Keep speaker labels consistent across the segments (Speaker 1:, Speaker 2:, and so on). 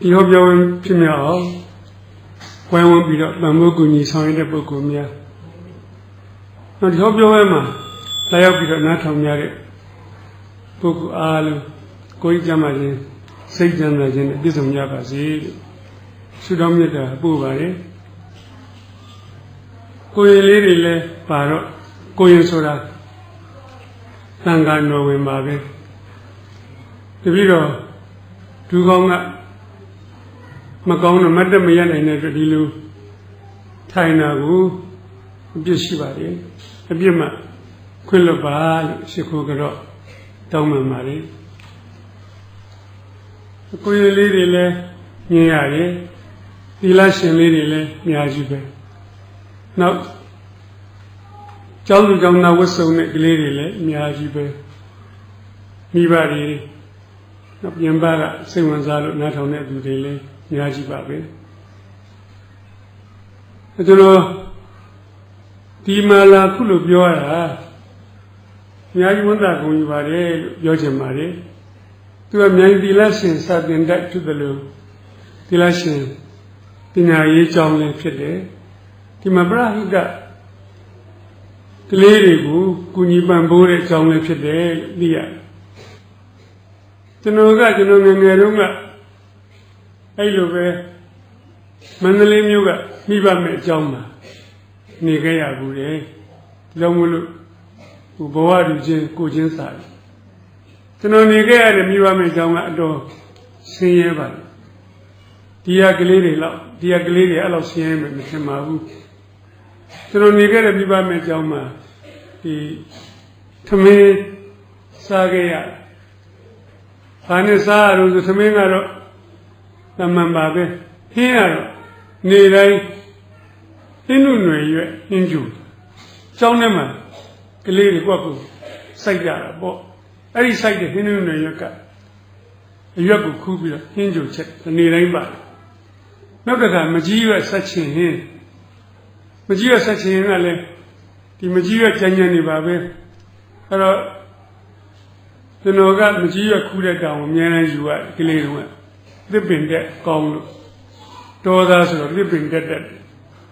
Speaker 1: ဒီဟောပြောဝင်ဖြစ်မြောက်အောင်ဝိုင်းဝန်းပြီးတော့တန်ဖိုးကူညီဆောင်ရွက်တဲ့ပုဂ္ဂိုလ်များနောက်ဒီဟောပြောဝင်မှာလာရောက်ပြီးတော့နားထောင်ကြတဲ့ပုဂ္ဂိုလ်အားလုံးကိုယ်ကြမ်းမှခြင်းစိတ်ကြမ်းမှခြင်းနဲ့ပြည့်စုံကြပါစေလို့ဆုတောင်းမြတ်တာပို့ပါတယ်ကိုယ်လေးတွေလည်းပါတော့ကိုယ်ရင်ဆိုတာသံဃာတော်ဝင်ပါပဲတပည့်တော်ဒူကောင်းကမကောင်းတော့မတ်တမရနိုင်တဲ့အတွက်ဒီလိုထိုင်တာကိုအပြစ်ရှိပါလေအပြစ်မှခွင့်လွတ်ပါလို့ရှိခိုးကြတော့တောင်းပန်ပါလေကိုယ်လေးတွေလည်းမြင်ရတယ်သီလရှင်လေးတွေလည်းအများကြီးပဲနောက်ကျောင်းသူကျောင်းသားဝတ်စုံတဲ့ကလေးတွေလည်းအများကြီးပဲမိဘတွေနောက်ပြင်ပကစိတ်ဝင်စားလို့နားထောင်တဲ့သူတွေလည်းအများကြီးပါပဲကျွန်တော်ဒီမှာလာခုလို့ပြောရတာအများကြီးဝန်တာကုန်ယူပါတယ်လို့ပြောချင်ပါတယ်သူကမြိုင်သီလရှင်စာသင်တတ်ဖြစ်တယ်လို့သီလရှင်ပညာရေးကျောင်းလည်းဖြစ်တယ်ဒီမှာပရဟိတကလေးတွေကိုကုညီပံ့ပိုးတဲ့အကြောင်းလည်းဖြစ်တယ်လို့သိရတယ်ကျွန်တော်ငယ်ငယ်တုန်းကအဲ့လိုပဲမန္တလေးမြို့ကမိဘမဲ့အကြောင်းမှာနေခဲ့ရဘူးလေဒါကြောင့်မို့လို့ဘဝတူချင်းကိုချင်းစာတယ်ကျွန်တော်နေခဲ့ရတဲ့မိဘမဲ့အကြောင်းကအတော်ဆင်းရဲပါတယ်ဒီကလေးတွေအဲ့လောက်ဆင်းရဲမယ်မထင်ပါဘူးကျွန်တော်နေခဲ့တဲ့မိဘမဲ့အကြောင်းမှာဒီသမင်းစားခဲ့ရဘာနဲ့စားရလို့ဆိုသမင်းကတော့သမန်ပါပဲဟင်းရတော့နေတိုင်းဟင်းနုຫນွေရွက်ဟင်းကျူကျောင်းထဲမှာကလေးတွေကွက်ကိုစိုက်ကြတာပေါ့အဲ့ဒီစိုက်တဲ့ဟင်းနုຫນွေရွက်ကအရွက်ကိုခူးပြီးတော့ဟင်းကျူချက်နေတိုင်းပါနောက်တစ်ခါမကြီးရွက်ဆက်ချင်ဟင်းမကြီးရွက်ဆက်ချင်ဟင်းကလည်းဒီမကြီးရွက်ကြမ်းကြမ်းနေပါပဲအဲ့တော့ကျွန်တော်ကမကြီးရွက်ခူးတဲ့တောင်အများကြီးယူရကလေးတွေကသစ်ပင်တက်ကောင်းလို့တော်သားဆိုတော့သစ်ပင်တက်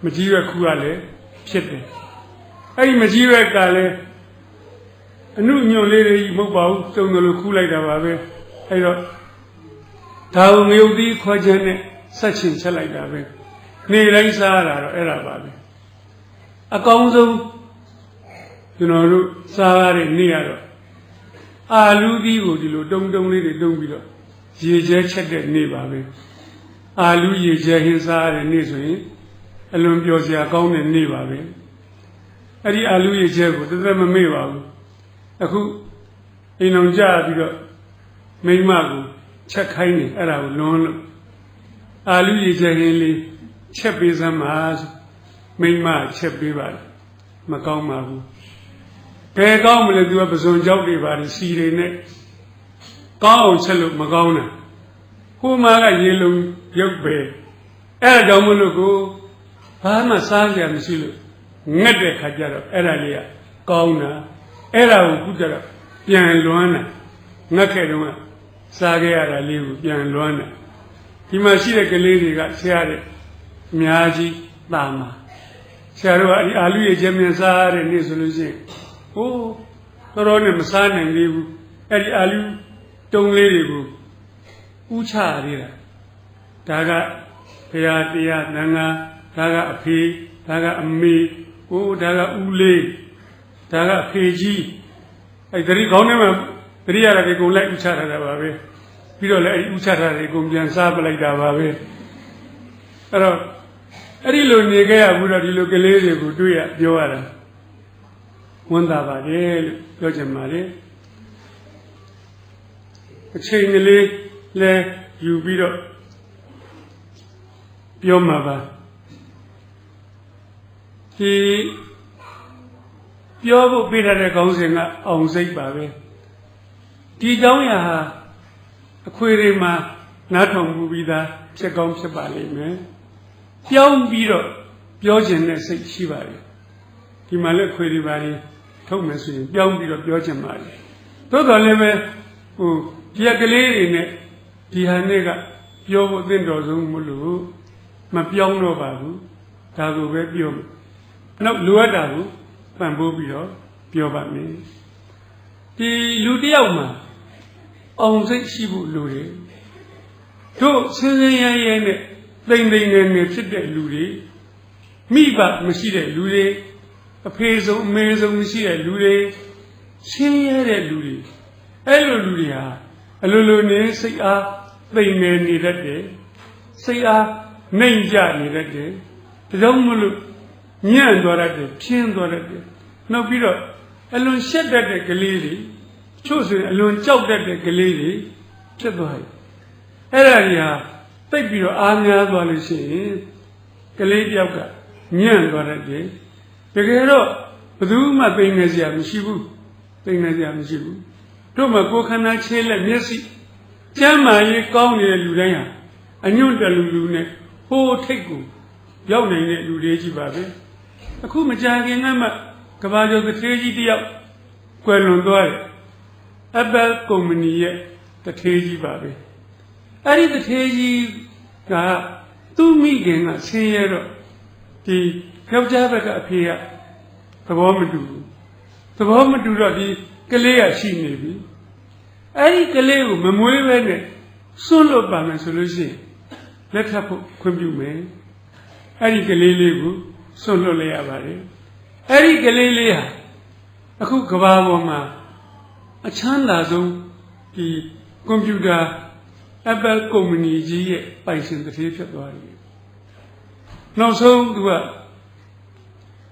Speaker 1: မကြီးရွက်ခူးရလဲဖြစ်တယ်အဲ့ဒီမကြီးရွက်ကလည်းအနုညွန့်လေးတွေမဟုတ်ပါဘူးတုံတယ်လို့ခူးလိုက်တာပါပဲအဲ့တော့ဒါကိုငရုတ်သီးခွာချမ်းနဲ့ဆက်ချင်ချက်လိုက်တာပဲနေတိုင်းစားရတာတော့အဲ့ဒါပါပဲအကောင်းဆုံးကျွန်တော်တို့စားရတဲ့နေ့ကတော့အာလူသီးကိုဒီလိုတုံလေးတွေတုံပြီးတော့ရေကျဲချက်တဲ့နေ့ပါပဲအာလူရေကျဲဟင်းစားရတဲ့နေ့ဆိုရင်အလွန်ပျော်စရာကောင်းတဲ့နေ့ပါပဲအဲ့ဒီအာလူရေကျဲကိုတသက်မမေ့ပါဘူးအခုအိမ်အောင်ကြပြီးတော့မိမကိုချက်ခိုင်းနေအဲ့ဒါကိုလွန်လို့အာလူရေကျဲဟင်းလေးချက်ပေးစမ်းပါမိမချက်ပေးပါမကောင်းပါဘူးဘယ်ကောင်းမလဲသူကပဇွန်ကြောက်တွေပါစီတွေနဲ့ကောင်းအောင်ချက်လို့မကောင်းတာဟိုမှာကရေလုံးရုပ်ပဲအဲ့ဒါကြောင့်မလို့ကိုဘာမှစားကြမရှိလို့ငတ်တဲ့ခါကျတော့အဲ့ဒါလေးကကောင်းတာအဲ့ဒါကိုခုကျတော့ပြန်လွမ်းတာငတ်ခဲ့တော့စားခဲ့ရတာလေးကိုပြန်လွမ်းတာဒီမှာရှိတဲ့ကလေးတွေကဆရာတဲ့အများကြီးတာမှာဆရာတို့ကဒီအာလူရဲ့ကျမြင်စားရတဲ့နေ့ဆိုလို့ရှိရင်ဟိုးတော်တော်နဲ့မစားနိုင်သေးဘူးအဲ့ဒီအာလူတုံးလေးတွေကိုဥချရသေးတာဒါကဘုရားတရားနန်းဒါကအဖေဒါကအမေဟိုးဒါကဦးလေးဒါကအဖေကြီးအဲ့ဒီခေါင်းထဲမှာတရိယာတွေကုန်လိုက်ဥချထားတာပါပဲပြီးတော့လည်းအဲ့ဒီဥချထားတာတွေကုန်ပြန်စားပလိုက်တာပါပဲအဲ့တော့အဲ့ဒီလိုနေခဲ့ရဘူးတော့ဒီလိုကလေးတွေကိုတွေ့ရပြောရတာဝန်တာပါတယ်လို့ပြောချင်ပါတယ်အချိန်ကလေးလဲယူပြီးတော့ပြောမှာပါဒီပြောဖို့ပြထားတဲ့ခေါင်းစဉ်ကအောင်စိတ်ပါပဲဒီเจ้าရာဟာအခွေတွေမှာနားထောင်မှုပြီးသားဖြစ်ကောင်းဖြစ်ပါလိမ့်မယ်ပြောင်းပြီးတော့ပြောခြင်းနဲ့စိတ်ရှိပါလေဒီမှာလည်းခွေတွေပါလေထုတ်မယ်ဆိုရင်ပြောင်းပြီးတော့ပြောခြင်းပါလေသို့တော်လည်းပဲဟိုဒီကလေးတွေနဲ့ဒီဟာနဲ့က ပြောဖို့အသင့်တော်ဆုံးမလို့မပြောင်းတော့ပါဘူးဒါကိုပဲပြောမယ်နောက်လိုအပ်တာကိုပံ့ပိုးပြီးတော့ပြောပါမယ်ဒီလူတစ်ယောက်မှာအောင်စိတ်ရှိဖို့လိုတယ်တို့စင်စင်ရဲရဲနဲ့တိမ်တိမ်ငယ်ငယ်ဖြစ်တဲ့လူတွေမိဘမရှိတဲ့လူတွေအဖေဆုံးအမေဆုံးမရှိတဲ့လူတွေရှင်းရတဲ့လူတွေအဲ့လိုလူတွေဟာအလိုလိုနဲ့စိတ်အားသိမ်ငယ်နေတတ်တယ်စိတ်အားနှိမ်ကြနေတတ်တယ်ဒါကြောင့်မလို့ညံ့သွားတတ်တယ်ဖြင်းသွားတတ်တယ်နောက်ပြီးတော့အလွန်ရှက်တတ်တဲ့ကလေးတွေချို့ဆိုရင်အလွန်ကြောက်တတ်တဲ့ကလေးတွေဖြစ်သွားတယ်အဲ့ဒါကြီးဟာတိတ်ပြီးတော့အားများသွားလို့ရှိရင်ကလေးတယောက်ကညံ့သွားတတ်တယ်တကယ်တော့ဘယ်သူမှသိငယ်စရာမရှိဘူးသိငယ်စရာမရှိဘူးတို့မှာကိုယ်ခန္ဓာခြေလက်မျက်စိကျမ်းမာရေးကောင်းနေတဲ့လူတိုင်းဟာအညွန့်တလူလူနဲ့ဟိုးထိတ်ကိုရောက်နိုင်တဲ့လူတွေကြီးပါပဲအခုမကြာခင်ကမှကဘာကျော်တစ်သေးကြီးတယောက်ကွယ်လွန်သွားတယ်Apple ကုမ္ပဏီရဲ့တစ်သေးကြီးပါပဲအဲ့ဒီတစ်သေးကြီးကသူ့မိခင်ကဆင်းရဲတော့ဒီယောက်ျားဘက်ကအဖေကသဘောမတူဘူးသဘောမတူတော့ဒီကလေးကရှိနေပြီအဲ့ဒီကလေးကိုမမွေးပဲနဲ့စွန့်လွတ်ပါမယ်ဆိုလို့ရှိရင်လက်ထပ်ဖို့ခွင့်ပြုမယ်အဲ့ဒီကလေးလေးကိုစွန့်လွတ်လိုက်ရပါတယ်အဲ့ဒီကလေးလေးဟာအခုကဘာပေါ်မှာအချမ်းသာဆုံးဒီကွန်ပျူတာ Apple ကုမ္ပဏီကြီးရဲ့ပိုင်ရှင်တစ်သေးဖြစ်သွားတယ်နောက်ဆုံးသူက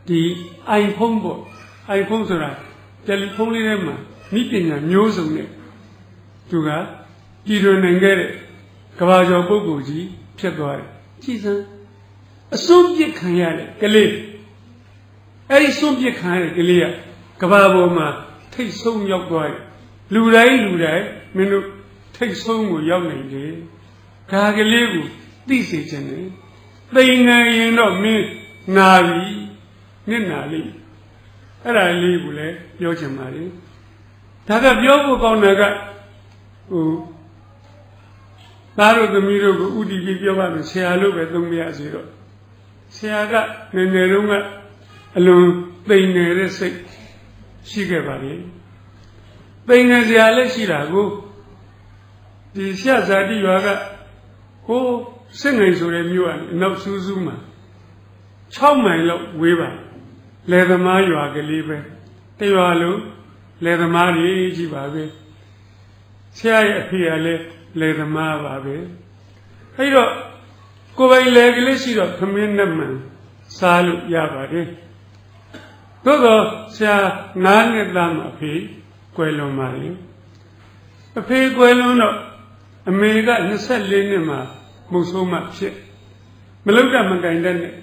Speaker 1: ဒီ iPhone ပေါ့ iPhone ဆိုတာတယ်လီဖုန်းလေးထဲမှာမိပညာမျိုးစုံနဲ့သူကပြည်တွင်နိုင်ခဲ့တဲ့ကဘာကျော်ပုဂ္ဂိုလ်ကြီးဖြစ်သွားတယ်ကြည်စမ်းအစွန့်ပစ်ခံရတဲ့ကလေးအဲ့ဒီစွန့်ပစ်ခံရတဲ့ကလေးကကဘာပေါ်မှာထိတ်ဆုံးရောက်သွားတယ်လူတိုင်းမင်းတို့ထိတ်ဆုံးကိုရောက်နိုင်တယ်ဒါကလေးကိုသိစေချင်တယ်သိနေရင်တော့မင်းနာပြီနစ်နာလိမ့်အဲ့ဒါလေးကိုလည်းပြောချင်ပါလေဒါကပြောဖို့ကောင်းတာကသားတို့သမီးတို့ကိုဥတီပြီးပြောပါမယ်ဆရာလို့ပဲသုံးပြရစီတော့ဆရာကငယ်ငယ်တုန်းကအလွန်သိမ်နေတဲ့စိတ်ရှိခဲ့ပါလေသိမ်နေဆရာလည်းရှိတာကိုဒီဆရာဇာတိရွာကကိုစစ်ငိန်ဆိုတဲ့မြို့ကအနောက်စူးစူးမှာ6မိုင်လောက်ဝေးပါလယ်သမားရွာကလေးပဲတရွာလုံးလယ်သမားတွေကြီးပါပဲဆရာရဲ့အဖေကလည်းလယ်သမားပါပဲအဲ့တော့ကိုယ်ပိုင်လယ်ကလေးရှိတော့သမင်းနဲ့မှန်စားလို့ရပါတယ်သို့တော့ဆရာ9နှစ်သားမှာအဖေကွယ်လွန်ပါလေအဖေကွယ်လွန်တော့အမေက24နှစ်မှာမုတ်ဆိုးမှဖြစ်မလုတ်တမကင်တဲ့နဲ့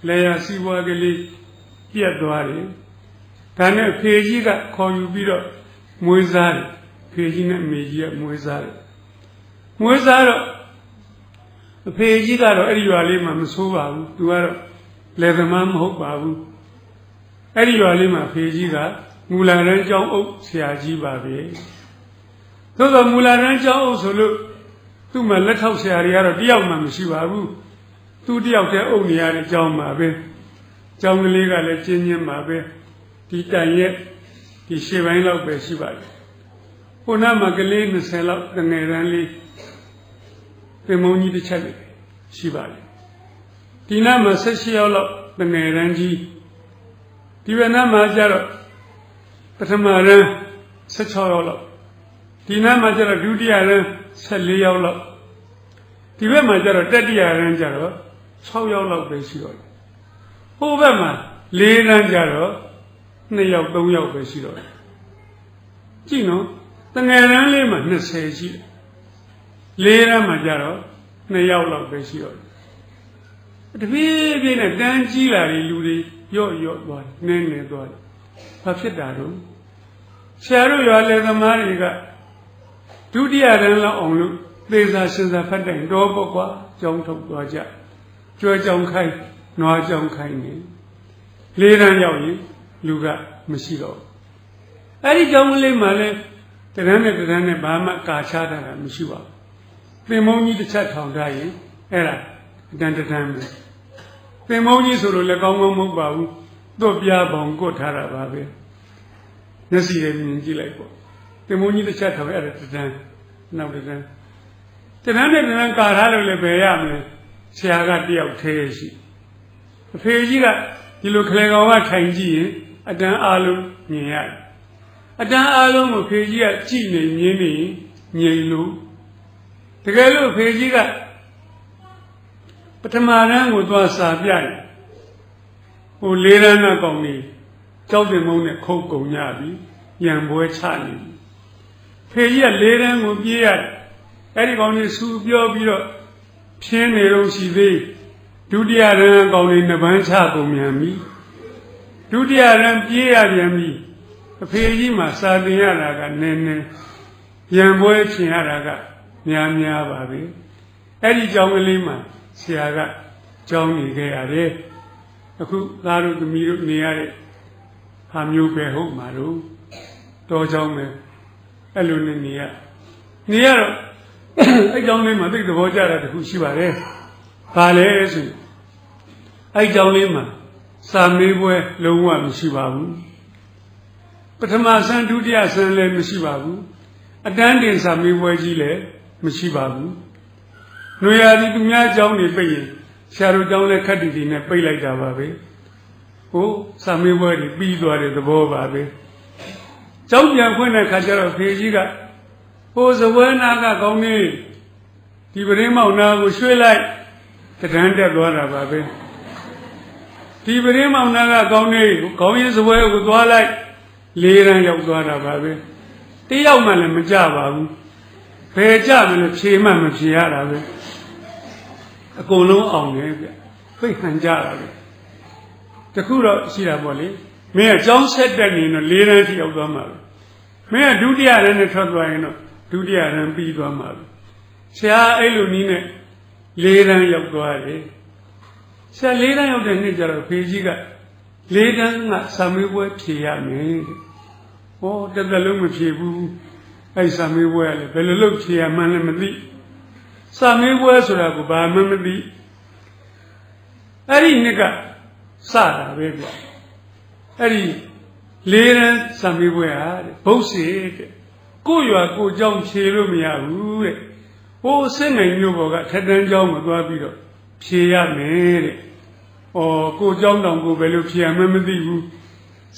Speaker 1: လေယာစီးပွားကလေးပြတ်သွားတယ်ဒါနဲ့အဖေကြီးကခေါ်ယူပြီးတော့မွေးစားတယ်အဖေကြီးနဲ့အမေကြီးကမွေးစားတယ်မွေးစားတော့အဖေကြီးကတော့အဲ့ဒီရွာလေးမှာမဆိုးပါဘူးသူကတော့လယ်သမားမဟုတ်ပါဘူးအဲ့ဒီရွာလေးမှာအဖေကြီးကမူလာတန်းကျောင်းအုပ်ဆရာကြီးပါပဲသို့သောမူလာတန်းကျောင်းအုပ်ဆိုလို့သူ့မှာလက်ထောက်ဆရာတွေကတော့တယောက်မှမရှိပါဘူးသူတယောက်တည်းအုပ်နေရတဲ့ကျောင်းပါပဲကျောင်းကလေးကလည်းကျင်းချင်းပါပဲဒီတိုင်ရဲ့ဒီရှေ့ပိုင်းလောက်ပဲရှိပါတယ်ခုနမှာကလေး20လောက်တငယ်တန်းလေးပြင်မုံကြီးတစ်ချက်လေးရှိပါတယ်ဒီနားမှာ16ယောက်လောက်တငယ်တန်းကြီးဒီဘက်နားမှာကျတော့ပထမတန်း16ယောက်လောက်ဒီနားမှာကျတော့ဒုတိယတန်း14ယောက်လောက်ဒီဘက်မှာကျတော့တတိယတန်းကျတော့6ယောက်လောက်ပဲရှိတော့တယ်ဟိုဘက်မှာ4တန်းကျတော့2ယောက်3ယောက်ပဲရှိတော့တယ်ကြည့်နော်တငယ်တန်းလေးမှာ20ရှိတယ်4တန်းမှာကျတော့2ယောက်လောက်ပဲရှိတော့တယ်တပြေးပြေးနဲ့တန်းကြီးလာတဲ့လူတွေရော့သွားတယ်နည်းသွားတယ်ဘာဖြစ်တာတော့ဆရာတို့ရွာလယ်သမားတွေကဒုတိယတန်းလောက်အောင်လို့သေစာရှင်စာဖတ်တိုင်တော့ပေါ့ကွာကြောင်းထုတ်သွားကြကြွယ်ကြောင်ခိုင်းနွားကြောင်ခိုင်းနေ4တန်းရောက်ရင်လူကမရှိတော့အဲ့ဒီကြောင်ကလေးမှလည်းတန်းနဲ့ဘာမှကာချတာမရှိပါဘူး သင်္ဘောကြီးတစ်ချက်ထောင်ထားရင်အဲ့ဒါအတန်တန်ပဲသင်္ဘောကြီးဆိုလို့လည်းကောင်းကောင်းမဟုတ်ပါဘူးသွတ်ပြားပေါင်ကွတ်ထားတာပါပဲမျက်စိနဲ့မြင်ကြည့်လိုက်ပေါ့သင်္ဘောကြီးတစ်ချက်ထောင်အဲ့ဒါတန်နောက်တန်နဲ့တန်ကာထားလို့လည်းပဲရမလဲဆရာကတယောက်သေးရှိအဖေကြီးကဒီလိုခလေကောင်ကထိုင်ကြည့်ရင်အတန်အားလုံးမြင်ရတယ်အတန်အားလုံးကိုဖေကြီးကကြည့်နေမြင်နေငြိမ်လို့တကယ်လို့ဖေကြီးကပထမတန်းကိုသွားစာပြရင်ဟိုလေးရန်နာကောင်ကြီးကြောက်တင်မုန်းနဲ့ခုတ်ကုန်ကြပြီရံပွဲချနေပြီဖေကြီးကလေးရန်ကိုပြေးရတယ်အဲ့ဒီကောင်ကြီးစူပြောပြီးတော့ဖြင်းနေတော့ရှိသေးဒုတိယရန်ကောင်ကြီးနှစ်ပန်းချကုန်မြန်ပြီဒုတိယရန်ပြေးရပြန်ပြီအဖေကြီးမှာစာသင်ရတာကနည်းနည်းရံပွဲဖြင်ရတာကများပါပဲအဲ့ဒီကြောင်းကလေးမှာဆရာကကြောင်းနေခဲ့ရတယ်အခုသားတို့သမီးတို့နေရတဲ့ဟာမျိုးပဲဟုတ်မှာတော့တော်ကြောင်းပဲအဲ့လိုနေရတော့အဲ့ကြောင်းလေးမှာသိသဘောကျတာတခုရှိပါတယ်ဘာလဲဆိုအဲ့ကြောင်းလေးမှာစာမေးပွဲလုံးဝမရှိပါဘူးပထမဆန်းဒုတိယဆန်းလည်းမရှိပါဘူးအတန်းတင်စာမေးပွဲကြီးလည်းမရှိပါဘူး။ຫນွေရာသီသူများအကြောင်းတွေပိတ်ရင်ဆရာတို့အကြောင်းလည်းခက်တီတီနဲ့ပိတ်လိုက်တာပါပဲ။ဟိုစာမေးပွဲတွေပြီးသွားတဲ့သဘောပါပဲ။ကျောင်းပြန်ဖွင့်တဲ့ခါကျတော့ဖေကြီးကဟိုစပွဲနာကကောင်းနေဒီပရင်းမောင်နာကိုရွှေ့လိုက်တဒန်းတက်သွားတာပါပဲ။ဒီပရင်းမောင်နာကကောင်းနေခေါင်းရင်းစပွဲကိုသွားလိုက်လေးရန်ရောက်သွားတာပါပဲတယောက်မှလည်းမကြပါဘူးဘယ်ကြမလဲဖြေမှမဖြေရတာပဲအကုန်လုံးအောင်တယ်ဗျဖိတ်ဟန်ကြတာပဲတခုတော့ရှိတာပေါ့လေမင်းကကျောင်းဆက်တက်နေတော့လေးရန်ထိရောက်သွားမှာပဲမင်းကဒုတိယရန်နဲ့ထွက်သွားရင်တော့ဒုတိယရန်ပြီးသွားမှာပဲဆရာအဲ့လိုနည်းနဲ့လေးရန်ရောက်သွားတယ်ဆရာလေးရန်ရောက်တဲ့နေ့ကျတော့ဖေကြီးကလေးတန်းကစာမေးပွဲဖြေရမယ်တဲ့ဟောတစ်သက်လုံးမဖြေဘူးအဲ့စာမေးပွဲကလည်းဘယ်လိုလုပ်ဖြေရမှန်းလည်းမသိစာမေးပွဲဆိုတာကဘာမှမသိအဲ့ဒီနှစ်ကစတာပဲဗျအဲ့ဒီလေးရန်စာမေးပွဲဟာတဲ့ဘုတ်စီတဲ့ကိုရွာကိုเจ้าဖြေလို့မရဘူးတဲ့ဟိုစစ်နိုင်မျိုးပေါ်ကထက်တန်းเจ้าမှာသွားပြီးတော့ဖြေရမယ်တဲ့ဩကိုเจ้าတောင်ကိုဘယ်လိုဖြေရမှန်းမသိဘူး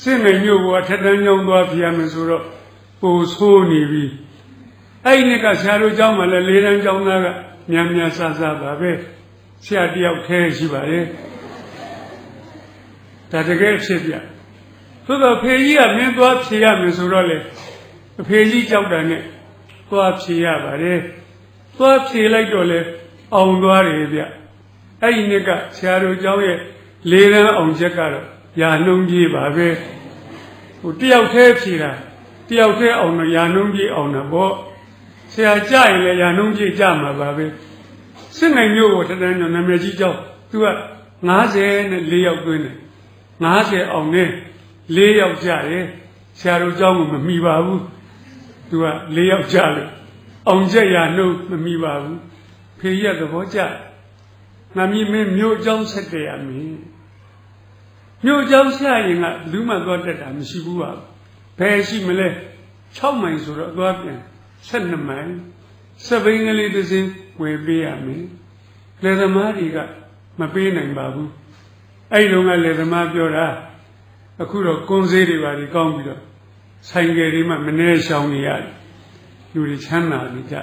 Speaker 1: စစ်နိုင်မျိုးပေါ်ကထက်တန်းเจ้าသွားဖြေရမယ်ဆိုတော့ပိုဆိုးနေပြီအဲ့ဒီကဆရာတို့เจ้าမှာလည်းလေးတန်းเจ้าသားကများဆဆပါပဲဆရာတယောက်ထဲရှိပါရဲ့ဒါတကယ်ဖြစ်ပြသို့တော့ဖေကြီးကမင်းသွားဖြေရမယ်ဆိုတော့လေအဖေကြီးကြောက်တာနဲ့သွားဖြေရပါတယ်သွားဖြေလိုက်တော့လေအောင်သွားတယ်ဗျအဲ့ဒီနှစ်ကဆရာတို့เจ้าရဲ့လေးတန်းအောင်ချက်ကတော့ရာနှုံးကြီးပါပဲဟိုတယောက်ထဲဖြေတာတယောက်ထဲအောင်တော့ရာနှုံးကြီးအောင်တာပေါ့ဆရာကြရင်လည်းရာနှုံးကြီးကြမှာပါပဲစစ်နိုင်မျိုးကိုတန်းတော့နာမည်ကြီးเจ้าသူက54ယောက်သွင်းတယ်50အောင်နဲ့4ယောက်ကြတယ်ဆရာတို့เจ้าကမမိပါဘူးသူက4ယောက်ကြလို့အောင်ချက်ရာနှုံးမမိပါဘူးဖေးရသဘောကျမမီမင်းမျိုးเจ้าဆက်တယ်ရမင်းမြို့เจ้าဆရာရင်ကလူမှသွားတက်တာမရှိဘူးပါဘယ်ရှိမလဲ6မိုင်ဆိုတော့သွားပြန်12မိုင်စပိန်ကလေးတစ်စင်းဝယ်ပေးရမယ်လယ်သမားတွေကမပေးနိုင်ပါဘူးအဲ့ဒီတော့ကလယ်သမားပြောတာအခုတော့ကွန်ဆေးတွေပါဒီကောင်းပြီးတော့ဆိုင်ကယ်တွေမှမနှဲရှောင်နေရတယ်လူတွေချမ်းသာနေကြ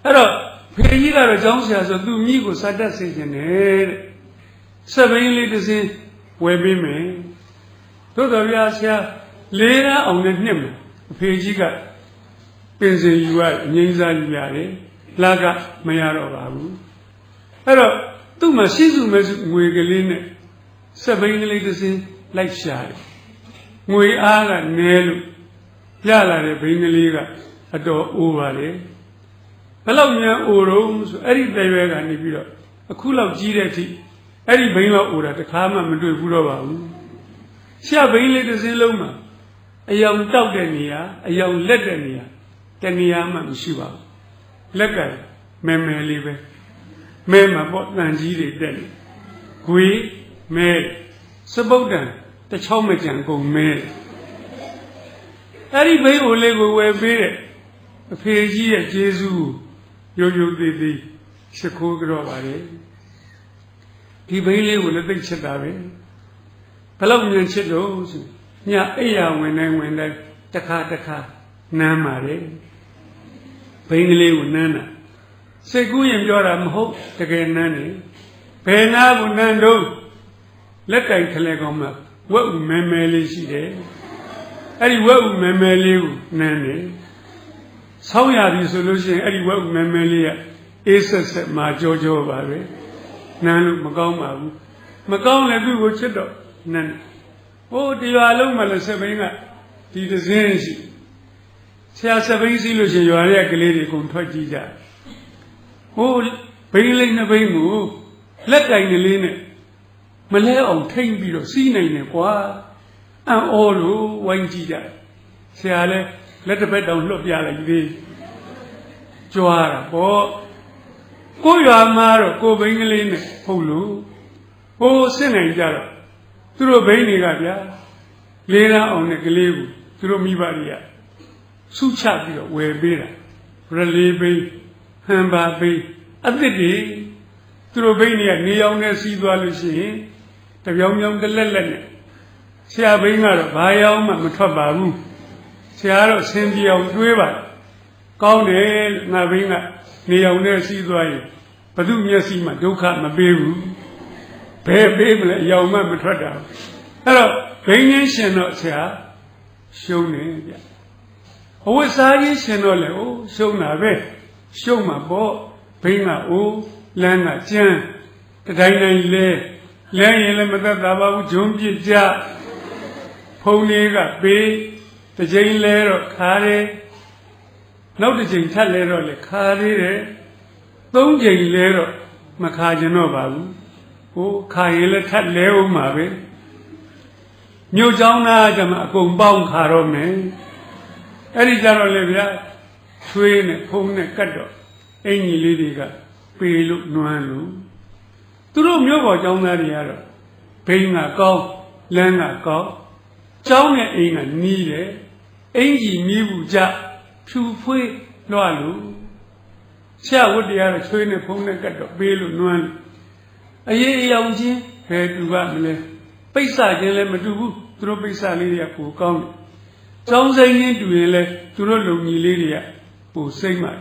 Speaker 1: အဲ့တော့ဖေကြီးကတော့ကျောင်းဆရာဆိုသူ့မိကိုစတတ်စေခြင်းနဲ့တဲ့စပိန်လေးတစ်စင်းဝယ်ပေးမယ်သို့တော်ဗျာဆရာလေးရန်အောင်နဲ့နှစ်မယ်အဖေကြီးကပင်စင်ယူရငိမ့်စားယူရတယ်လာကမရတော့ပါဘူးအဲ့တော့သူ့မှာရှိစုမဲ့စုငွေကလေးနဲ့စပိန်ကလေးတစ်စင်းလိုက်ရှာတယ်ငွေအားကနဲလို့ရလာတဲ့ဘိန်းကလေးကအတော်အိုးပါလေဘယ်လောက်များအိုတော့ဆိုအဲ့ဒီတရွယ်ကနေပြီးတော့အခုလောက်ကြီးတဲ့အထိအဲ့ဒီဘိန်းလောက်အိုတာတခါမှမတွေ့ဘူးတော့ပါဘူးရှာဘိန်းလေးတစ်စင်းလုံးမှာအယောင်တောက်တဲ့နေရာအယောင်လက်တဲ့နေရာတနေရာမှမရှိပါဘူး လက်ကမဲလေးပဲမဲမှာပေါ့တန်ကြီးတွေတက်နေခွေးမဲစပုတ်တန်တစ်ချောင်းမကြံကုန်မဲအဲ့ဒီဘိန်းကိုလေးကိုဝယ်ပေးတဲ့အဖေကြီးရဲ့ကျေးဇူးကိုရိုးသေးသေးရှိခိုးကြတော့ပါလေဒီဘိန်းလေးကိုလည်းသိချစ်တာပဲဘလောက်မြန်ချစ်လို့ဆိုညအိယာဝင်တိုင်းတစ်ခါနမ်းပါလေဘိန်းကလေးကိုနမ်းတာစိတ်ကူးရင်ပြောတာမဟုတ်တကယ်နမ်းနေဘယ်နာကိုနမ်းတော့လက်တိုင်ခလဲကောင်းမှာဝက်ဥမဲလေးရှိတယ်အဲ့ဒီဝက်ဥမဲလေးကိုနမ်းနေဆောင်းရပြီဆိုလို့ရှိရင်အဲ့ဒီဝက်ဥမဲလေးကအေးဆက်မှာကြောပါပဲနမ်းလို့မကောင်းပါဘူးမကောင်းလည်းသူ့ကိုချစ်တော့နမ်းဟိုတရားလုံးမှလည်းစပိန်ကဒီသင်းရှိဆရာစပိန်စီလို့ရှိရင်ရွာရဲ့ကလေးတွေကုန်ထွက်ကြည့်ကြဟိုဘိန်းလေးနှစ်ဘိန်းကိုလက်တိုင်ကလေးနဲ့မလဲအောင်ထိမ့်ပြီးတော့စီးနိုင်တယ်ကွာအံ့ဩလို့ဝိုင်းကြည့်ကြဆရာလည်းလက်တစ်ဖက်တောင်လွတ်ပြလိုက်သေးကြွားတာပေါ့ကိုရွာမှာတော့ကိုဘိန်းကလေးနဲ့ဟုတ်လို့ဟိုစစ်နိုင်ကြတော့သူတို့ဘိန်းတွေကဗျာလေးရန်အောင်တဲ့ကလေးကိုသူတို့မိဘတွေကဆုချပြီးတော့ဝယ်ပေးတာရလေးဘိန်းဟန်ပါဘိန်းအသစ်တွေသူတို့ဘိန်းတွေကနေအောင်နဲ့စီးသွားလို့ရှိရင်တပြောင်ပြောင်တလက်နဲ့ဆရာဘိန်းကတော့ဘာရောက်မှမထွက်ပါဘူးဆရာတော့ဆင်းပြေအောင်တွေးပါကောင်းတယ်ငါဘိန်းကနေအောင်နဲ့စီးသွားရင်ဘု து မျက်စိမှဒုက္ခမပေးဘူးဘယ်ပေးမလဲအယောင်မှမထွက်တာအဲ့တော့ဘိန်းရင်းရှင်တော့ဆရာရှုံးနေဗျအဝတ်စားကြီးရှင်တော့လေဟိုရှုံးတာပဲရှုံးမှာပေါ့ဘိန်းကအိုးလမ်းကကျန်းတတိုင်းတိုင်းလဲရင်လည်းမသက်သာပါဘူးဂျုံပြစ်ကြဖုံလေးကပေးတစ်ချိန်လဲတော့ခါတယ်နောက်တစ်ချိန်ထပ်လဲတော့လေခါသေးတယ်သုံးချိန်လဲတော့မခါကျင်တော့ပါဘူးဟိုခါရင်လည်းထပ်လဲဦးမှာပဲမြို့เจ้าသားကျမအကုန်ပေါင်းခါတော့မယ်အဲ့ဒီကြတော့လေဗျာချွေးနဲ့ဖုံးနဲ့ကတ်တော့အင်ကြီးလေးတွေကပေလို့နွမ်းလို့သူတို့မျိုးပေါ်ကျောင်းသားတွေကတော့ဘိန်းကကောင်းလမ်းကကောင်းကျောင်းနဲ့အိမ်ကနီးတယ်အင်ကြီးမြည်ဘူးကြဖြူဖွေးလွှတ်လို့ဆရာဝတ်တရားတော့ချွေးနဲ့ဖုံးနဲ့ကတ်တော့ပေလို့နွမ်းအရေးအယောင်ချင်းဘယ်တူပါမလဲပိဿချင်းလည်းမတူဘူးသူတို့ပိဿလေးတွေကပိုကောင်းတယ်ကျောင်းစိန်ချင်းတူရင်လည်းသူတို့လုံကြီးလေးတွေကပိုစိမ့်ပါ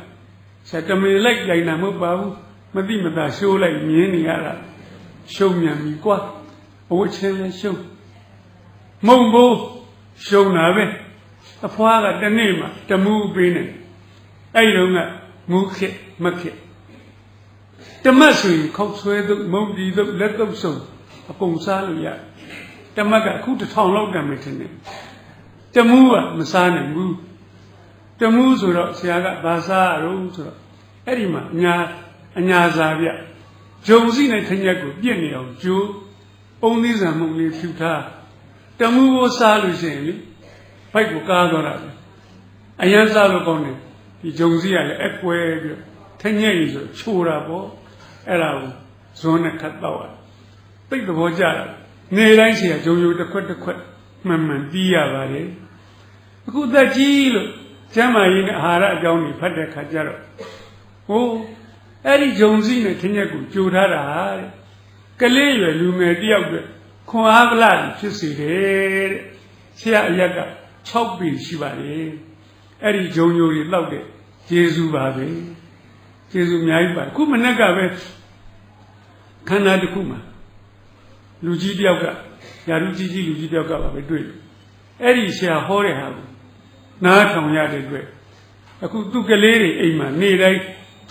Speaker 1: ဆရာတမင်လိုက်လိုက်တာမဟုတ်ပါဘူးမသိမသာရှိုးလိုက်မြင်နေရတာရှုံမြန်ပြီကွာအဝတ်ချင်းလည်းရှုံမုံဘိုးရှုံတာပဲအဖွားကတနေ့မှတမူးပေးနေအဲ့တုန်းကမူးခက်မခက်တမတ်ဆိုရင်ခောက်ဆွဲသူမုံဒီသူလက်တုပ်ဆုံးအကုန်စားလို့ရတမတ်ကအခု1000လောက်တန်မယ်ထင်တယ်တမူးကမစားနိုင်ဘူးတမူးဆိုတော့ဆရာကဘာစားရလို့ဆိုတော့အဲ့ဒီမှာအညာစာပြဂျုံစီနဲ့ခညက်ကိုပြည့်နေအောင်ကျိုးအုံသီးဆံမှုန်လေးဖြူထားတမူးကိုစားလို့ရှိရင်လေဘိုက်ကိုကားသွားတာပဲအရန်စားလို့ကောင်းတယ်ဒီဂျုံစီကလည်းအကွဲပြီးခညက်ကြီးဆိုချိုးတာပေါ့အဲ့ဒါကိုဇွန်းနဲ့ခတ်တော့ပိတ်သဘောကျတာနေတိုင်းစီကဂျုံယိုတစ်ခွက်မှန်တီးရပါလေအခုသက်ကြီးလို့ကျမ်းမာရေးနဲ့အာဟာရအကြောင်းတွေဖတ်တဲ့ခါကျတော့ဟိုအဲ့ဒီဂျုံစီနဲ့ခင်းရက်ကိုကြိုထားတာတဲ့ကလေးရွယ်လူငယ်တယောက်တွေခွန်အားဗလာဖြစ်စေတယ်တဲ့ဆရာအရက်က6ပေရှိပါလေအဲ့ဒီဂျုံယိုတွေတောက်တဲ့ယေရှုပါပဲယေရှုအများကြီးပါခုမနေ့ကပဲခန္ဓာတစ်ခုမှာလူကြီးတယောက်ကယာရုကြီးလူကြီးတယောက်ကပါပဲတွေ့လို့အဲ့ဒီဆရာဟောတဲ့ဟာကိုနားထောင်ရတဲ့အတွက်အခုသူ့ကလေးတွေအိမ်မှာနေတိုင်း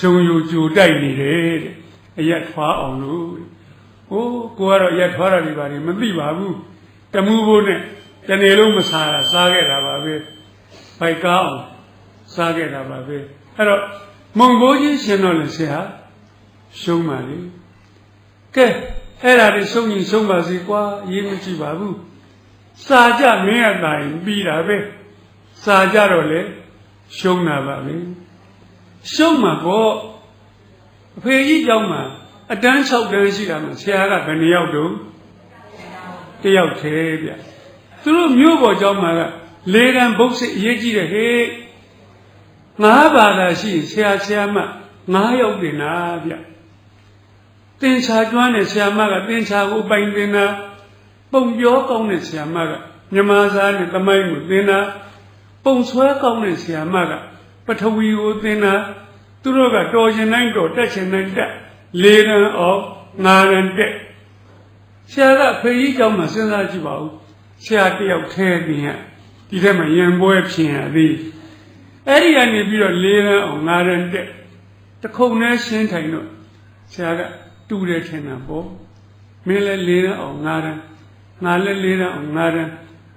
Speaker 1: ဂျုံယိုကြိုတိုက်နေတယ်တဲ့အရက်ထွားအောင်လို့ဟိုကိုကတော့ရက်ထွားတာတွေပါနေမသိပါဘူးတမူးဘိုးနဲ့တနေ့လုံးမစားတာစားခဲ့တာပါပဲဘိုက်ကားအောင်စားခဲ့တာပါပဲအဲ့တော့မုံကိုကြီးရှင်တော်လည်းဆရာရှုံးပါလေကဲအဲ့ဒါတွေရှုံးရင်ရှုံးပါစေကွာရေးမကြည့်ပါဘူးစာကြမင်းအတိုင်းပြီးတာပဲစာကြတော့လေရှုံးတာပါပဲ ရှုံးမှာပေါ့အဖေကြီးကြောင့်မှာအတန်း6တန်းရှိတာမှာဆရာကဘယ်နှယောက်တုံးတစ်ယောက်သေးဗျသူတို့မျိုးပေါ်ကြောင့်မှာက4တန်းဘုတ်စစ်အရေးကြီးတယ်ဟေ့9ဘာသာရှိဆရာမ9ယောက်တင်တာဗျသင်္ချာကျွမ်းတဲ့ဆရာမကသင်္ချာကိုပိုင်တင်တာပုံပြောကောင်းတဲ့ဆရာမကမြန်မာစားနဲ့သမိုင်းကိုသင်တာပုံဆွဲကောင်းတဲ့ဆရာမကပထဝီကိုသင်တာသူတို့ကတော်ရှင်တိုင်းတော်တက်ရှင်တိုင်းတက်4တန်းအောင်9တန်းတက်ဆရာကဖေကြီးကြောင့်မှစဉ်းစားကြည့်ပါဦးဆရာတယောက်ထဲတင်ရဒီထဲမှာရင်ပွဲဖြစ်ရသည်အဲ့ဒီကနေပြီးတော့4တန်းအောင်9တန်းတက်တခုံနဲ့ရှင်းထိုင်တော့ဆရာကတူတယ်ထင်တာပေါ့မင်းလည်း4တန်းအောင်9တန်းငါလည်း4တန်းအောင်9တန်း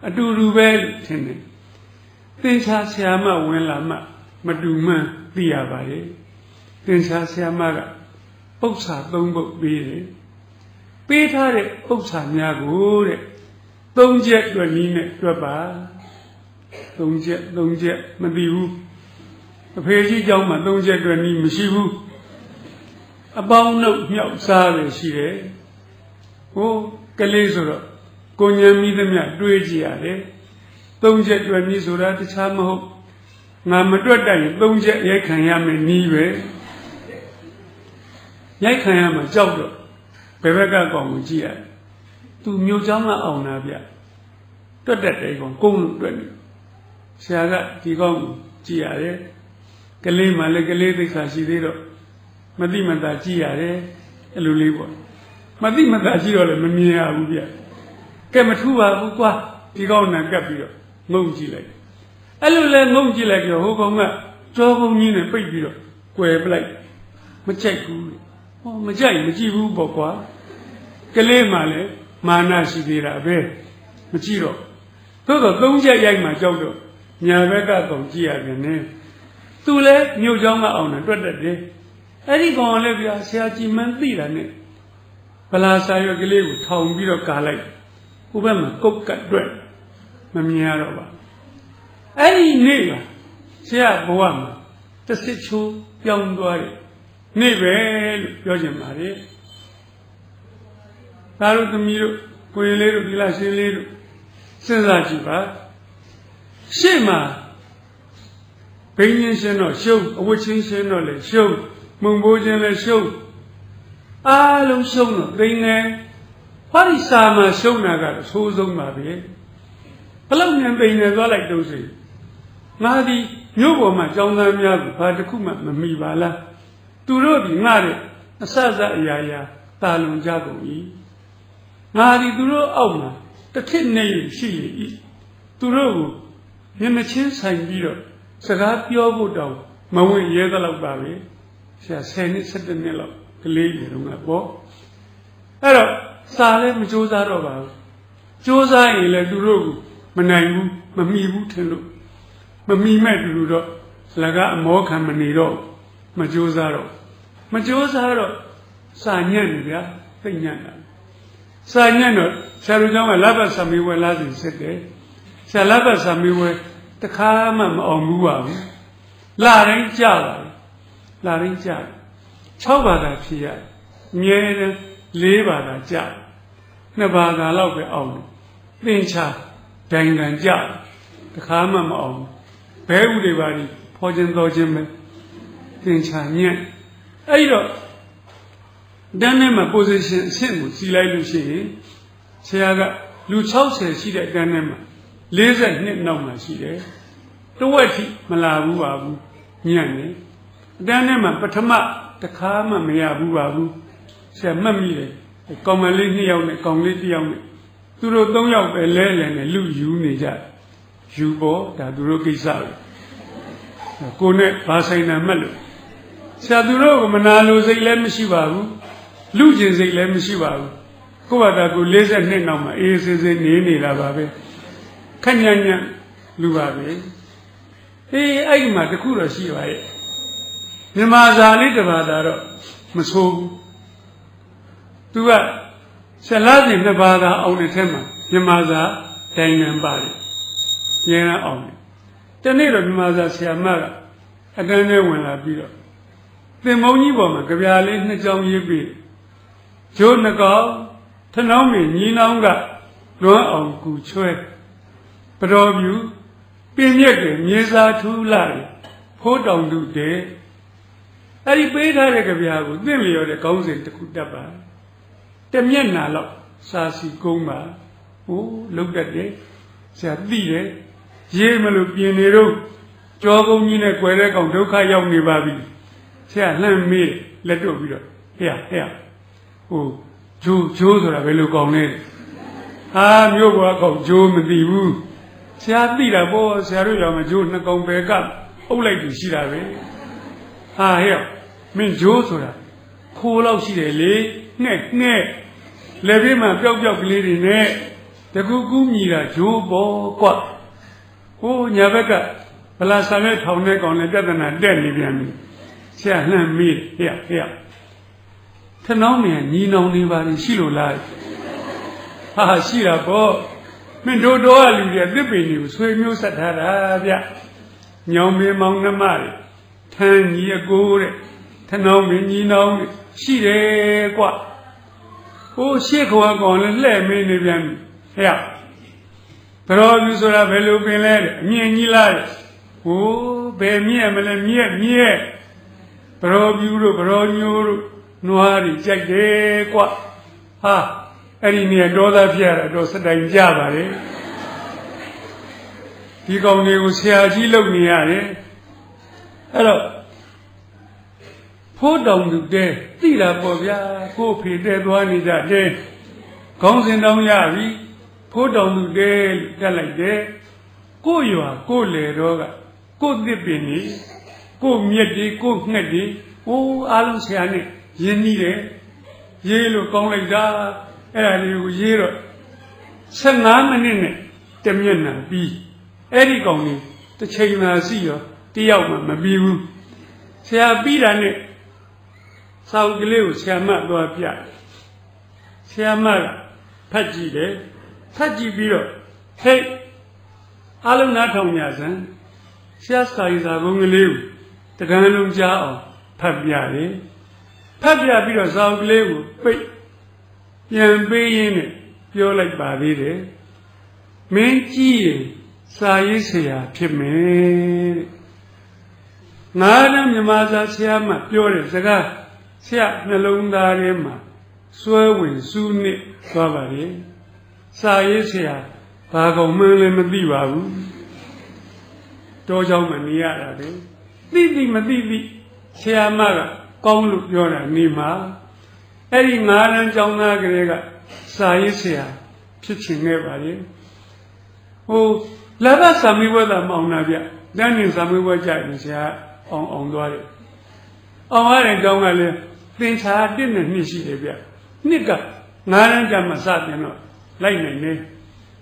Speaker 1: အတူတူပဲထင်တယ်သင်္ချာဆရာမဝင်လာမှမတူမှန်းသိရပါတယ်သင်္ချာဆရာမကပု္ပ္ပာ3ပုဒ်ပေးတယ်ပေးထားတဲ့ပု္ပ္ပာများကိုတဲ့3ချက်တွက်နည်းနဲ့တွက်ပါ3ချက်မသိဘူးအဖေကြီးเจ้าမှာ3ချက်တွက်နည်းမရှိဘူးအပေါင်းနှုတ်မြောက်စားပဲရှိတယ်ဟိုကလေးဆိုတော့ကိုဉာဏ်မိသမျှတွေးကြည့်ရတယ်3ချက်တွက်နည်းဆိုတာတခြားမဟုတ်ငါမတွက်တတ်ရင်3ချက်ရိုက်ခံရမယ်နည်းပဲရိုက်ခံရမှာကြောက်တော့ဘယ်ဘက်ကကောင်ကိုကြည့်ရတယ်သူမျိုးချောင်းကအောင်တာဗျတွက်တတ်တယ်ကောင်ကုန်းလို့တွက်နေဆရာကဒီကောင်ကိုကြည့်ရတယ်ကလေးမှလည်းကလေးသိက္ခာရှိသေးတော့မတိမတာကြည့်ရတယ်အဲ့လိုလေးပေါ့မတိမတာကြည့်တော့လည်းမမြင်ရဘူးဗျကဲမထူပါဘူးကွာဒီကောင်နဲ့ကပ်ပြီးတော့ငုံကြည့်လိုက်အဲ့လိုလဲငုံကြည့်လိုက်တော့ဟိုကောင်ကကြောကုန်းကြီးနဲ့ပိတ်ပြီးတော့ကွယ်ပလိုက်မကြိုက်ဘူးဟောမကြိုက်မကြည့်ဘူးပေါ့ကွာကလေးမှလည်းမာနရှိသေးတာပဲမကြည့်တော့သို့တော့3ချက်ရိုက်မှကြောက်တော့ညာဘက်ကကောင်ကြည့်ရတယ်နည်းသူလည်းမြို့เจ้าကအောင်တယ်တွက်တတ်တယ်အဲ့ဒီကောင်လည်းဗျာဆရာကြည်မှန်းသိတာနဲ့ဗလာစာရွက်ကလေးကိုထောင်ပြီးတော့ကာလိုက်ဟိုဘက်မှာကုတ်ကတ်တွက်မမြင်ရတော့ပါအဲ့ဒီနေ့ကဆရာဘဝမှာတစ်စစ်ချိုးပြောင်းသွားတယ်နေ့ပဲလို့ပြောချင်ပါတယ်ဒါတို့သမီးတို့ကိုယ်လေးတို့ဒီလားရှင်လေးတို့စဉ်းစားကြည့်ပါရှေ့မှာဘိန်းချင်းရှင်တော့ရှုံးအဝတ်ချင်းရှင်တော့လည်းရှုံးမုံဘိုးချင်းလည်းရှုံးအားလုံးရှုံးတော့သိနေဟောဒီစာမှာရှုံးတာကအဆိုးဆုံးပါပဲဘလောက်ဉာဏ်သိနေသွားလိုက်တော့စေငါဒီမြို့ပေါ်မှာကျောင်းသားများကဘာတစ်ခုမှမမိပါလားသူတို့ဒီငါတဲ့အစစအရာရာတာလွန်ကြကုန်၏ငါဒီသူတို့အောက်မှာတစ်ထစ်နေရှိ၏သူတို့ကိုမျက်နှချင်းဆိုင်ပြီးတော့စကားပြောဖို့တောင်မဝင်ရဲသလောက်ပါပဲဆရာ10နှစ်17နှစ်လောက်ကလေးတွေတော့ပေါ့အဲ့တော့စာလည်းမကြိုးစားတော့ပါဘူးကြိုးစားရင်လည်းသူတို့ကိုမနိုင်ဘူးမမီဘူးထင်လို့မမီမဲ့တူတော့လကအမောခံမနေတော့မကြိုးစားတော့စာညံ့နေဗျာသိညံ့တာစာညံ့တော့ဆရာတို့ကျောင်းကလဘတ်ဆာမေဝဲလာစီစစ်တယ်ဆရာလဘတ်ဆာမေဝဲတခါမှမအောင်ဘူးပါဘူးလာတိုင်းကြပါတယ်6ဘာသာဖြစ်ရမြဲတယ်4ဘာသာကြ2ဘာသာလောက်ပဲအောင်သင်္ချာဒိုင်ကန်ကြတခါမှမအောင်ဘဲဥတွေပါဒီဖော်ခြင်းတော်ခြင်းပဲသင်္ချာညံ့အဲ့တော့တန်းထဲမှာ position အဆင့်ကိုစီလိုက်လို့ရှိရင်ဆရာကလူ60ရှိတဲ့တန်းထဲမှာ42နောက်မှာရှိတယ်တဝက်ထိမလာဘူးပါဘူးညံ့နေအတန်းထဲမှာပထမတစ်ခါမှမရဘူးပါဘူးဆရာမှတ်မိတယ်ကောင်မလေး2ယောက်နဲ့ကောင်လေး1ယောက်နဲ့သူတို့3ယောက်ပဲလဲလဲနဲ့လူယူနေကြယူပေါ်ဒါသူတို့ကိစ္စပဲကိုနဲ့ဘာဆိုင်တာမှတ်လို့ဆရာသူတို့ကမနာလိုစိတ်လည်းမရှိပါဘူးလူကျင်စိတ်လည်းမရှိပါဘူးကိုယ့်ဘာသာကို42နောက်မှာအေးစေးစေးနေနေတာပါပဲခက်ညံ့ညံ့လူပါပဲအေးအဲ့ဒီမှာတခုတော့ရှိပါရဲ့မြန်မာစာလေးတစ်ဘာသာတော့မဆိုးဘူးသူကဆက်လာစဉ်2ဘာသာအောင်တဲ့ထဲမှာမြန်မာစာတိုင်းငံပါတယ်ရင်းအောင်တယ်တနေ့တော့မြန်မာစာဆရာမက အတန်းနဲ့ဝင်လာပြီးတော့သင်္ဘောကြီးပေါ်မှာကြပြားလေးနှစ်ကြောင်းရေးပြီးဂျိုးနှကောင်ထနှောင်းမင်းညီနောင်ကလွမ်းအောင်ကူချွဲပတော်ပြူပင်မြက်ကမြေစာထူးလာတယ်ဖိုးတောင်သူတဲ့အဲ့ဒီပေးထားတဲ့ကြပြားကိုသင်လျော်တဲ့ခေါင်းစဉ်တစ်ခုတက်ပါတမျက်နာလောက်စာစီကုန်းပါဟိုလုတ်တတ်တယ်ဆရာသိတယ်ရေးမလို့ပြင်နေတော့ကြောကုန်းကြီးနဲ့꿰တဲ့ကောင်ဒုက္ခရောက်နေပါပြီဆရာလှမ်းမေးလက်တော့ပြီးတော့ဟဲ့ဟိုဂျိုးဆိုတာဘယ်လိုကောင်းလဲဟာမျိုးကွာကောင်ဂျိုးမသိဘူးဆရာသိတာပေါ့ဆရာတို့ရောမဂျိုးနှစ်ကောင်ပဲကအုပ်လိုက်ပြီးရှိတာပဲဟာဟဲ့မင်းဂျိုးဆိုတာခိုးလောက်ရှိတယ်လေငှက်လက်ဘေးမှာပျောက်ကလေးတွေနဲ့တကူကူးမြည်တာဂျိုးပေါ်ကွာဟိုညာဘက်ကဗလာဆန်နဲ့ထောင်နဲ့ကောင်နဲ့ပြဿနာတက်နေပြန်ပြီဆရာလှမ်းမေးဟဲ့ထနှောင်းမြန်ညီနောင်နေပါလိရှိလို့လားဟာရှိတာပေါ့မင်းတို့တော့လူတွေသစ်ပင်တွေကိုဆွေမျိုးဆက်ထားတာဗျညောင်မင်းမောင်နှမတွေထန်းညီအကိုတဲ့ထနှောင်းမင်းညီနောင်ရှိတယ်ကွဟိုရှေ့ခွာကောင်လည်းလှဲ့မင်းနေပြန်ပြီဟဲ့ဘရောပြူဆိုတာဘယ်လိုပင်လဲတဲ့အမြင်ကြီးလားဟိုဘယ်မြဲမလဲမြဲဘရောပြူတို့ဘရောညိုးတို့နွားတွေကြိုက်တယ်ကွဟာအဲ့ဒီနေရာဒေါသဖြစ်ရတာတော့စတိုင်ကြပါလေဒီကောင်တွေကိုဆရာကြီးလုပ်နေရတယ်အဲ့တော့ဖိုးတောင်သူတဲသိတာပေါ့ဗျာကို့ဖေတဲသွားနေကြတဲ့ခေါင်းစဉ်တောင်းရပြီဖိုးတောင်သူတဲလို့တက်လိုက်တယ်ကို့ရွာကို့လေတော့ကကို့သစ်ပင်ကြီးကို့မြက်ကြီးကို့ငှက်ကြီးဟိုးအားလုံးဆရာနဲ့ရင်းနှီးတယ်ရေးလို့ကောင်းလိုက်တာအဲ့ဒါလေးကိုရေးတော့15မိနစ်နဲ့တမျက်နှာပြီးအဲ့ဒီကောင်ကြီးတစ်ချိန်သာရှိရောတယောက်မှမပြီးဘူးဆရာပြီးတာနဲ့စောက်ကလေးကိုဆရာမသွားပြဆရာမကဖတ်ကြည့်တယ်ဖတ်ကြည့်ပြီးတော့ဟဲ့အားလုံးနားထောင်ကြစမ်းဆရာစာရေးစာပုံကလေးကိုတကန်းလုံးကြားအောင်ဖတ်ပြတယ်ဖတ်ပြပြီးတော့စောက်ကလေးကိုပိတ်ပြန်ပေးရင်းနဲ့ပြောလိုက်ပါသေးတယ်မင်းကြည့်ရင်စာရေးဆရာဖြစ်မယ်တဲ့ငါးတန်းမြမစာဆရာမပြောတဲ့စကားဆရာနှလုံးသားထဲမှာစွဲဝင်စူးနစ်သွားပါလေစာရေးဆရာဘာကောင်မှန်းလည်းမသိပါဘူးတောเจ้าမနေရတာပဲသိမသိဆရာမကကောင်းလို့ပြောတာနေမှာအဲ့ဒီငါးတန်းကျောင်းသားကလေးကစာရေးဆရာဖြစ်ချင်ခဲ့ပါလေဟိုလာဘစာမေးပွဲသာမအောင်တာဗျတန်းနေစာမေးပွဲကြိုက်တယ်ဆရာအောင်သွားတယ်အောင်ရတဲ့ကျောင်းကလည်းသင်္ချာ1နဲ့2ရှိတယ်ဗျနှစ်က9တန်းကျမှစတင်တော့လိုက်နိုင်တယ်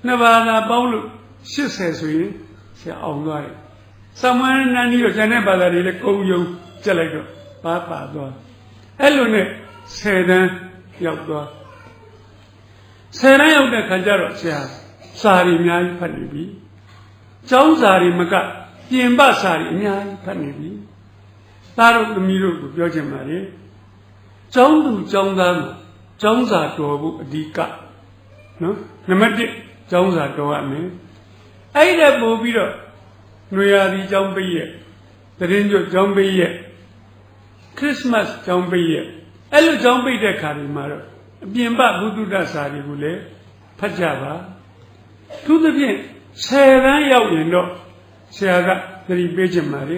Speaker 1: နှစ်ဘာသာပေါင်းလို့80ဆိုရင်ဆရာအောင်သွားတယ်သမန်နန်းကြီးတော့ကျန်တဲ့ဘာသာတွေလည်းကုံယုံကျက်လိုက်တော့ပါသွားအဲ့လိုနဲ့10တန်းရောက်သွား10တန်းရောက်တဲ့ခါကျတော့ဆရာစာရီအများကြီးဖတ်နေပြီကျောင်းစာရီမကပြင်ပစာရီအများကြီးဖတ်နေပြီသားတို့သမီးတို့ကိုပြောချင်ပါလေကျောင်းသူကျောင်းသားကိုကျောင်းစာတော်ဖို့အဓိကနော်နံပါတ်1ကျောင်းစာတော်ရမယ်အဲ့ဒါပို့ပြီးတော့ຫນွေရာသီကျောင်းပိတ်ရဲ့သတရင်ကျွတ်ကျောင်းပိတ်ရဲ့ခရစ်စမတ်ကျောင်းပိတ်ရဲ့အဲ့လိုကျောင်းပိတ်တဲ့ခါဒီမှာတော့အပြင်ပဘုဒ္ဓစာတွေကိုလည်းဖတ်ကြပါသူသဖြင့်10တန်းရောက်ရင်တော့ဆရာကသတိပေးချင်ပါလေ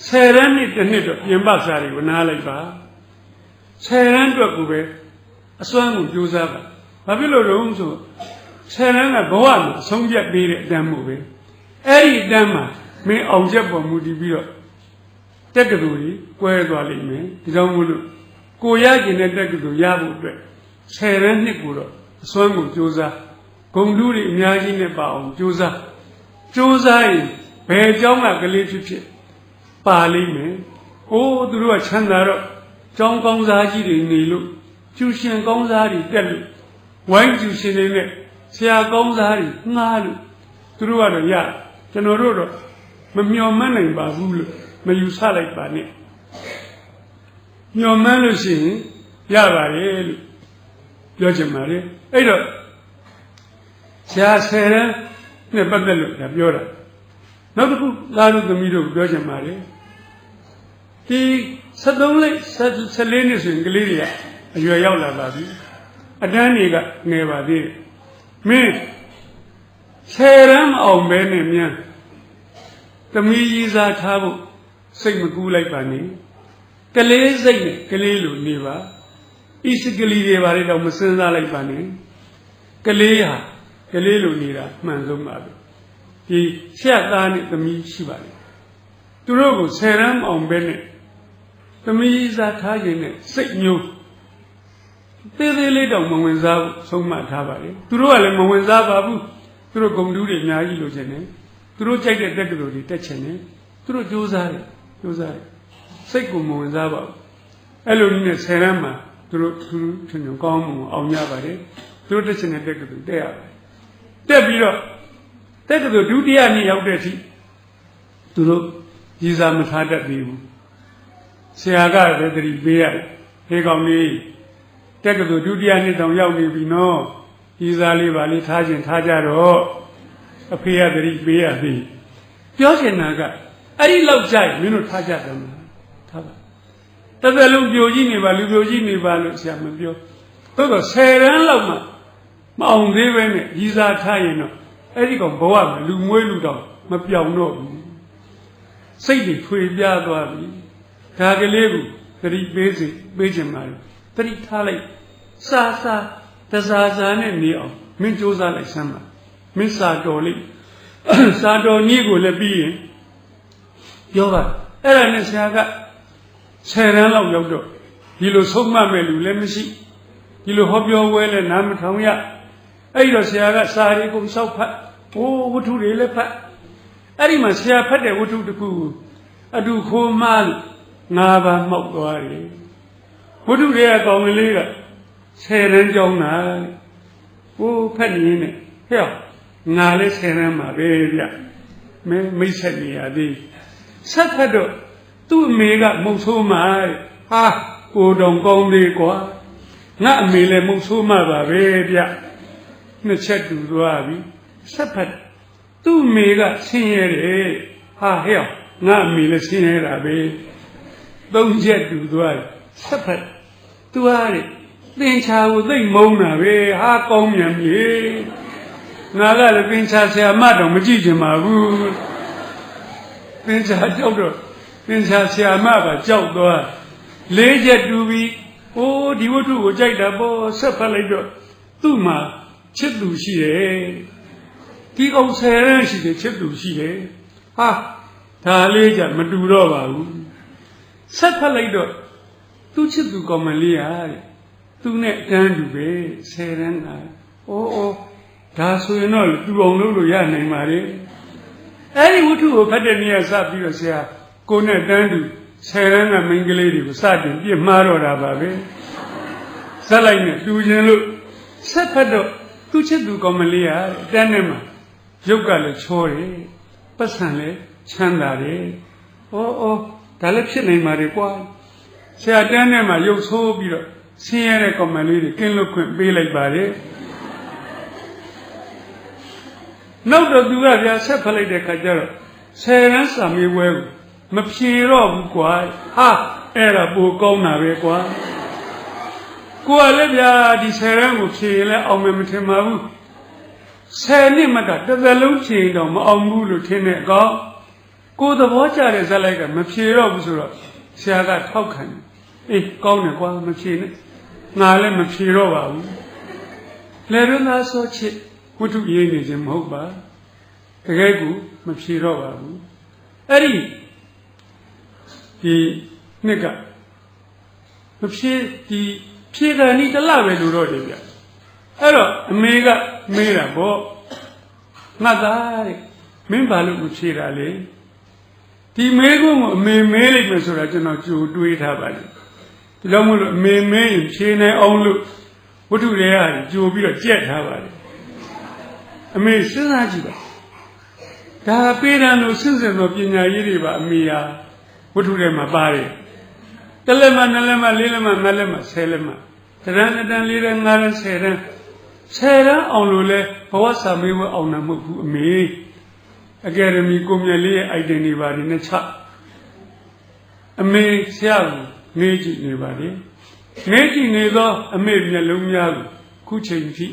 Speaker 1: 10တန်းနဲ့တစ်နှစ်တော့ပြင်ပစာတွေကိုနားလိုက်ပါ10တန်းအတွက်ကိုပဲအစွမ်းကိုကြိုးစားပါဘာဖြစ်လို့လဲဆို10တန်းကဘဝမှာအဆုံးဖြတ်ပေးတဲ့အတန်းမို့ပဲအဲ့ဒီအတန်းမှာမင်းအောင်ချက်ပေါ်မူတည်ပြီးတော့တက်ကတူကြီးကွဲသွားလိမ့်မယ်ဒီကြောင့်မို့လို့ကိုရကျင်တဲ့တက်ကတူရဖို့အတွက်10တန်းနှစ်ကိုတော့အစွမ်းကိုကြိုးစားဂုံတူးတွေအများကြီးနဲ့ပါအောင်ကြိုးစားရင်ဘယ်เจ้าကလေးဖြစ်ပါလိမ့်မယ်။အိုးသူတို့ကချမ်းသာတော့ကျောင်းကောင်းစားကြီးတွေနေလို့ကျူရှင်ကောင်းစားတွေတက်လို့ဝိုင်းကျူရှင်တွေနဲ့ဆရာကောင်းစားတွေငှားလို့သူတို့ကတော့ရကျွန်တော်တို့တော့ မမျော်မှန်းနိုင်ပါဘူးလို့မယူဆလိုက်ပါနဲ့မျော်မှန်းလို့ရှိရင်ရပါတယ်လို့ပြောချင်ပါတယ်အဲ့တော့ဆရာဆယ်တန်းနဲ့ပတ်သက်လို့ဒါပြောတာနောက်တစ်ခုသားတို့သမီးတို့ပြောချင်ပါတယ်ဒီ73လိပ်14နှစ်ဆိုရင်ကလေးတွေကအရွယ်ရောက်လာပါပြီအတန်းတွေကငယ်ပါသေးတယ်မင်း10 တန်းမအောင်ပဲနဲ့မြန်သမီးကြီးစားထားဖို့စိတ်မကူးလိုက်ပါနဲ့ကလေးစိတ်နဲ့ကလေးလိုနေပါဣစကလီတွေပါလေတော့မစင်စားလိုက်ပါနဲ့ကလေးဟာကလေးလိုနေတာမှန်ဆုံးပါပဲဒီရှက်သားနဲ့သမီးရှိပါလေသူတို့ကို10 တန်းမအောင်ပဲနဲ့သမီးစားထားခြင်းနဲ့စိတ်မျိုးသေးသေးလေးတောင်မဝင်စားဘူးဆုံးမထားပါလေသူတို့ကလည်းမဝင်စားပါဘူးသူတို့ဂုံတူးတွေအများကြီးလိုချင်တယ်သူတို့ကြိုက်တဲ့တက်ကလေးတွေတက်ချင်တယ်သူတို့ကြိုးစားတယ်စိတ်ကိုမဝင်စားပါဘူးအဲ့လိုနည်းနဲ့10 တန်းမှာသူတို့ထင်ကောင်းမှုအောင်ရပါတယ်သူတို့တက်ချင်တဲ့တက်ကလေးတက်ရပါတယ်တက်ပြီးတော့တက်ကလေးဒုတိယနေ့ရောက်တဲ့အထိသူတို့ကြီးစားမထားတတ်သေးဘူးဆရာကလည်းတတိပေးရတယ်ဟေးကောင်လေးတက်ကလေးဒုတိယနေ့တောင်ရောက်နေပြီနော်ကြီးစားလေးပါလေးထားခြင်းထားကြတော့အဖေကတတိပေးရပြီပြောချင်တာကအဲ့ဒီလောက်ကြိုက်မင်းတို့ထားကြတယ်မလားထားပါတသက်လုံးပြိုကြီးနေပါလူပြိုကြီးနေပါလို့ဆရာမပြောသို့တော့10 တန်းလောက်မှမအောင်သေးပဲနဲ့ကြီးစားထားရင်တော့အဲ့ဒီကောင်ဘဝမှာလူမွေးလူတော့မပြောင်းတော့ဘူးစိတ်တွေဖွေပြားသွားပြီဒါကလေးကိုသတိပေးချင်ပါလေသတိထားလိုက်စားတစားနဲ့နေအောင်မင်းစူးစမ်းလိုက်စမ်းပါမင်းစာတော်လေးစာတော်နည်းကိုလည်းပြီးရင်ပြောပါအဲ့ဒါနဲ့ဆရာက10 တန်းလောက်ရောက်တော့ဒီလိုဆုံးမမဲ့လူလည်းမရှိဒီလိုဟောပြောဝဲလည်းနားမထောင်ရအဲ့တော့ဆရာကစာရီကိုစောက်ဖတ်ဝတ္ထုတွေလည်းဖတ်အဲ့ဒီမှာဆရာဖတ်တဲ့ဝတ္ထုတစ်ခုအတူခိုးမှလို့5 ပါးမှောက်သွားတယ်ဝတ္ထုတွေကကောင်းကလေးက10 တန်းကျောင်းတာဖတ်နေနေဟဲ့ငါလည်း10 တန်းမှာပဲဗျမိတ်ဆက်နေရသေးဆက်ဖတ်တော့သူ့အမေကမုတ်ဆိုးမှာဟာကိုတောင်ကောင်းသေးကွာငါအမေလည်းမုတ်ဆိုးမှာပါပဲဗျနှစ်ချက်တူသွားပြီဆက်ဖတ်သူ့အမေကဆင်းရဲတယ်ဟာဟဲ့ငါအမေလည်းဆင်းရဲတာပဲ3 ချက်တူသွားပြီဆက်ဖတ်သူဟာသင်္ချာကိုသိမ့်မုန်းတာပဲဟာကောင်းမြန်ပြီငါကလည်းသင်္ချာဆရာမတော်မကြည့်ချင်ပါဘူးသင်္ချာကြောက်တော့သင်္ချာဆရာမပါကြောက်သွား4 ချက်တူပြီးဒီဝတ္ထုကိုကြိုက်တာပေါ့ဆက်ဖတ်လိုက်တော့သူ့မှာချစ်သူရှိတယ်ဒီကောင်10 တန်းရှိတယ်ချစ်သူရှိတယ်ဟာဒါလေးကြမတူတော့ပါဘူးဆက်ဖတ်လိုက်တော့သူ့ချစ်သူကောင်မလေးတဲ့သူနဲ့တန်းတူပဲ10 တန်းကဒါဆိုရင်တော့သူအောင်လို့ရနိုင်ပါလေအဲ့ဒီဝတ္ထုကိုဖတ်တဲ့နေ့ကစပြီးတော့ဆရာကိုနဲ့တန်းတူ10 တန်းကမိန်းကလေးတွေကိုစတင်ပြစ်မှားတော့တာပါပဲဇက်လိုက်နဲ့တူခြင်းလို့ဆက်ဖတ်တော့သူချစ်သူကောင်မလေးရတန်းထဲမှာရုပ်ကလည်းချောတယ်ပတ်စံလည်းချမ်းသာတယ်ဒါလည်းဖြစ်နိုင်ပါလေကွာဆရာတန်းထဲမှာရုပ်ဆိုးပြီးတော့ဆင်းရဲတဲ့ကောင်မလေးတွေကင်းလွတ်ခွင့်ပေးလိုက်ပါလေနောက်တော့သူကဗျာဆက်ဖတ်လိုက်တဲ့ခါကျတော့10 တန်းစာမေးပွဲကိုမဖြေတော့ဘူးကွာဟာအဲ့ဒါပိုကောင်းတာပဲကွာကိုယ်ကလည်းဗျာဒီ10 တန်းကိုဖြေရင်လည်းအောင်မယ်မထင်ပါဘူး10 နှစ်မှတစ်သက်လုံးဖြေတော့မအောင်ဘူးလို့ထင်တဲ့အကောင်ကိုယ်သဘောကျတဲ့ဇက်လိုက်ကမဖြေတော့ဘူးဆိုတော့ဆရာကထောက်ခံတယ်ကောင်းတယ်ကွာမဖြေနဲ့ငါလည်းမဖြေတော့ပါဘူးလေရနာဆိုချစ်ဝတ္ထုရေးနေခြင်းမဟုတ်ပါတကယ်ကိုမဖြေတော့ပါဘူးအဲ့ဒီနှစ်ကမဖြေဖြေတယ်နီးတလပဲလို့တော့တယ်ဗျအဲ့တော့အမေကမေးတာပေါ့ငါသားတဲ့မင်းဘာလို့မဖြေတာလဲဒီမေးခွန်းကိုအမေမေးလိုက်မယ်ဆိုတာကျွန်တော်ကြိုတွေးထားပါတယ်ဒီလိုမို့လို့အမေမေးရင်ဖြေနိုင်အောင်လို့ဝတ္ထုတွေကကြိုပြီးတော့ကြက်ထားပါတယ်အမေစဉ်းစားကြည့်ပါတ ဒါပေးတယ်လို့စဉ်စဉ်သောပညာရေးတွေပါအမိယာဝတ္ထုထဲမှာပါတယ်တလက်မနှစ်လက်မလေးလက်မငါးလက်မဆယ်လက်မတရံတန်လေးတန်ငါးတန်ဆယ်တန်အောင်လို့လဲဘဝစာမေးဝဲအောင်နာမဟုတ်ဘူးအမေအကယ်ဒမီကိုမြတ်လေးရဲ့ item တွေပါဒီနဲ့ချအမေဆရာကိုနေကြည့်နေပါလေနေကြည့်နေသောအမေမျက်လုံးများကိုခုချိန်ထိ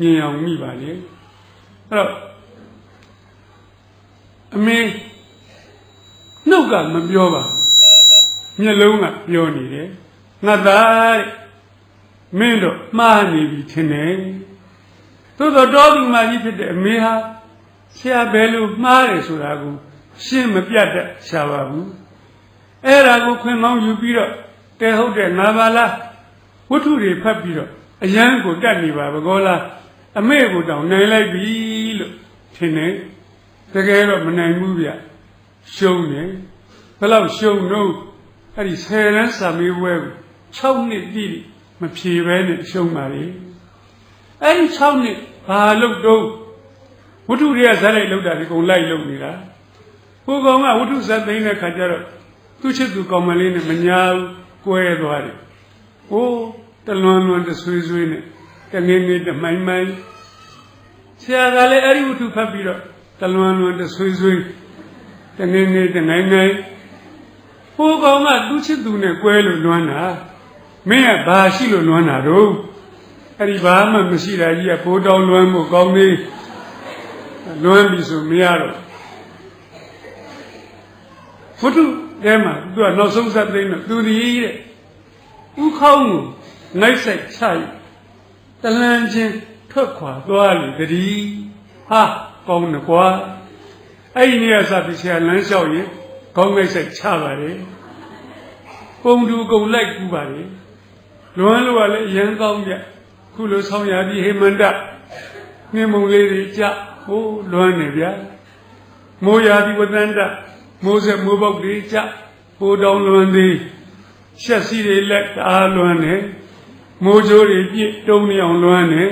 Speaker 1: မြင်အောင်မိပါလေအဲ့တော့အမေနှုတ်ကမပြောပါမျက်လုံးကပြောနေတယ်ငါသားမင်းတို့မှားနေပြီထင်တယ်သို့တော့တော်သူမကြီးဖြစ်တဲ့အမေဟာဆရာဘယ်လိုမှားတယ်ဆိုတာကိုရှင်းမပြတ်တဲ့ရှားပါဘူးအဲ့ဒါကိုခွင့်ကောင်းယူပြီးတော့တဲဟုတ်တဲ့ငါပါလားဝတ္ထုတွေဖတ်ပြီးတော့အရန်ကိုတတ်နေပါဘကောလားအမေကိုတောင်နိုင်လိုက်ပြီလို့ထင်တယ်တကယ်တော့မနိုင်ဘူးဗျရှုံးတယ်ဘယ်လောက်ရှုံးတော့အဲ့ဒီ10ရန်စာမေးပွဲကို6နှစ်ပြည့်မဖြေဘဲနဲ့ရှုံးပါလေအဲ့ဒီ6နှစ်ဘာလို့တော့ဝတ္ထုတွေကဇာတ်လိုက်လောက်တာဒီကုန်လိုက်လုံနေတာဟိုကောင်ကဝတ္ထုဇာတ်သိမ်းတဲ့ခါကျတော့သူ့ချစ်သူကောင်မလေးနဲ့မညာဘူးကွဲသွားတယ်ဟိုးတလွန်လွန်တဆွေးဆွေးနဲ့တငင်းငင်းတမိုင်းမိုင်းဆရာကလည်းအဲ့ဒီဝတ္ထုဖတ်ပြီးတော့တလွန်လွန်တဆွေးဆွေးတငင်းငင်းတနိုင်နိုင်ဟိုကောင်ကသူ့ချစ်သူနဲ့ကွဲလို့လွမ်းတာမင်းကဘာရှိလို့လွမ်းတာတော့အဲ့ဒီဘာမှမရှိတာကြီးကဘိုးတောင်းလွမ်းမှုကောင်းသေးလွမ်းပြီဆိုမရတော့ဝတ္ထုထဲမှာသူကနောက်ဆုံးစပ်သိမ်းတော့သူဒီတဲ့ဥခေါင်းကိုနိုင်ဆိုင်ချရတလန်းချင်းထွက်ခွာသွားလေတည်းဟာကောင်းတယ်ကွာအဲ့ဒီနေရာစပြီးဆရာလမ်းလျှောက်ရင်ကောင်းနိုင်ဆိုင်ချပါတယ်ပုံတူကုန်လိုက်ကူပါလေလွမ်းလို့ကလည်းရန်ကောင်းကြခုလိုဆောင်းရပြီးဟေမန္တနှင်းမုံလေးတွေကြဟိုးလွမ်းနေဗျာမိုးရာပြီးဝတ္တန္တမိုးဆက်မိုးပေါက်တွေကြဟိုတောင်လွမ်းသေးရှက်စီးတွေလက်တအားလွမ်းနေမိုးကြိုးတွေပြည့်တုံးနေအောင်လွမ်းနေ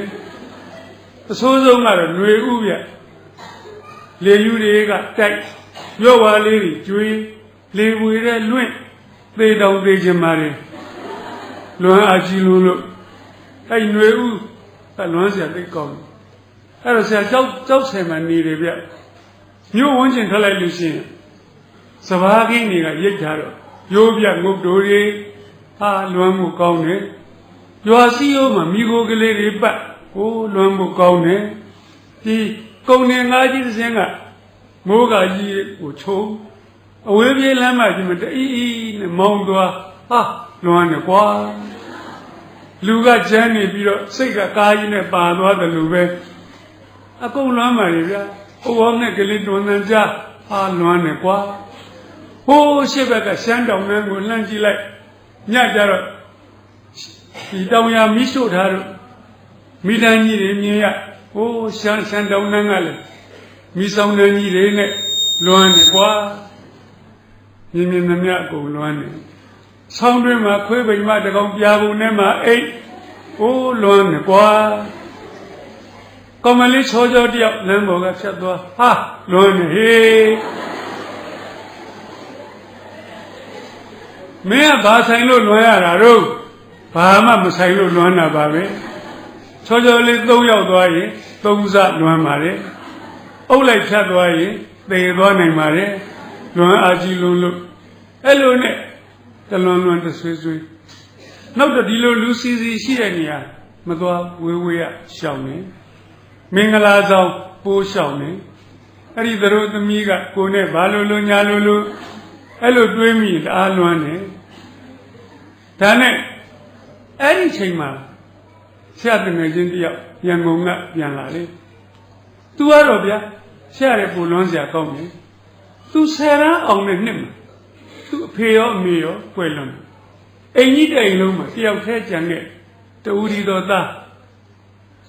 Speaker 1: အဆိုးဆုံးကတော့ຫນွေဥပြလေယူတွေကတိုက်ရော့ဝါလေးတွေကျွေးလေဝေတဲ့လွင့်သေတောင်သေးခြင်းပါလေလွမ်းအာကြီးလို့အဲ့ຫນွေဥကလွမ်းเสียသိကောင်းအဲ့တော့ဆရာကြောက်ဆယ်မှနေတယ်ဗျမြို့ဝန်းကျင်ထွက်လိုက်လို့ရှိရင်စဘာကင်းတွေကရိတ်ထားတော့ရိုးပြငုတ်တိုတွေဟာလွမ်းမှုကောင်းတယ်ရွာစည်းရိုးမှာမိโกကလေးတွေပတ်ဟိုးလွမ်းမှုကောင်းတယ်ဒီကုံနေငါးကြီးတစ်စင်းကမိုးကကြီးကိုချုံအဝေးပြေးလမ်းမကြီးမတအီးနဲ့မောင်းသွားဟာလွမ်းတယ်ကွာလူကကျန်းနေပြီးတော့စိတ်ကကားကြီးနဲ့ပါသွားတယ်လို့ပဲအကုန်လွမ်းပါလေဗျာဟိုဘောနဲ့ကလေးတွန်းတန်းကြဟာလွမ်းတယ်ကွာဟိုးရှေ့ဘက်ကရှမ်းတောင်နှမ်းကိုလှမ်းကြည့်လိုက်ညကြတော့ဒီတောင်ရမိရှို့ထားတော့မိတန်းကြီးတွေမြင်ရဟိုးရှမ်းတောင်နှမ်းကလည်းမိဆောင်နှမ်းကြီးတွေနဲ့လွမ်းတယ်ကွာမြင်မြင်သမျှအကုန်လွမ်းတယ်ဆောင်းတွင်းမှာခွေးပိန်မတကောင်ပြာပုံနဲ့မှအိတ်ဟိုးလွမ်းတယ်ကွာကောင်မလေးချောချောတယောက်လမ်းပေါ်ကဖြတ်သွားဟာလွမ်းတယ်ဟေးမင်းကဘာဆိုင်လို့လွမ်းရတာတော့ဘာမှမဆိုင်လို့လွမ်းတာပါပဲချောချောလေး3ယောက်သွားရင်3စလွမ်းပါတယ်အုပ်လိုက်ဖြတ်သွားရင်သေသွားနိုင်ပါတယ်လွမ်းအာကြီးလုံးလို့အဲ့လိုနဲ့တလွန်လွန်တဆွေးဆွေးနောက်တော့ဒီလိုလူစီစီရှိတဲ့နေရာမသွားဝေးဝေးရရှောင်နေမင်္ဂလာဆောင်ပိုးရှောင်နေအဲ့ဒီသူတို့သမီးကကိုနဲ့ဘာလို့လို့ညာလို့လို့အဲ့လိုတွေးမိတအားလွမ်းနေဒါနဲ့အဲ့ဒီချိန်မှာဆရာတငယ်ချင်းတယောက်ရန်ကုန်ကပြန်လာလေသူကတော့ဗျာဆရာရဲ့ပူလွန်းစရာကောင်းတယ်သူ10ရန်အောင်တဲ့နှစ်မှာသူအဖေရောအမေရောကွယ်လွန်အိမ်ကြီးတိုင်လုံးမှာတယောက်တည်းကြံတဲ့တူဒီတော်သား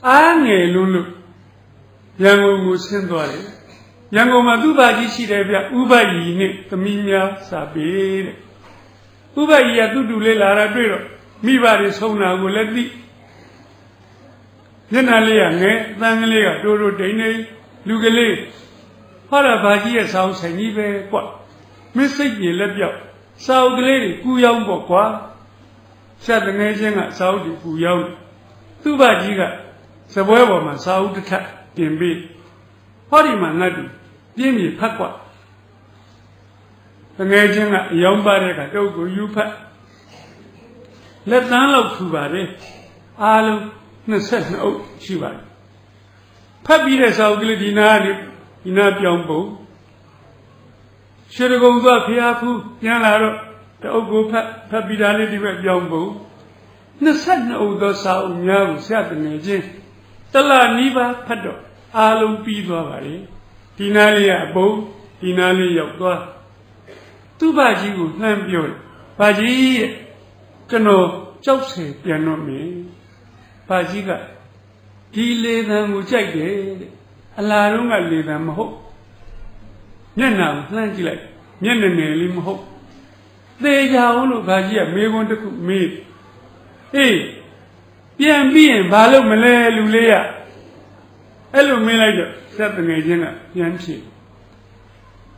Speaker 1: အားငယ်လုံးလို့ရန်ကုန်ကိုဆင်းသွားတယ်ရန်ကုန်မှာသူ့ဘာကြီးရှိတယ်ဗျဥပယီနဲ့သမီးများစာပေတဲ့ဥပယီကသူ့တူလေးလာတာတွေ့တော့မိဘတွေဆုံးတာကိုလည်းသိမျက်နှာလေးကငယ်တန်းကလေးကတိုးတိုးတိန်နေလူကလေး ဟောတာဘာကြီးရဲ့စာအုပ်ဆိုင်ကြီးပဲကွမင်းစိတ်ပြေလက်ပြောက်စာအုပ်ကလေးတွေကူရောင်းပေါ့ကွာဆက်တငယ်ချင်းကစာအုပ်တွေကူရောင်းသူ့ဘာကြီးကစပွဲပေါ်မှာစာအုပ်တစ်ထပ်ပြင်ပြီးဟောဒီမှာငတ်တူပြင်းပြေဖတ်ကွာတငယ်ချင်းကအယောင်ပါတဲ့ကတုတ်ကိုယူဖတ်လက်တန်းလောက်ထူပါတယ်အားလုံး22အုပ်ရှိပါတယ်ဖတ်ပြီးတဲ့စာအုပ်ကလေးဒီနာပြောင်းပုံရှေရကုံသွားဖျားဖူးပြန်လာတော့တအုပ်ကိုဖတ်ပြီးသားလေးဒီဘက်ပြောင်းပုံ22အုပ်သောစာအုပ်များကိုဆရာတငယ်ချင်းတလနီးပါးဖတ်တော့အားလုံးပြီးသွားပါလေဒီနာလေးကအပုံဒီနာလေးရောက်သွားသူ့ဘာကြီးကိုလှမ်းပြောတယ်ဘာကြီးရဲ့ကျွန်တော်ကြောက်ဆယ်ပြန်တော့မင်းဘာကြီးကဒီလေသံကိုကြိုက်တယ်တဲ့အလားတုန်းကလေသံမဟုတ်မျက်နှာကိုလှမ်းကြည့်လိုက်မျက်နှာငယ်လေးမဟုတ်သေချာအောင်လို့ဘာကြီးကမေးခွန်းတစ်ခုမေးအေးပြန်ပြီးရင်ဘာလို့မလဲလူလေးရအဲ့လိုမေးလိုက်တော့ဆက်တငယ်ချင်းကပြန်ဖြေ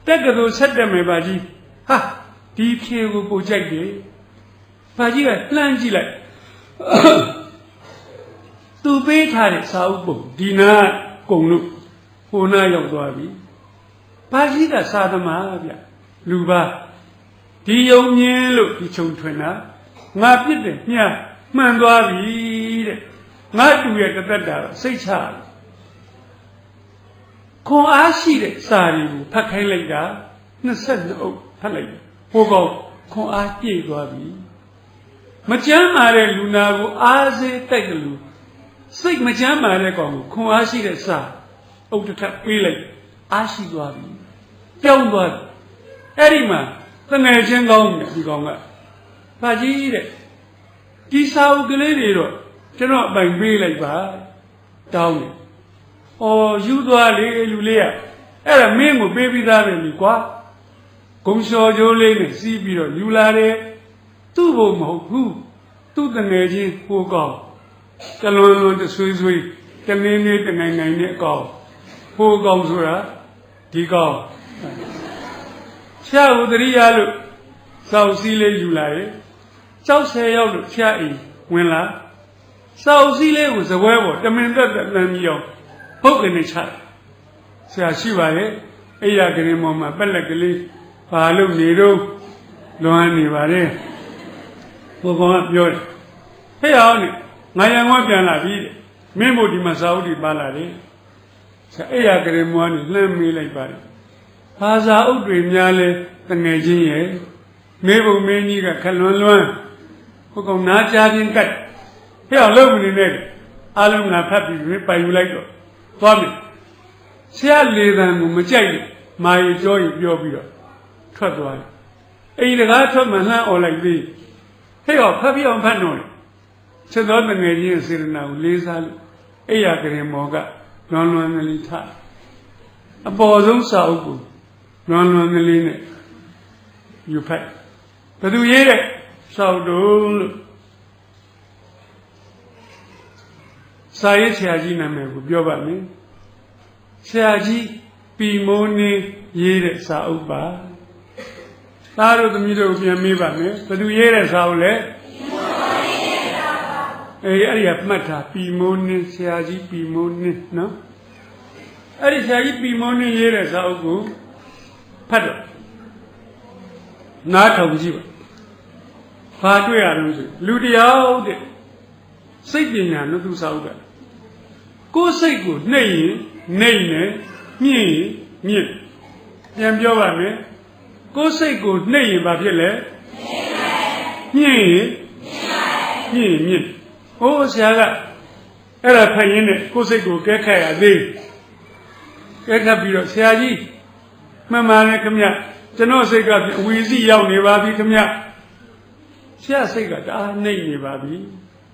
Speaker 1: တက်ကတူဆက်တယ်မယ်ဘာကြီးဟာဒီဖြေကိုပို့ကြိုက်တယ်ဘာကြီးကလှမ်းကြည့်လိုက်သူပေးထားတဲ့စာအုပ်ပုံဒီနာကုံလို့ဟိုနာရောက်သွားပြီဘာကြီးကစာသမားဗျလူပါဒီယုံမြင်လို့ဒီချုံထွင်တာငါပြစ်တယ်ညမှန်သွားပြီတဲ့ငါတူရဲ့တသက်တာစိတ်ချခွန်အားရှိတဲ့စာတွေကိုဖတ်ခိုင်းလိုက်တာ22အုပ်ဖတ်လိုက်ဟိုကောင်ခွန်အားပြည့်သွားပြီမကြမ်းမာတဲ့လူနာကိုအားစေးတိုက်တယ်လို့စိတ်မကြမ်းမာတဲ့ကောင်ကိုခွန်အားရှိတဲ့စာအုပ်တစ်ထပ်ပေးလိုက်အားရှိသွားပြီပြောင်းသွားပြီအဲ့ဒီမှာတငယ်ချင်းကောင်းတယ်ဒီကောင်ကဘာကြီးတဲ့ဒီစာအုပ်ကလေးတွေတော့ကျွန်တော်အပိုင်ပေးလိုက်ပါတောင်းတယ်။အော်ယူသွားလေလူလေးကအဲ့ဒါမင်းကိုပေးပြီးသားပဲလေကွာ။ဂုံလျှော်ကြိုးလေးနဲ့စီးပြီးတော့ယူလာတယ်။သူ့ဘုံမဟုတ်ဘူး။သူ့တငယ်ချင်းဟိုကောင်ကလွန်လွန်တဆွေးဆွေးတနင်းလေးတငိုင်ငိုင်နဲ့အကောင်ဟိုကောင်ဆိုတာဒီကောင်ရှာဥဒရိယလို့စောက်စည်းလေးယူလာတယ်။60ရောက်လို့ရှာအိမ်ဝင်လာစောက်စည်းလေးကိုစပွဲပေါ်တမင်သက်သက်လမ်းပြီးအောင်ပုတ်ကနေချဆရာရှိပါရဲ့အိယာကရင်ပေါ်မှာပက်လက်ကလေးဘာလို့နေတော့လွမ်းနေပါလေဘုကောင်ကပြောတယ်ဟဲ့အောင်နေငါရံဝပြန်လာပြီတဲ့မင်းတို့ဒီမှာစာအုပ်တွေပါလာတယ်ဆရာအိယာကရင်မောကနေလှမ်းမေးလိုက်ပါတယ်ဘာစာအုပ်တွေများလဲတငယ်ချင်းရဲ့မေးဖို့မင်းကြီးကခလွန်းလွန်းဘုကောင်နားကြားချင်းကတ်ဟဲ့အောင်လုပ်မနေနဲ့အားလုံးငါဖတ်ပြီးပိုင်ယူလိုက်တော့သွားပြီဆရာလေတံကိုမကြိုက်လို့မာရီကြောရီပြောပြီးတော့ထွက်သွားတယ်အိမ်တကားထွက်မှလှမ်းអော်လိုက်သေးဟဲ့ရောဖတ်ပြအောင်ဖတ်တော့ချက်တော်ငယ်ချင်းစေရနာကိုလေးစားလို့အိယာကရင်မောကလွန်လွန်ကလေးထအပေါ်ဆုံးစာအုပ်ကိုလွန်လွန်ကလေးနဲ့ယူဖတ်ဘယ်သူရေးတဲ့စာအုပ်တို့လို့စာရေးဆရာကြီးနာမည်ကိုပြောပါမယ်ဆရာကြီးပီမိုးနေရေးတဲ့စာအုပ်ပါသားတို့သမီးတို့ပြန်မေးပါမယ်ဘယ်သူရေးတဲ့စာအုပ်လဲအဲ့ဒီကမှတ်ထားပီမိုးနေဆရာကြီးပီမိုးနေနော်အဲ့ဒီဆရာကြီးပီမိုးနေရေးတဲ့စာအုပ်ကိုဖတ်တော့နားထောင်ကြည့်ပါဘာတွေ့ရလို့ဆိုလူတယောက်တဲ့စိတ်ပညာနဲ့သူစာအုပ်ကကိုယ်စိတ်ကိုနှိမ့်ရင်နှိမ့်တယ်မြင့်ရင်မြင့်ပြန်ပြောပါမယ်ကိုယ်စိတ်ကိုနှိမ့်ရင်ဘာဖြစ်လဲမြင့်ရင်မြင့်မြင့်ဟိုဆရာကအဲ့ဒါဖတ်ရင်းနဲ့ကိုယ်စိတ်ကိုကဲခတ်ရသေးကဲခတ်ပြီးတော့ဆရာကြီးမှန်ပါလေခင်ဗျကျွန်တော်စိတ်ကအဝီစီရောက်နေပါပြီခင်ဗျဆရာစိတ်ကတအားနှိမ့်နေပါပြီ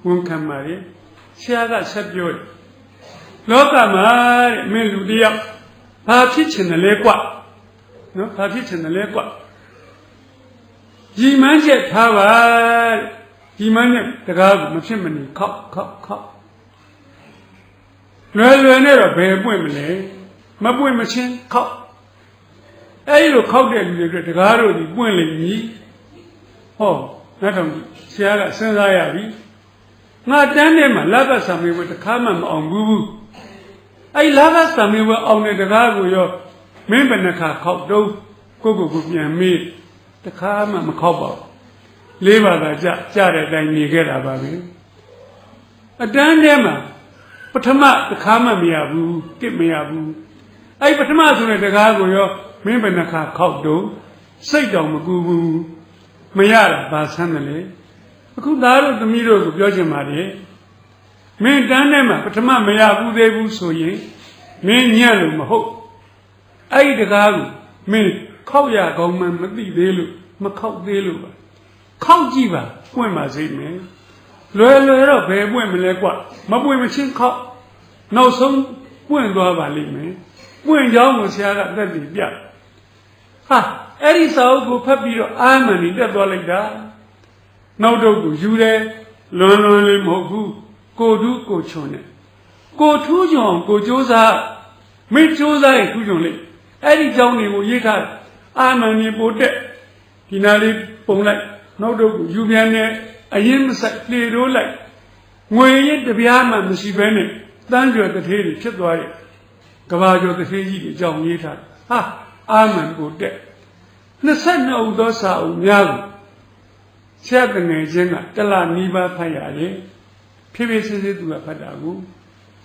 Speaker 1: ဝန်ခံပါလေဆရာကဆက်ပြောတယ်လောကမှာတဲ့မင်းလူတယောက်ဘာဖြစ်ချင်တယ်လဲကွနော်ဘာဖြစ်ချင်တယ်လဲကွရီမန်းချက်ထားပါရီမန်းနဲ့တကားမဖြစ်မနေခောက်လွယ်လွယ်နဲ့တော့ဘယ်ပွင့်မလဲမပွင့်မချင်းခောက် အဲ့လိုခောက်တဲ့လူတွေအတွက်တကားတို့ဒီပွင့်လိမ့်မည်ဟောနောက်တော့ဆရာကစဉ်းစားရပြီငါတန်းထဲမှာလဘတ်ဆံမေဝတခါမှမအောင်ဘူးအဲ့လဘတ်ဆံမေဝအောင်တဲ့တကားကိုရောမင်းဘယ်နှခါခောက်တော့ကိုပြန်မေးတခါမှမခောက်ပါဘူးလေးပါးသာကြတဲ့အတိုင်းနေခဲ့တာပါပဲအတန်းထဲမှာပထမတခါမှမရဘူးတစ်မရဘူးအဲ့ပထမဆိုတဲ့တကားကိုရောမင်းဘယ်နှခါခောက်တော့စိတ်တော်မကူဘူးမရတာဘာဆန်းတယ်လေအခုသားတို့သမီးတို့ကိုပြောချင်ပါတယ်မင်းတန်းထဲမှာပထမမရဘူးသေးဘူးဆိုရင်မင်းညံ့လို့မဟုတ်အဲ့ဒီတကားကိုမင်းခောက်ရကောင်းမှမသိသေးလို့မခောက်သေးလို့ပါခောက်ကြည့်ပါပွင့်ပါစိမ့်မယ်လွယ်တော့ဘယ်ပွင့်မလဲကွမပွင့်မချင်းခောက်နောက်ဆုံးပွင့်သွားပါလိမ့်မယ်ပွင့်ကြောင်းကိုဆရာကသက်တည်ပြဟာအဲ့ဒီစာအုပ်ကိုဖတ်ပြီးတော့အာမန်ကြီးတက်သွားလိုက်တာနောက်တော့ကိုယူတယ်လွန်လေးမဟုတ်ဘူးကိုထူးကိုချွန်တယ်ကိုထူးချွန်ကိုစူးစားမင်းစူးစားရင်ထူးချွန်လေအဲ့ဒီကြောင်းတွေကိုရေးထားအာမန်ကြီးပို့တက်ဒီနာလေးပုံလိုက်နောက်တော့ကိုယူပြန်တယ်အရင်မဆိုင်လေတိုးလိုက်ငွေရစ်တပြားမှမရှိဘဲနဲ့တန်းကျွယ်တစ်သေးတွေဖြစ်သွားရဲ့ကဘာကျော်တစ်သေးကြီးတွေအကြောင်းရေးထားဟာအာမန်ကိုတက်22ဦးသောစာအုပ်များကိုဆရာတငယ်ချင်းကတလနီးပါးဖတ်ရတယ်ဖြည်းဖြည်းစစ်စစ်သူကဖတ်တာကို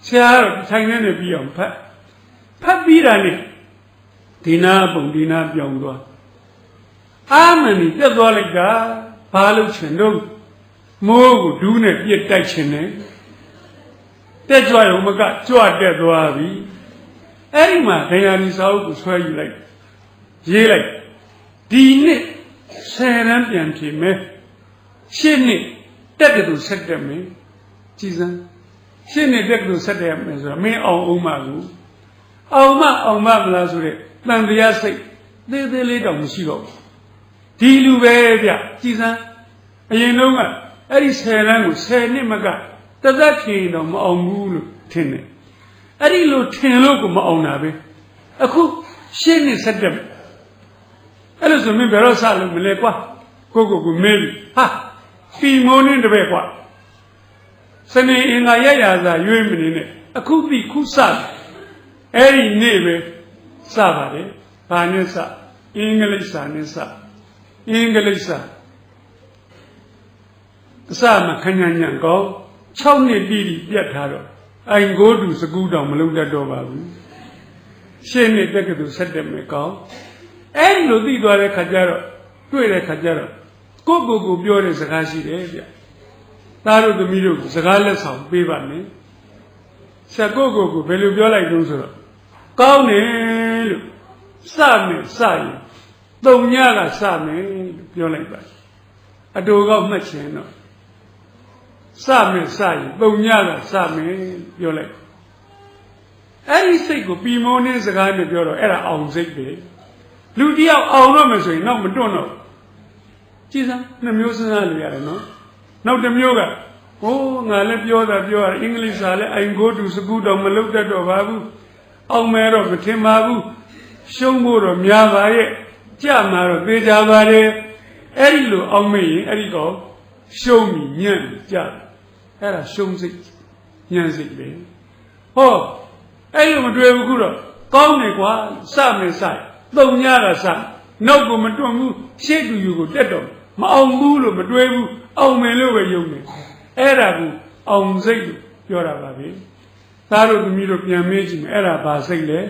Speaker 1: ဆရာကတော့ထိုင်နေပြီးအောင်ဖတ်ပြီးတာနဲ့ဒီနာပုံဒီနာပြောင်းသွားအာမန်ကြီးတက်သွားလိုက်တာဘာလို့ချင်တော့မိုးကိုဒူးနဲ့ပြစ်တိုက်ချင်တယ်တက်ကြွရုံမကကြွတက်သွားပြီအဲ့ဒီမှာဒယာနီစာအုပ်ကိုဆွဲယူလိုက်ရေးလိုက်ဒီနှစ်10ရန်ပြန်ဖြေမယ်ရှင်းနှစ်တက်တူဆက်တက်မယ်ကြည်စမ်းရှင်းနှစ်တက်တူဆက်တက်မယ်ဆိုတော့မင်းအောင်အောင်မကူအောင်မမလားဆိုတဲ့တန်တရားစိတ်သေးသေးလေးတောင်မရှိတော့ဘူးဒီလူပဲဗျကြည်စမ်းအရင်တော့ကအဲ့ဒီ10ရန်ကို10နှစ်မကတသက်ဖြေတော့မအောင်ဘူးလို့ထင်တယ်အဲ့ဒီလိုထင်လို့ကိုမအောင်တာပဲအခုရှင်းနှစ်ဆက်တက်အဲ့လိုဆိုမင်းဘယ်တော့စလို့မလဲကွာကိုမဲပြီဟာပီမိုးနေတပည့်ကွာစနေအင်္ဂါရရစာရွေးမနေနဲ့အခုပြီခုစအဲ့ဒီနေ့ပဲစပါတယ်ဘာနဲ့စအင်္ဂလိပ်စာနဲ့စအင်္ဂလိပ်စာအစမှခဏညံကော6နှစ်တိတိပြတ်ထားတော့အိုင်ကိုတူစကူးတောင်မလုံးတတ်တော့ပါဘူးရှင်းနှစ်တက်ကတူဆက်တက်မယ်ကောအဲ့ဒီလိုသိသွားတဲ့ခါကျတော့တွေ့တဲ့ခါကျတော့ကိုပြောတဲ့စကားရှိတယ်ဗျသားတို့သမီးတို့စကားလက်ဆောင်ပေးပါမယ်ဆက်ကိုဘယ်လိုပြောလိုက်လို့ဆိုတော့ကောင်းတယ်လို့စမယ်စရင်တုံညကစမယ်လို့ပြောလိုက်ပါအတူကောက်မှတ်ချင်တော့စမယ်စရင်တုံညကစမယ်ပြောလိုက်အဲ့ဒီစိတ်ကိုပြီမိုးနေစကားနဲ့ပြောတော့အဲ့ဒါအောင်စိတ်ပဲလူတယောက်အောင်တော့မယ်ဆိုရင်တော့မတွန့်တော့ကြည်စမ်းနှမျိုးစဉ်းစားလို့ရတယ်နော်နောက်တစ်မျိုးကဟိုးငါလည်းပြောရတယ်အင်္ဂလိပ်စာလည်း I go to school တော့မလုပ်တတ်တော့ပါဘူးအောင်မဲတော့မထင်ပါဘူးရှုံးဖို့တော့များပါရဲ့ကြမှာတော့သေချာပါတယ်အဲ့ဒီလိုအောင်မေ့ရင်အဲ့ဒီကောရှုံးပြီးညံ့ကြအဲ့ဒါရှုံးစိတ်ညံ့စိတ်ပဲဟောအဲ့လိုမတွေ့ဘူးခုတော့ကောင်းတယ်ကွာစမယ်စတုံညကစနောက်ကိုမတွန့်ဘူးရှေ့တူယူကိုတက်တော့မအောင်ဘူးလို့မတွေးဘူးအောင်မယ်လို့ပဲယုံတယ်အဲ့ဒါကိုအောင်စိတ်လို့ပြောတာပါပဲသားတို့သမီးတို့ပြန်မေးကြည့်မယ်အဲ့ဒါဘာစိတ်လဲ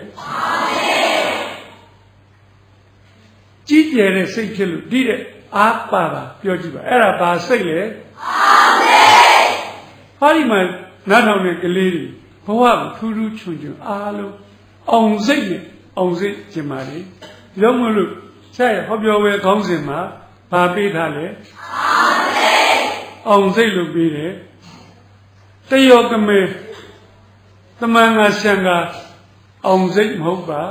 Speaker 1: ကြီးကျယ်တဲ့စိတ်ဖြစ်လို့ဒီတဲ့အားပါပြောကြည့်ပါအဲ့ဒါဘာစိတ်လဲဟောဒီမှာနားထောင်တဲ့ကလေးတွေဘဝကိုထူးထူးချွန်ချွန်အားလုံးအောင်စိတ်နဲ့အောင်စိတ်ကျင်ပါလေရောက်မလို့ဆက်ဟောပြောဝဲခေါင်းစဉ်မှာဘာပေးထားလဲအောင်စိတ်လို့ပေးတယ်တယောကမေသမန်ငါရှံကအောင်စိတ်မဟုတ်ပါ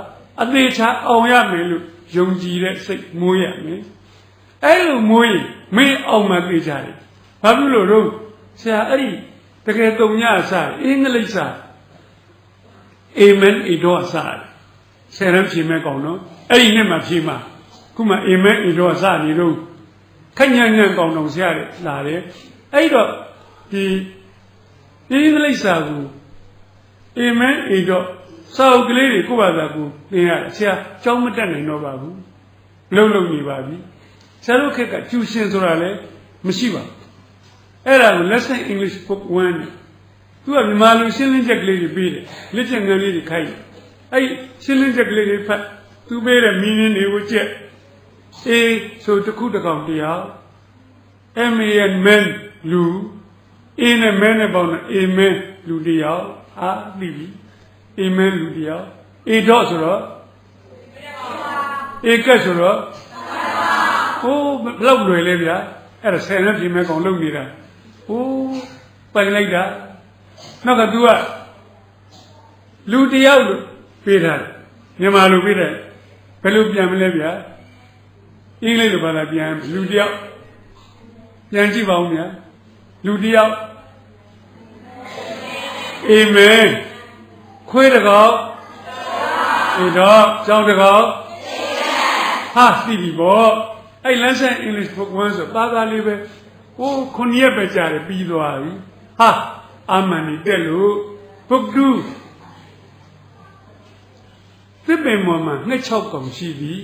Speaker 1: အသေးချာအောင်ရမယ်လို့ယုံကြည်တဲ့စိတ်မွေးရမယ်အဲ့လိုမွေးရင်မင်းအောင်မှသိကြတယ်ဘာဖြစ်လို့တော့ဆရာအဲ့ဒီတကယ်တုံညအစားအင်္ဂလိပ်စာအာမင်ဤတော့အစားဆယ်ရန်ပြင်မဲ့ကောင်းနော် ấy nên mà khi mà cũng mà em ấy rồi ra đi đâu khách nhân còn đồng xe đấy là đấy ấy đó thì đi lấy sao em ấy rồi sau cái này cô bảo là cô nghe xe trong một trận này nó bảo lâu lâu như bảo đi sao lúc cái chú sinh rồi là mới xí bảo ấy là lesson English book one tu ở mà lúc sinh lên chắc lấy đi lấy chắc ngang đi khai ấy sinh lên chắc lấy đi phát tu bây giờ mình này vô chết A số tự khu được không thì hảo M A N men lu A này men này bảo là A men lu thì hảo A đi A men lu thì hảo A đó số đó A cái số đó ô lâu rồi lên vậyအဲ့ဒါဆယ်နှစ်ပြင်မဲ့ကောင်လုံနေတာအိုးပိုင်လိုက်တာနောက်ကသူကလူတယောက်လို့ပေးထားတယ်မြန်မာလူပေးတယ်ဘယ်လိုပြန်မလဲဗျာအင်္ဂလိပ်လိုဘာသာပြန်လူတယောက်ပြန်ကြည့်ပါဦးဗျာလူတယောက်အာမင်ခွေးတကောင်အေတော့ကြောင်းတကောင်ဟာသိပြီပေါ့အဲ့ lesson English book 1ဆိုပါသားလေးပဲဟို9ရက်ပဲကြာတယ်ပြီးသွားပြီဟာအာမန်နေတက်လို့ book 2သစ်ပင်ပေါ်မှာနှစ်6កောင်ရှိပြီ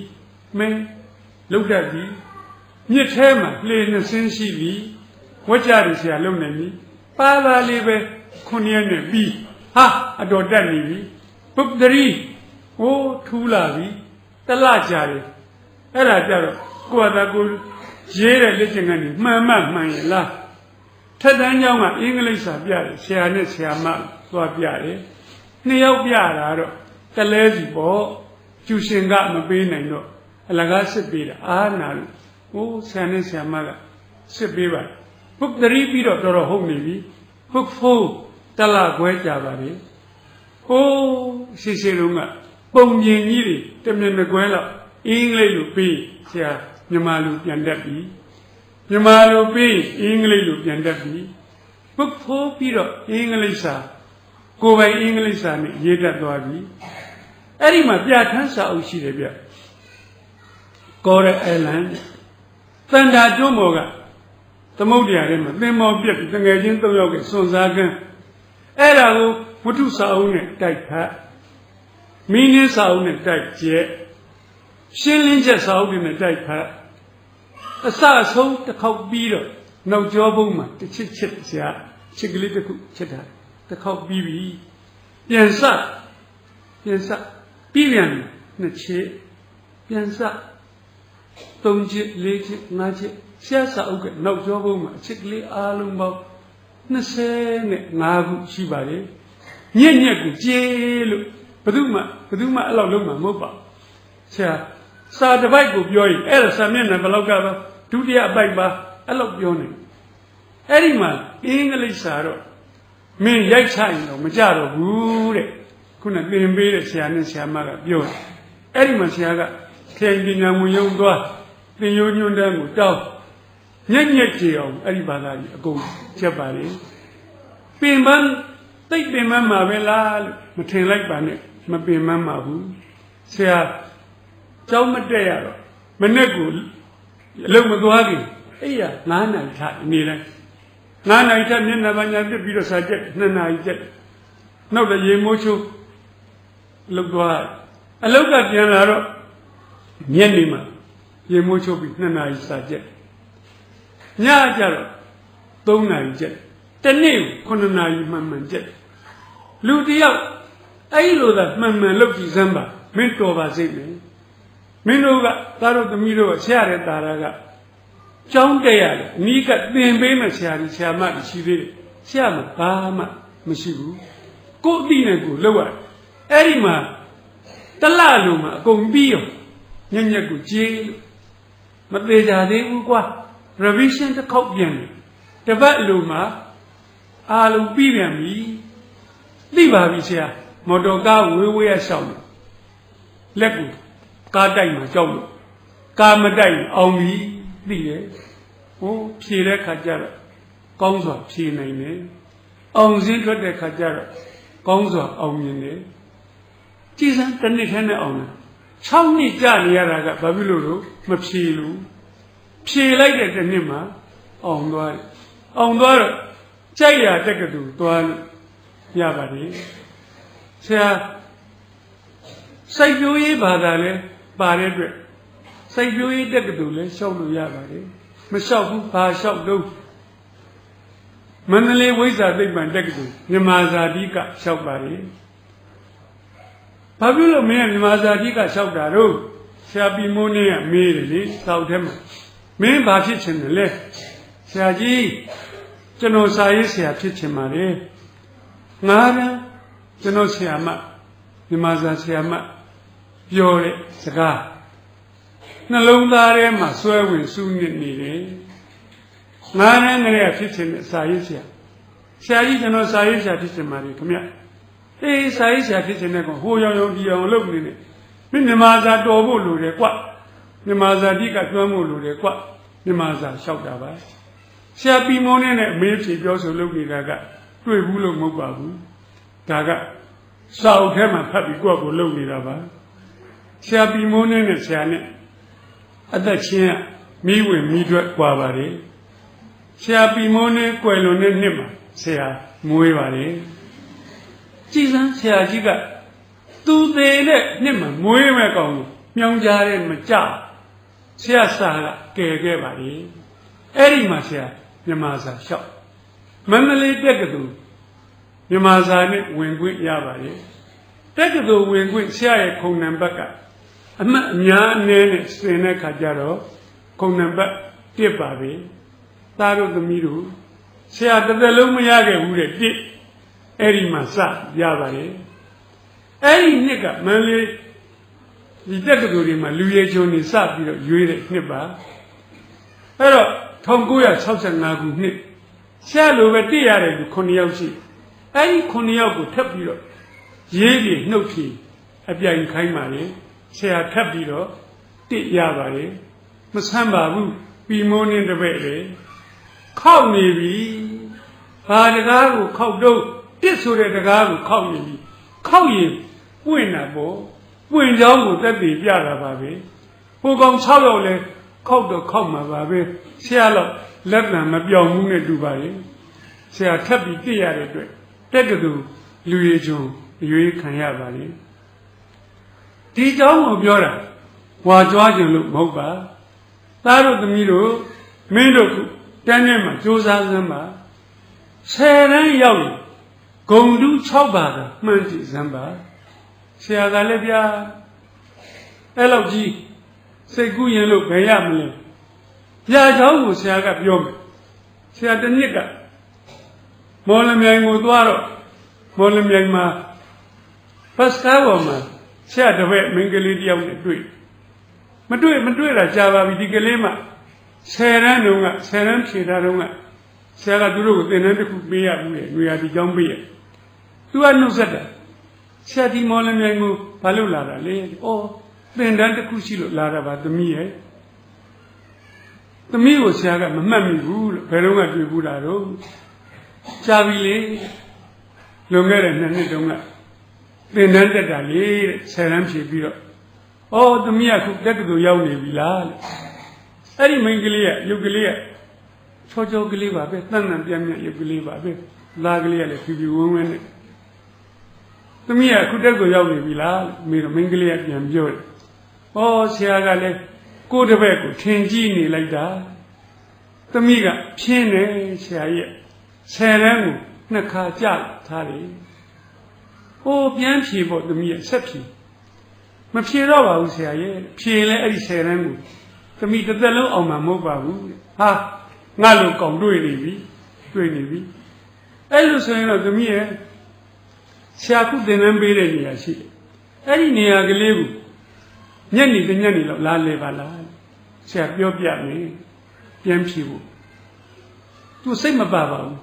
Speaker 1: မင်းလောက်တတ်ပြီမြစ်ထဲမှာလှေနှစ်စင်းရှိပြီဝက်ကြရဆရာလုံနေပြီပါသားလေးပဲ9ရက်နဲ့ပြီးဟာအတော်တက်နေပြီ book 3ဟိုထူးလာပြီတလကြာတယ်အဲ့ဒါကြတော့ကိုယ်ကကိုရေးတဲ့လက်ကျင်ကနေမှန်ရလားထက်တန်းကျောင်းကအင်္ဂလိပ်စာပြတယ်ဆရာနဲ့ဆရာမသွားပြတယ်နှစ်ယောက်ပြတာတော့တလဲစီပေါ့ကျူရှင်ကမပေးနိုင်တော့အလကားစစ်ပေးတာအာနာလို့ဟိုဆရာနဲ့ဆရာမကစစ်ပေးပါဘုတ်3ပြီးတော့တော်တော်ဟုတ်နေပြီဘုတ်4တလခွဲကြပါလေဟိုးရှိလုံးကပုံမြင်ကြီးတွေတမျက်နှာခွဲလောက်အင်္ဂလိပ်လိုပြီးဆရာမြန်မာလူပြန်တတ်ပြီမြန်မာလူပြီးအင်္ဂလိပ်လိုပြန်တတ်ပြီဘုတ်ဖိုးပြီးတော့အင်္ဂလိပ်စာကိုယ်ပိုင်အင်္ဂလိပ်စာနဲ့ရေးတတ်သွားပြီအဲ့ဒီမှာပြဋ္ဌာန်းစာအုပ်ရှိတယ်ဗျကောရအဲလန်တန်တာကျွန်းပေါ်ကသမုဒ္ဒရာထဲမှာသင်္ဘောပြက်ပြီးတငယ်ချင်း၃ယောက်ကစွန့်စားကန်းအဲ့ဒါကိုဝတ္ထုစာအုပ်နဲ့တိုက်ခတ်မင်းင်းစာအုပ်နဲ့တိုက်ကျက်ရှင်းလင်းချက်စာအုပ်တွေနဲ့တိုက်ခတ်အစအဆုံးတစ်ခေါက်ပြီးတော့နောက်ကျောဘုံမှာတစ်ချစ်ဆရာချစ်ကလေးတစ်ခုချစ်တာတစ်ခေါက်ပြီးပြီပြန်စပြီးပြန်နှစ်ချစ်ပြန်စ3ချစ်4ချစ်5ချစ်ဆရာစာအုပ်ကနောက်ကျောဘုံမှာအချစ်ကလေးအားလုံးပေါင်း25ခုရှိပါလေညက်ကိုကျေးလို့ဘယ်သူမှအဲ့လောက်လုံးမှာမဟုတ်ပါဆရာစာတစ်ပိုက်ကိုပြောရင်အဲ့ဒါစာမျက်နှာဘယ်လောက်ကတော့ဒုတိယအပိုက်ပါအဲ့လောက်ပြောနေအဲ့ဒီမှာအင်္ဂလိပ်စာတော့မင်းရိုက်ချရင်တော့မကြတော့ဘူးတဲ့ခုနသင်ပေးတဲ့ဆရာနဲ့ဆရာမကပြောတယ်အဲ့ဒီမှာဆရာကခေပညာမူယုံသွားသင်ရိုးညွှန်းတန်းကိုတောင်းညက်ကြည့်အောင်အဲ့ဒီဘာသာကြီးအကုန်ချက်ပါလေပင်ပန်းတိတ်ပင်ပန်းမှာပဲလားလို့မထင်လိုက်ပါနဲ့မပင်ပန်းမှာဘူးဆရာကျောင်းမတက်ရတော့မနေ့ကအလုံးမသွားခင်အဲ့ရ9နာရီထနေလိုက်9နာရီထမျက်နှာပညာပြပြီးတော့စာချက်2နာရီချက်နောက်တော့ရေမိုးချိုးလောက်သွားအလောက်ကပြန်လာတော့ညနေမှာရေမိုးချိုးပြီး2နာရီစာချက်ညကျတော့3နာရီချက်တနေ့9နာရီမှန်ချက်လူတယောက်အဲ့လိုသာမှန်လုပ်ကြည့်စမ်းပါမင်းတော်ပါစိတ်မယ်မင်းတို့ကသားတို့သမီးတို့ကဆရာတဲ့တာကကျောင်းတက်ရတယ်အနီးကသင်ပေးမယ်ဆရာကြီးဆရာမကြီးရှိသေးတယ်ဆရာမဘာမှမရှိဘူးကိုယ်အသိနဲ့ကိုယ်လောက်ရအဲ့ဒီမှာတလလုံးမှာအကုန်ပြီးရောညက်ကိုကြေးမသေးကြသေးဘူးကွာ revision တစ်ခေါက်ပြန်တယ်တပတ်လုံးမှာအားလုံးပြီးပြန်ပြီသိပါပြီဆရာမော်တော်ကားဝေးရရှောက်တယ်လက်ကိုကားတိုက်မှာကြောက်လို့ကားမတိုက်အောင်ပြီသိတယ်ဟိုဖြေတဲ့ခါကျတော့ကောင်းစွာဖြေနိုင်တယ်အောင်စင်းထွက်တဲ့ခါကျတော့ကောင်းစွာအောင်မြင်တယ်ကြည်စမ်းတစ်နှစ်ထဲနဲ့အောင်လား 6နှစ်ကြာနေရတာကဘာဖြစ်လို့မဖြေလို့ဖြေလိုက်တဲ့တစ်နှစ်မှာအောင်သွားတယ်အောင်သွားတော့ကြိုက်ရတက်ကတူသွားလို့ရပါတယ်ဆရာစိုက်ပျိုးရေးဘာသာလဲပါတဲ့အတွက်စိုက်ပျိုးရေးတက်ကတူလဲရှောက်လို့ရပါတယ်မလျှောက်ဘူးဘာလျှောက်တော့မန္တလေးဝိဇ္ဇာသိပ္ပံတက္ကသိုလ်မြန်မာဇာတိကလျှောက်ပါလေဘာဖြစ်လို့မင်းကမြန်မာဇာတိကလျှောက်တာတော့ဆရာပီမိုးနေကမေးတယ်လေတောက်ထဲမှာမင်းဘာဖြစ်ချင်တယ်လဲဆရာကြီးကျွန်တော်စာရေးဆရာဖြစ်ချင်ပါလေငါကကျွန်တော်ဆရာမမြန်မာဇာဆရာမပြောတဲ့စကားနှလုံးသားထဲမှာဆွဲဝင်စူးနစ်နေတယ်ငါနဲ့ငရဲဖြစ်ချင်တဲ့စာရေးဆရာဆရာကြီးကျွန်တော်စာရေးဆရာဖြစ်ချင်ပါလေခင်ဗျအေးစာရေးဆရာဖြစ်ချင်တဲ့ကောင်ဟိုရောင်ရောင်ဒီရောင်လုပ်နေတယ်မင်းမြန်မာစာတော်ဖို့လိုတယ်ကွမြန်မာစာတိကကျွမ်းဖို့လိုတယ်ကွမြန်မာစာလျှောက်တာပါဆရာပီမုံနဲ့အမေးဖြေပြောဆိုလုပ်နေတာကတွေ့ဘူးလို့မဟုတ်ပါဘူးဒါကစာအုပ်ထဲမှာဖတ်ပြီးကိုယ့်ကိုလုပ်နေတာပါဆရာပီမုံနဲ့ဆရာနဲ့အသက်ချင်းကမိဝင်မိထွက်กว่าပါတယ်ဆရာပီမုံနဲ့ကွယ်လွန်တဲ့နှစ်မှာဆရာမွေးပါတယ်ကြည်စမ်းဆရာကြီးကသူသေးတဲ့နှစ်မှာမွေးမဲ့ကောင်ကိုမြောင်ကြားတဲ့မကြဆရာစာကကယ်ခဲ့ပါလေအဲ့ဒီမှာဆရာမြန်မာစာလျှောက်မန္တလေးတက္ကသိုလ်မြန်မာစာနဲ့ဝင်ခွင့်ရပါလေတက္ကသိုလ်ဝင်ခွင့်ဆရာရဲ့ခုံနံပါတ်ကအမှတ်အများအနည်းနဲ့စင်တဲ့ခါကျတော့ခုံနံပါတ်1ပါပဲသားတို့သမီးတို့ဆရာတစ်သက်လုံးမရခဲ့ဘူးတဲ့1အဲ့ဒီမှာစရပါလေအဲ့ဒီနှစ်ကမန္တလေးဒီတက္ကသိုလ်တွေမှာလူရဲချုံနေစပြီးတော့ရွေးတဲ့နှစ်ပါအဲ့တော့1965ခုနှစ်ဆရာလိုပဲတည့်ရတယ်လူ9ယောက်ရှိအဲ့ဒီ9ယောက်ကိုထပ်ပြီးတော့ရေးပြီးနှုတ်ဖြီအပြိုင်ခိုင်းပါလေဆရာထပ်ပြီးတော့တည့်ရပါလေမဆမ်းပါဘူးပြီးမိုးနေတပည့်လေခောက်နေပြီဘာတကားကိုခောက်တော့တစ်ဆိုတဲ့တကားကိုခောက်နေပြီခောက်ရင်ပွင့်တာပေါ့ပွင့်ကြောင်းကိုတက်တည်ပြတာပါပဲဟိုကောင်6ယောက်လဲခောက်တော့ခောက်မှာပါပဲဆရာတော့လက်တံမပြောင်းဘူးနဲ့တူပါရဲ့ဆရာထပ်ပြီးတည့်ရတဲ့အတွက်တက်ကတူလူရည်ချုံရွေးခံရပါလေဒီเจ้าကိုပြောတာဝါကြွားခြင်းလို့မဟုတ်ပါသားတို့သမီးတို့မင်းတို့တန်းထဲမှာစူးစမ်းစမ်းပါ10တန်းရောက်ရင်ဂုံတူး6ပါးကမှန်းကြည့်စမ်းပါဆရာကလည်းဗျာအဲ့လောက်ကြီးစိတ်ကူးရင်လို့ဘယ်ရမလဲရာเจ้าကိုဆရာကပြောမယ်ဆရာတစ်နှစ်ကမော်လမြိုင်ကိုသွားတော့မော်လမြိုင်မှာဘတ်ကားပေါ်မှာဆရာတပည့်မင်းကလေးတယောက်နဲ့တွေ့မတွေ့တာကြာပါပြီဒီကလေးမှ10တန်းတုန်းက10တန်းဖြေတာတုန်းကဆရာကသူတို့ကိုသင်တန်းတစ်ခုပေးရဘူးလေຫນွေရာဒီကျောင်းပေးရသူကနှုတ်ဆက်တာဆရာဒီမော်လမြိုင်ကိုဘာလို့လာတာလဲဩသင်တန်းတစ်ခုရှိလို့လာတာပါသမီးရဲ့သမီးကိုဆရာကမမှတ်မိဘူးလို့ဘယ်တော့မှတွေ့ဘူးတာတော့ကြာပြီလေလွန်ခဲ့တဲ့2နှစ်တုန်းကသင်တန်းတက်တာလေတဲ့10တန်းဖြေပြီးတော့ဩသမီးကခုတက်ကတူရောက်နေပြီလားလို့အဲ့ဒီမိန်းကလေးကရုပ်ကလေးကချောချောကလေးပါပဲတန်တန်ပြန်ပြန်ရုပ်ကလေးပါပဲသားကလေးကလည်းဖြူဖြူဝန်းဝန်းနဲ့သမီးကခုတက်ကိုရောက်နေပြီလားမိတော့မိန်းကလေးကပြန်ပြောတယ်ဩဆရာကလည်းကိုယ်တပည့်ကိုထင်ကြည့်နေလိုက်တာသမီးကဖြင်းတယ်ဆရာရဲ့10တန်းကို2ခါကြထားတယ်ဟိုပြန်ဖြေဖို့သမီးရဲ့ဆက်ဖြေမဖြေတော့ပါဘူးဆရာရဲ့ဖြေလဲအဲ့ဒီ10တန်းကိုသမီးတစ်သက်လုံးအောင်မှာမဟုတ်ပါဘူးဟာငါလိုကောင်တွေ့နေပြီအဲ့လိုဆိုရင်တော့သမီးရဲ့ဆရာခုသင်တန်းပေးတဲ့နေရာရှိတယ်အဲ့ဒီနေရာကလေးကိုညက်နေလောက်လာလဲပါလားဆရာပြောပြမယ်ပြန်ဖြေဖို့သူစိတ်မပါပါဘူး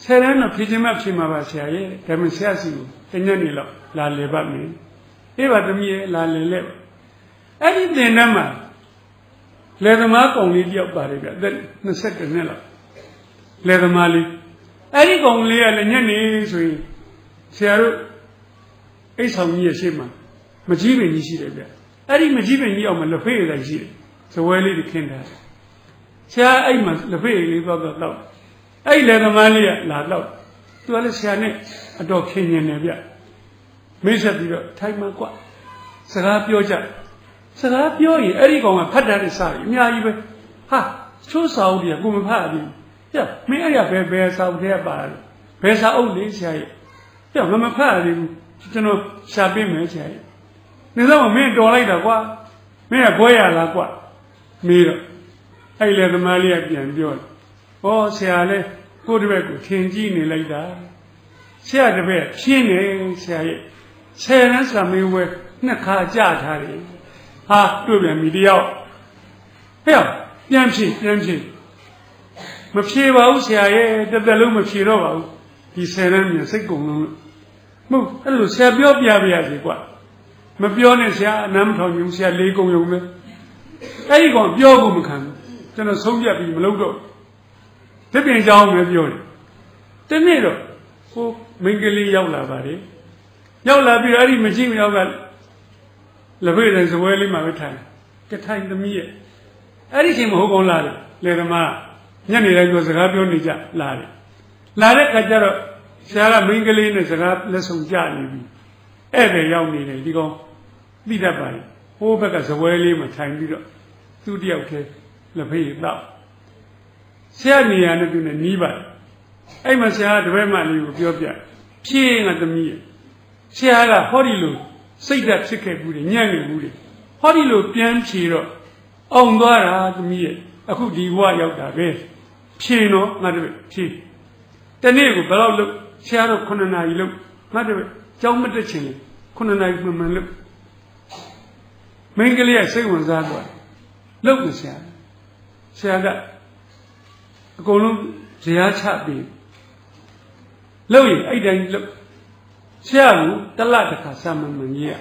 Speaker 1: ဆယ်တန်းတော့ဖြေချင်မှဖြေမှာပါဆရာရဲ့ဒါမှဆရာစီကိုညက်နေလောက်လာလဲပါမယ်အေးပါသမီးရဲ့လာလဲလဲအဲ့ဒီသင်တန်းမှာလယ်သမားကောင်လေးတယောက်ပါတယ်ဗျအသက်22နှစ်လောက်လယ်သမားလေးအဲ့ဒီကောင်လေးကလည်းညက်နေဆိုရင်ဆရာတို့အိတ်ဆောင်ကြီးရဲ့ရှေ့မှာ Majibi Nishida. Eddie Majibi Yom and Lafay like she. So well, the kinder. Say, I must Lafay live out. I let a man la loud. To Alice Shane, a dog king in Nevia. Mesa the time of what? Sarap Yoja. Sarap Yoy, Eddie Gong, a pattern side. Yeah, even. Ha, so Saudi, a woman party. Yeah, me I have bears out there by. Bears are only say. Yeah, Mamma party. You know, Sabin may say. No, me don't like the what? Me a boy like what? Me. I let the Malia be endured. Oh, say I let go to bed with Tingy like that. Say the bed, Chin, say. Say, and some me with Naka Jatari. Ha, do be a media. Here, Yamchi. Machiva, say, the balloon of Chiro. He said, I'm a second. Move, hello, Sabio Biabia. Mabionesia, Namton, you say, Lego, you may. Agon, Biogum, then a soldier be Malogo. The being down with you. The needle, who mingly Yola body. Yola be ready, machine Yola. La Vida is a whaling maritime. The time to me. Anything who go lad, let them out. Yanni was a Rabionija, lad. Lad Kajaro, Sarah Mingling is a lesson jar. Every young lady, you go. Be that by. Oh, because a whaling my time, you do the okay. La Vida now. Say me and do the Niba. I must have the Rema of your peeing at the meal. Say, I Hodilu, say that chicken woody, Yanny woody. Hodilu, Pian Chiro, on Dora the meal, a good DY out that way. Pino, mother, tea. The neighbor, below look, shadow Conana look, mother, John Medicine, Conana woman look. Mingly, I say was that one. Look, Miss Yan. Say that. Go on, they are happy. Louis, I didn't look. Sharu, the latter salmon year.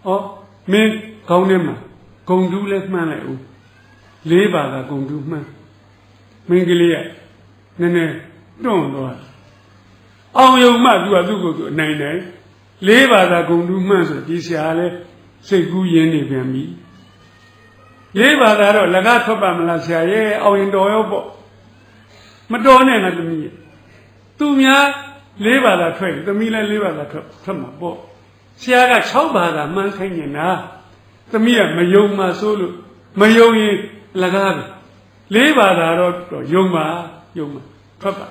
Speaker 1: Oh, men, Gondema, Gondu left man, Leba, Gondu man. Mingilia, Nene, don't know. Oh, you might do a do 9. Leba, Gondu man, this year, say good yenny for me. Leba, Lagato Bamala, oh, in the oil. Madonna at the me. To me, labor that trade, the meal and labor that come aboard. See, I got Chauba, mankind in ah. The mere Mayoma solo, Mayomi Lagabi. Labor that Yoma, proper.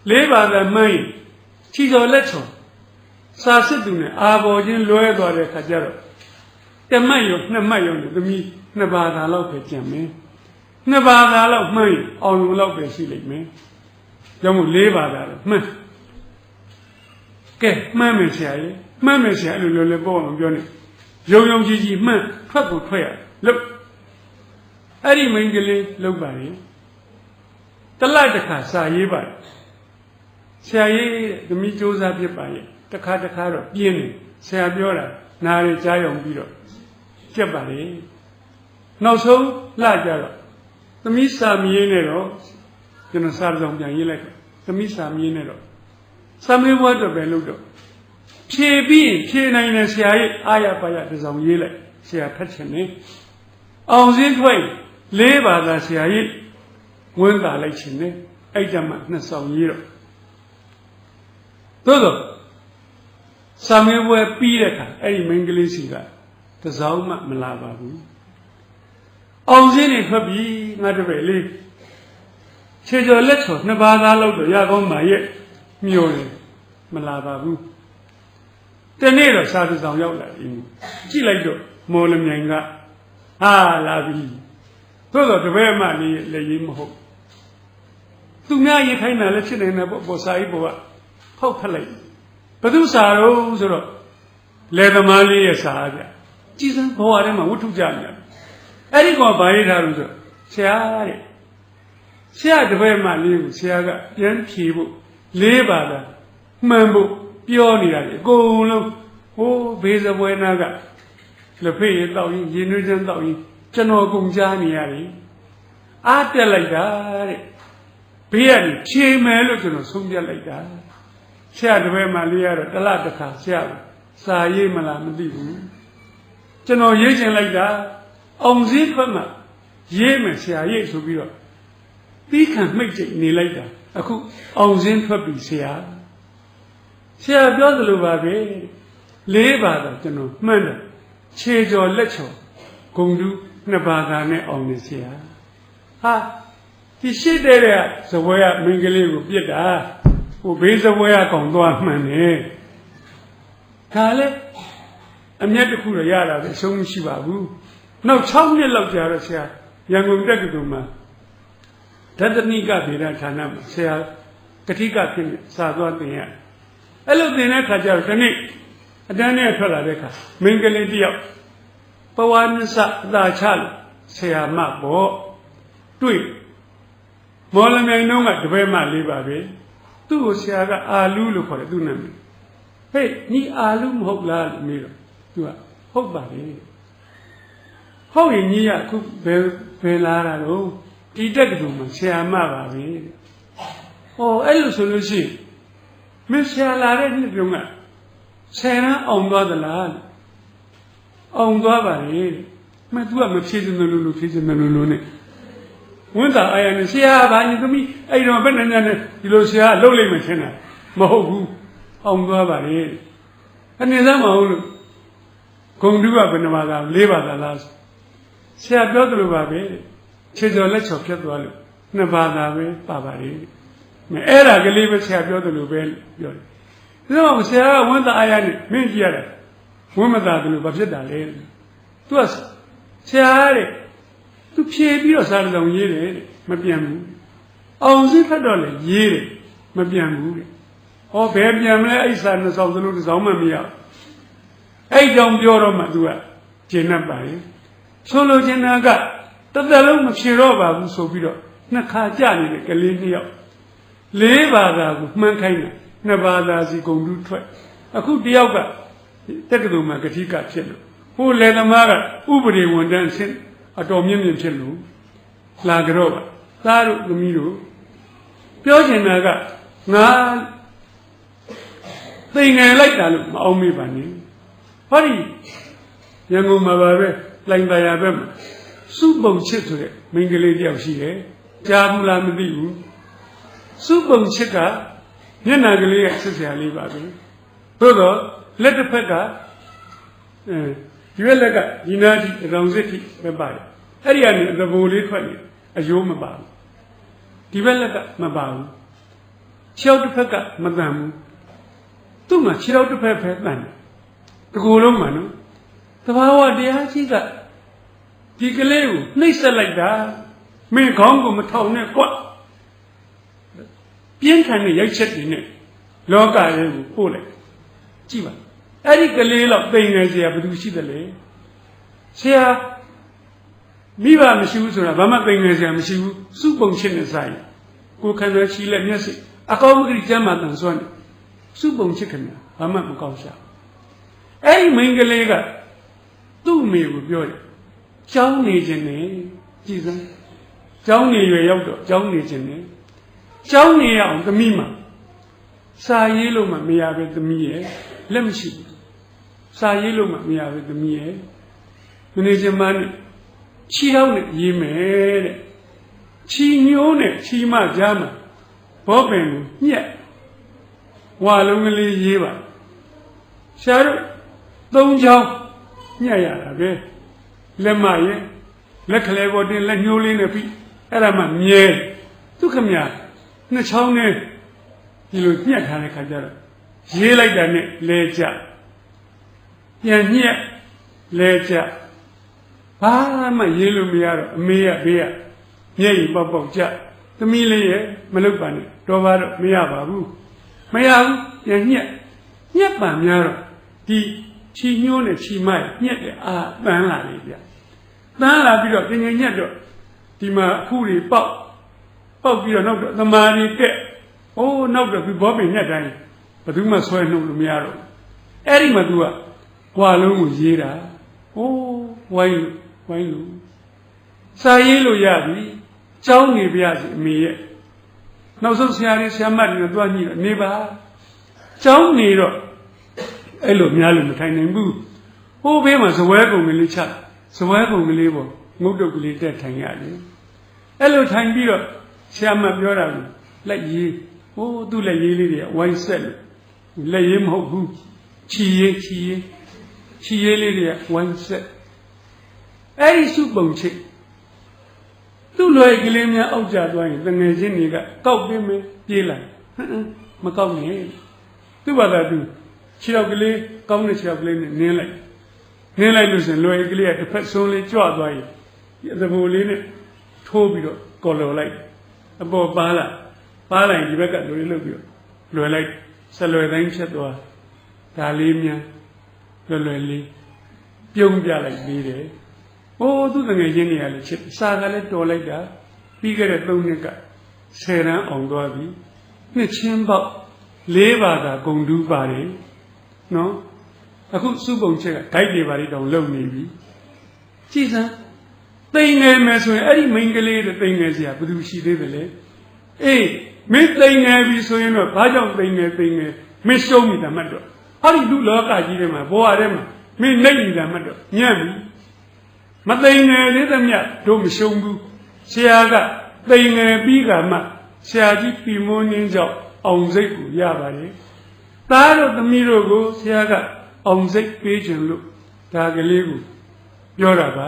Speaker 1: Labor that mine. She's a letter. Sassidune, Abojin, lawyer, or a Kajaro. The Mayo, Namayo, the me, Nevada Lope Jammy. Nevada love money, all love she like me. Don't live out that. Okay, Mamma say, Lulu born Johnny. Young Gigi, man, trouble prayer. Look, I didn't mean look by him. The light the car, say, by. Say, the meat goes up here by it. The car of Yenny, say, Abiola, Nari Giant Beetle. Jabari. No so, larger. The Missa Mienero, you know, Sardom Yan, the Missa Mienero. Some word of Beludo. Che be, Che Nine, say, Ayapaya, the Zom Yele, say a touching me. On this way, labor that say, when the election, Ajama, Nassau Yero. Todo. Some were Piraka, a Menglisiga, the Zalma Malava. On the Fabi, not a relief. Change your letter, Nevada, Yagon, my yet, Mule, Malava. The native started on Yola in Chilago, Molam Yanga. Ah, la vie. Todo the very money lay him hope. To now you kind of let you in a Bosaibo, how polite. But those are all let the money as a Jesus, who are them, what to jam. I go by it, say, the way my live, say, young people, labor, mambo, pioneer, go look, oh, base of Wenaga, the pay, Dowing, Generation Dowing, General Gunjani, I tell like that. Piani, she may look at Sundia like that. Say, the way my leader, the latter, say, Saye Malamadi. ကျွန်တော်ရေးချင်လိုက်တာအောင်စည်းထွက်မှရေးမယ်ဆရာရေးဆိုပြီးတော့တီးခံမိတ်ကျိတ်နေလိုက်တာအခုအောင်စင်းထွက်ပြီဆရာပြောသလိုပါပဲ၄ပါးတော့ကျွန်တော်မှန်းတယ်ခြေကျော်လက်ချော်ဂုံတူး2ပါးသာနဲ့အောင်နေဆရာဟာဒီရှိတဲ့ဇပွဲကမင်းကလေးကိုပြစ်တာဟိုဘေးဇပွဲကကောင်သွားမှန်တယ်ဒါလည်းအမျက်တစ်ခုတော့ရတာပဲအရှုံးမရှိပါဘူးနောက်6နှစ်လောက်ကြာတော့ဆရာရန်ကုန်တက္ကသိုလ်မှာဒသနိကဗေဒဌာနမှာဆရာကတိကဖြစ်နေစာသွားသင်ရအဲ့လိုသင်တဲ့ခါကျတော့ဒီနေ့အတန်းနဲ့ထွက်လာတဲ့ခါမင်းကလေးတယောက်ပဝါနစအသာချလို့ဆရာမပေါ့တွေ့မော်လမြိုင်နှုံးကတပည့်မလေးပါပဲသူ့ကိုဆရာကအာလူလို့ခေါ်တယ်သူ့နာမည်ဟေးညီအာလူမဟုတ်လားလို့မေးတော့သူကဟုတ်ပါလေဟုတ်ရင်ညီကအခုဘယ်လာတာတော့ဒီတက်ကတူမှာဆရာမပါပဲဟောအဲ့လိုဆိုလို့ရှိရင်မင်းဆရာလာတဲ့နှစ်တုန်းကဆယ်ရန်အောင်သွားသလားအောင်သွားပါလေမသူကမဖြေစင်လို့ဖြေစင်လို့နဲ့ဝန်တာအာရနဲ့ဆရာဘာညီသမီးအဲ့တော့ဘယ်နဲ့နဲ့ဒီလိုဆရာလှုပ်လိုက်မှထင်တာမဟုတ်ဘူးအောင်သွားပါလေအနေစားမဟုတ်လို့ဂုံတူးကဘယ်နှပါးသာ၄ပါးသာလားဆရာပြောသလိုပါပဲခြေကျော်လက်ချော်ဖြတ်သွားလို့2ပါးသာပဲပါပါလေမအဲ့ဒါကလေးပဲဆရာပြောသလိုပဲပြောတယ်ဒါတော့ဆရာကဝန်တာအာရနဲ့မင်းကြည့်ရတယ်ဝန်မသာသလိုဘာဖြစ်တာလဲသူကဆရာတဲ့သူဖြေပြီးတော့စာလုံးရေးတယ်မပြန်ဘူးအောင်စည်းဖတ်တော့လေရေးတယ်မပြန်ဘူးတဲ့ဟောဘယ်ပြန်မလဲအဲ့စာနှစ်စောင်းစလုံးတစ်စောင်းမှမရအဲ့ကြောင့်ပြောတော့မှသူကကျင်납ပါရဲ့ဆိုလိုချင်တာကတစ်သက်လုံးမဖြေတော့ပါဘူးဆိုပြီးတော့နှစ်ခါကြာနေတဲ့ကလေး2ယောက်4ပါးသာကိုမှန်းခိုင်းတယ်2ပါးသာစီဂုံတူးထွက်အခုတယောက်ကတက္ကသိုလ်မှာကတိကဖြစ်လို့ဟိုလေသမားကဥပဒေဝန်ထမ်းဆင်းအတော်မြင့်ဖြစ်လို့လာကြတော့သားတို့သမီးတို့ပြောချင်တာကငါသိငယ်လိုက်တာလို့မအောင်မေးပါနဲ့ဟောဒီရန်ကုန်မှာပါပဲလိုင်ပါရဘက်မှာစုပုံချစ်ဆိုတဲ့မိန်းကလေးတယောက်ရှိတယ်ကြားဘူးလားမသိဘူးစုပုံချစ်ကမျက်နှာကလေးကစစ်စရာလေးပါပဲသို့တော့လက်တစ်ဖက်ကဒီဘက်လက်ကဒီနာတိရောင်စစ်တိပဲပါတယ်အဲ့ဒီကနေသဘောလေးထွက်နေအယိုးမပါဘူးဒီဘက်လက်ကမပါဘူးခြေထောက်တစ်ဖက်ကမတန်ဘူးသူ့မှာခြေထောက်တစ်ဖက်ပဲတန်တယ်တကူလုံးမှာနော်သဘာဝတရားကြီးကဒီကလေးကိုနှိပ်စက်လိုက်တာမင်းခေါင်းကိုမထောင်နဲ့ကွပြင်းထန်တဲ့ရိုက်ချက်တွေနဲ့လောကရဲ့ကိုပို့လိုက်ကြည့်ပါအဲ့ဒီကလေးတော့ပိန်နေเสียဘယ်သူရှိတယ်လဲဆရာမိဘမရှိဘူးဆိုတာဘာမှပိန်နေเสียမရှိဘူးစုပုံချစ်နေဆိုင်ကိုခန္ဓာရှိလက်မျက်စိအကောင်းကြီးကျမ်းမာတန်ဆွမ်းစုပုံချစ်ခင်ဘာမှမကောင်းရှာအဲ့ဒီမိန်းကလေးကသူ့မိကိုပြောတယ်ကျောင်းနေခြင်းနဲ့ကြည်စမ်းကျောင်းနေရွယ်ရောက်တော့ကျောင်းနေခြင်းနဲ့ကျောင်းနေရအောင်သမီးမှာစာရေးလို့မှမရပဲသမီးရဲ့လက်မရှိဘူးစာရေးလို့မှမရပဲသမီးရဲ့မနေချင်မှနဲ့ချီတော့နဲ့ရေးမယ်တဲ့ချီညိုးနဲ့ချီမကြားမှာဘောပင်ကိုညက်ဝါလုံးကလေးရေးပါရှားတို့3ချောင်းညက်ရတာပဲလက်မရဲ့လက်ကလေးပေါ်တင်လက်ညှိုးလေးနဲ့ပြီးအဲ့ဒါမှမြဲသူခမ2ချောင်းနဲ့ဒီလိုညက်ထားတဲ့ခါကျတော့ရေးလိုက်တာနဲ့လဲကျပြန်ညက်လဲကျဘာမှရေးလို့မရတော့အမေကဘေးကမျက်ရည်ပေါက်ပေါက်ကျသမီးလေးရဲ့မလုပ်ပါနဲ့တော်ပါတော့မရပါဘူးမရဘူးပြန်ညက်ပါများတော့ဒီချီညိုးနဲ့ချီမညက်တယ်အာတန်းလာလေဗျတန်းလာပြီးတော့ပြင်ညက်တော့ဒီမှာအခုတွေပေါက်ပြီးတော့နောက်တော့သမားတွေတက်အိုးနောက်တော့ဒီဘောပင်ညက်တိုင်းဘယ်သူမှဆွဲနှုတ်လို့မရတော့အဲ့ဒီမှာသူကကွာလုံးကိုရေးတာအိုးဝိုင်းလို့စာရေးလို့ရပြီကျောင်းနေပြရစီအမေရဲ့နောက်ဆုံးဆရာကြီးဆရာမတွေနဲ့တွားညှိတော့နေပါကျောင်းနေတော့အဲ့လိုများလို့မထိုင်နိုင်ဘူး hô bế mà sầu cùng người lý chặt sầu cùng người lý bộ ngốc đầu người lý thành nhà đi alo thành đi rồi xe màပြောra lại gì ô tôi lại gì đi quay xe lại gì mà hậu chi ye đi quay xe ấy số bằng chị tôi lời cái lên nhà ông già tuổi từng ngày trên này cả câu cái mấy gì là mà câu này tôi bảo là tôi chỉ đọc cái lên câu này chỉ đọc lên nên lại lúc sinh lời cái lên phải xuống lên chọt tuổi giờ bố lên này thô bị rồi còn lừa lại bố ba lại gì vậy cả lừa lại sao lừa đánh chết tuổi ta lên nha lừa lênပြုံးပြလိုက်ပြီးတယ်။အိုးသူတငယ်ချင်းတွေကလည်းချစ်စာကလည်းတော်လိုက်တာပြီးခဲ့တဲ့3နှစ်က10တန်းအောင်သွားပြီ။နှစ်ချင်းပေါက်4ဘာသာဂုံတူးပါတယ်။နော်။အခုစုပုံချက်ကဂိုက်တွေပါလိတောင်လုံနေပြီ။ကြည်စမ်းတိမ်ငယ်မယ်ဆိုရင်အဲ့ဒီမိန်းကလေးတွေတိမ်ငယ်စရာဘယ်သူရှိသေးတယ်လဲ။အေးမင်းတိမ်ငယ်ပြီဆိုရင်တော့ဘာကြောင့်တိမ်ငယ်မင်းရှုံးမိတာမှတ်တော့။ဟာဒီလူလောကကြီးထဲမှာဘဝထဲမှာမင်းနိုင်နေတာမှတ်တော့ညံ့ပြီမသိငယ်သေးသမျှတို့မရှုံးဘူးဆရာကသိငယ်ပြီးကမှဆရာကြီးပြည်မွန်းရင်းကြောင့်အောင်စိတ်ကိုရပါတယ်သားတို့သမီးတို့ကိုဆရာကအောင်စိတ်ပေးခြင်းလို့ဒါကလေးကိုပြောတာပါ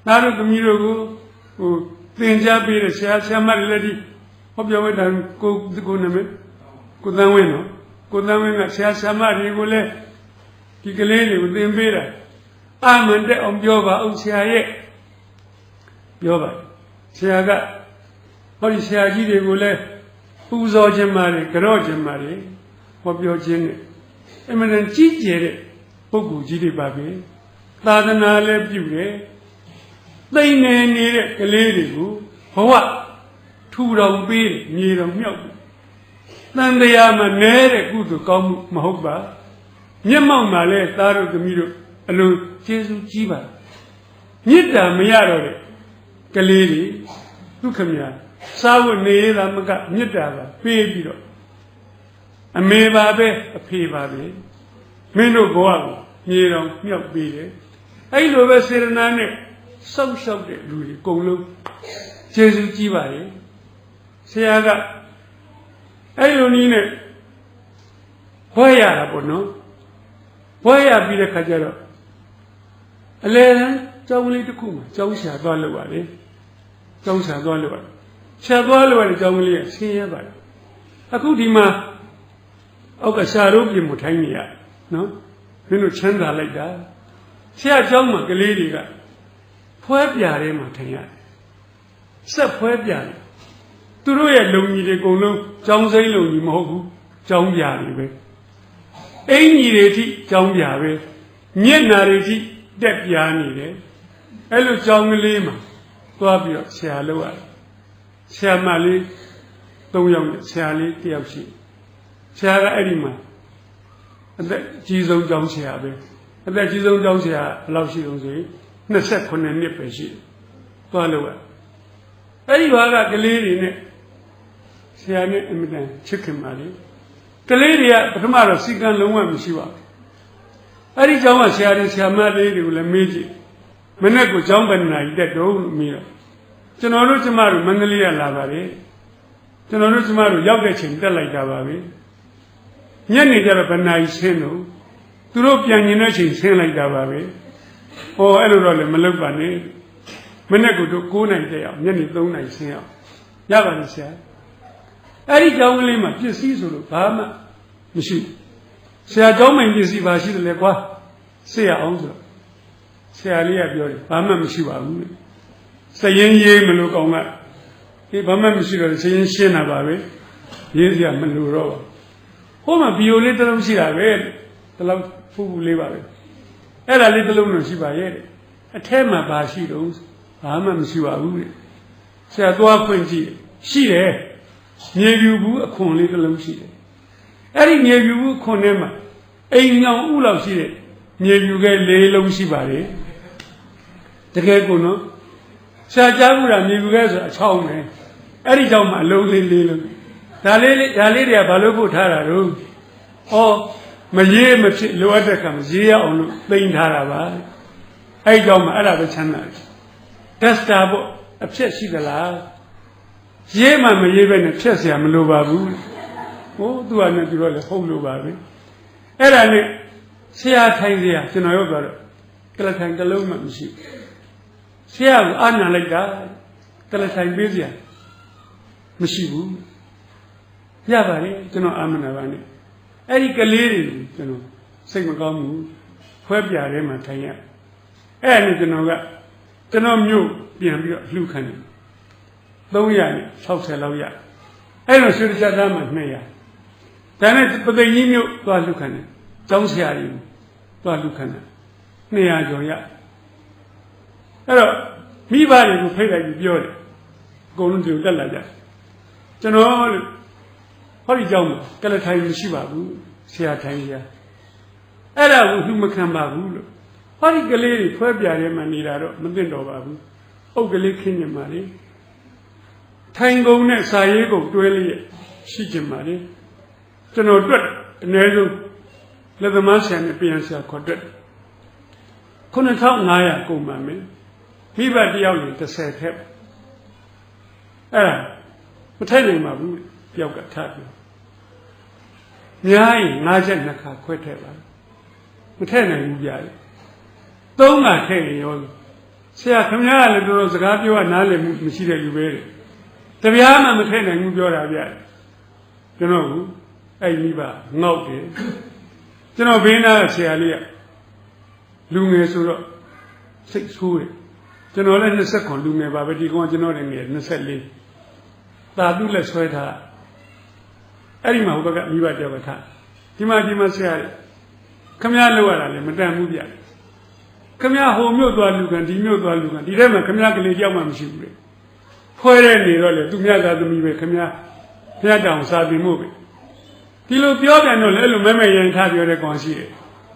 Speaker 1: သားတို့သမီးတို့ကိုသင်ကြားပေးတဲ့ဆရာမတွေလည်းဒီဟောပြောဝဲတာကိုနာမည်ကိုတန်းဝင်းနော်ကိုတန်းဝင်းကဆရာမတွေကိုလည်းဒီကလေးတွေကိုသင်ပေးတာအမှန်တဲ့အောင်ပြောပါအောင်ဆရာရဲ့ပြောပါဆရာကဟောဒီဆရာကြီးတွေကိုလည်းပူဇော်ခြင်းပါတယ်ကြော့ခြင်းပါတယ်ဟောပြောခြင်းနဲ့အမှန်တန်ကြီးကျယ်တဲ့ပုဂ္ဂိုလ်ကြီးတွေပါပဲသာသနာလည်းပြုတယ်သိနေနေတဲ့ကလေးတွေကိုဘဝထူထောင်ပေးတယ်မြေတော်မြောက်တန်တရားမှာနဲတဲ့ကုသိုလ်ကောင်းမှုမဟုတ်ပါမျက်မှောက်မှာလဲသားတို့သမီးတို့အလိုကျေးဇူးကြီးပါမေတ္တာမရတော့တဲ့ကလေးတွေဒုက္ခမြာစားဝတ်နေရတာမကမေတ္တာပါပေးပြီးတော့အမေပါပဲအဖေပါပဲမင်းတို့ဘဝကိုမြေတော်မြောက်ပေးတယ်အဲ့လိုပဲစေရနာနဲ့စောင့်ရှောက်တဲ့လူတွေအကုန်လုံးကျေးဇူးကြီးပါရဲ့ဆရာကအဲ့လိုနည်းနဲ့ဘွဲရတာပေါ့နော်ဘွဲရပြီးတဲ့ခါကျတော့အလဲတန်းကျောင်းလေးတစ်ခုမှာကျောင်းဆရာသွားလို့ပါတယ်ကျောင်းဆရာသွားလို့ပါတယ်ဆရာသွားလို့ရတယ်ကျောင်းကလေးကဆင်းရဲပါတယ်အခုဒီမှာအောက်ကဆရာတို့ပြင်မထိုင်းနေရနော်မင်းတို့ချမ်းသာလိုက်တာဆရာကျောင်းမှာကလေးတွေကဖွဲပြာထဲမှာထိုင်ရတယ်ဆက်ဖွဲပြာတယ်သူတို့ရဲ့လုံကြီးတွေအကုန်လုံးကျောင်းစိမ့်လုံကြီးမဟုတ်ဘူးကျောင်းပြာတွေပဲအင်ကြီးတွေထိကျောင်းပြာပဲမျက်နာတွေထိတက်ပြားနေတယ်အဲ့လိုကျောင်းကလေးမှာသွားပြီးတော့ဆရာလုပ်ရတယ်ဆရာမလေး3ယောက်နဲ့ဆရာလေး1ယောက်ရှိဆရာကအဲ့ဒီမှာအသက်ကြီးဆုံးကျောင်းဆရာပဲအသက်ကြီးဆုံးကျောင်းဆရာဘယ်လောက်ရှိအောင်ဆိုရင်29နှစ်ပဲရှိတယ်သွားလို့ရအဲ့ဒီဘာကကလေးတွေနဲ့ဆရာနဲ့အမြဲတမ်းချစ်ခင်ပါလေကလေးတွေကပထမတော့စီကံလုံးဝမရှိပါဘူးအဲ့ဒီကျောင်းကဆရာတွေဆရာမလေးတွေကိုလည်းမေးကြည့်မနေ့ကကျောင်းဗန္ဒနာကြီးတက်တော့မေးတော့ကျွန်တော်တို့ကျမတို့မန္တလေးကလာပါတယ်ကျွန်တော်တို့ကျမတို့ရောက်တဲ့ချိန်တက်လိုက်တာပါပဲညနေကျတော့ဗန္ဒနာကြီးဆင်းတော့သူတို့ပြန်ကျင်တဲ့ချိန်ဆင်းလိုက်တာပါပဲဟောအဲ့လိုတော့လည်းမလုပ်ပါနဲ့မနေ့ကတို့9နိုင်တက်အောင်ညနေ3နိုင်ဆင်းအောင်ရပါလိမ့်ဆရာအဲ့ဒီကျောင်းကလေးမှာပစ္စည်းဆိုလို့ဘာမှမရှိဘူးဆရာကျောင်းမိန်ပစ္စည်းပါရှိတယ်လေကွာဆေးရအောင်ဆိုတော့ဆရာလေးကပြောတယ်ဘာမှမရှိပါဘူးလေစရင်ရေးမလို့ကောင်းကဒီဘာမှမရှိတော့စရင်ရှင်းတာပါပဲရေးစရာမလိုတော့ပါဟိုမှာဘီယိုလေးတစ်လုံးရှိတာပဲတစ်လုံးဖူးဖူးလေးပါပဲအဲ့ဒါလေးတစ်လုံးလို့ရှိပါရဲ့အထဲမှာဘာရှိတော့ဘာမှမရှိပါဘူးလေဆရာသွားဖွင့်ကြည့်ရှိတယ်မြေပြူဘူးအခွန်လေးတစ်လုံးရှိတယ်အဲ့ဒီမြေပြူဘူးခွန်ထဲမှာအိမ်ညောင်ဥလောက်ရှိတဲ့မြေပြူက4လုံးရှိပါတယ်တကယ်ကိုနော်ဆရာကြားဘူးလားမြေပြူကဆိုအချောင်းပဲအဲ့ဒီကြောင့်မှအလုံးလေး4လုံးဒါလေးတွေကဘာလို့ပို့ထားတာတော့ဩ မရေးမဖြစ်လိုအပ်တဲ့ကံရေးရအောင်လို့သိမ့်ထားတာပါအဲ့ကြောင့်မှအဲ့ဒါပဲချမ်းသာတယ်တက်စတာပေါ့အဖြစ်ရှိသလားရေးမှမရေးပဲနဲ့ဖြတ်เสียမလိုပါဘူးဟိုသူကလည်းသူတော့လည်းဟုတ်လို့ပါပဲအဲ့ဒါနဲ့ဆရာထိုင်เสียကျွန်တော်ရောက်သွားတော့ကလထိုင်တစ်လုံးမှမရှိဆရာကအာနာလိုက်တာကလထိုင်ပေးเสียမရှိဘူးရပါတယ်ကျွန်တော်အာမနာပါနဲ့အဲ့ဒီကလေးတွေကျွန်တော်စိတ်မကောင်းဘူးခွဲပြားထဲမှာထိုင်ရအဲ့ဒါနဲ့ကျွန်တော်မြို့ပြန်ပြီးတော့လှူခံတယ်360လောက်ရအဲ့တော့ရွှေတသားမှာ200ဒါနဲ့ပသိမ်ကြီးမြို့သွားလှူခံတယ်ကျောင်းဆရာကြီးသွားလှူခံတယ်200ကျော်ရအဲ့တော့မိဘတွေကိုဖိတ်လိုက်ပြီးပြောတယ်အကုန်လုံးဒီတက်လာကြကျွန်တော်ဟောဒီကျောင်းမှာကလထိုင်မရှိပါဘူးဆရာထိုင်ရအဲ့ဒါကိုလှူမခံပါဘူးလို့ဟောဒီကလေးတွေဖွဲပြားထဲမှာနေတာတော့မသိတော့ပါဘူးအုပ်ကလေးခင်းနေမှာလေထိုင်ကုန်နဲ့စာရေးကုန်တွဲလေးရှိကြမှာလေကျွန်တော်တွက်အနည်းဆုံးလက်သမားဆရာနဲ့ပြန်ဆရာခေါ်တွက်9500ကုန်ပါမယ်မိဘတယောက်လည်း30ထက်အဲ့ဒါမထိုက်နိုင်ပါဘူးတယောက်ကထားပြောများရင်5ချက်2ခါခွဲထည့်ပါမထည့်နိုင်ဘူးပြရတယ်3ခါထည့်ရင်ရောဆရာခင်ဗျားကလည်းတော်စကားပြောနားလည်မှုမရှိတဲ့လူပဲတပြားမှမထည့်နိုင်ဘူးပြောတာပြရတယ်ကျွန်တော်ကအဲ့မိဘငေါက်တယ်ကျွန်တော်ဘေးနားဆရာလေးကလူငယ်ဆိုတော့စိတ်ဆိုးတယ်ကျွန်တော်လည်း29လူငယ်ပါပဲဒီကောင်ကကျွန်တော်လည်းငယ်24သာတုလက်ဆွဲထားအဲ့ဒီမှာဟိုဘက်ကမိဘတယောက်ကထားဒီမှာဆရာခမရလောက်ရတာလည်းမတန်ဘူးဗျခမရဟိုမြို့သွားလူကန်ဒီမြို့သွားလူကန်ဒီထဲမှာခမရကလေးကြောက်မှမရှိဘူးလေဖွဲတဲ့နေတော့လေသူမြတ်သားသမီးပဲခမရဘုရားတောင်စာသင်မှုပဲဒီလိုပြောတယ်တော့လေအဲ့လိုမဲမဲရင်ထားပြောတဲ့ကောင်ရှိတယ်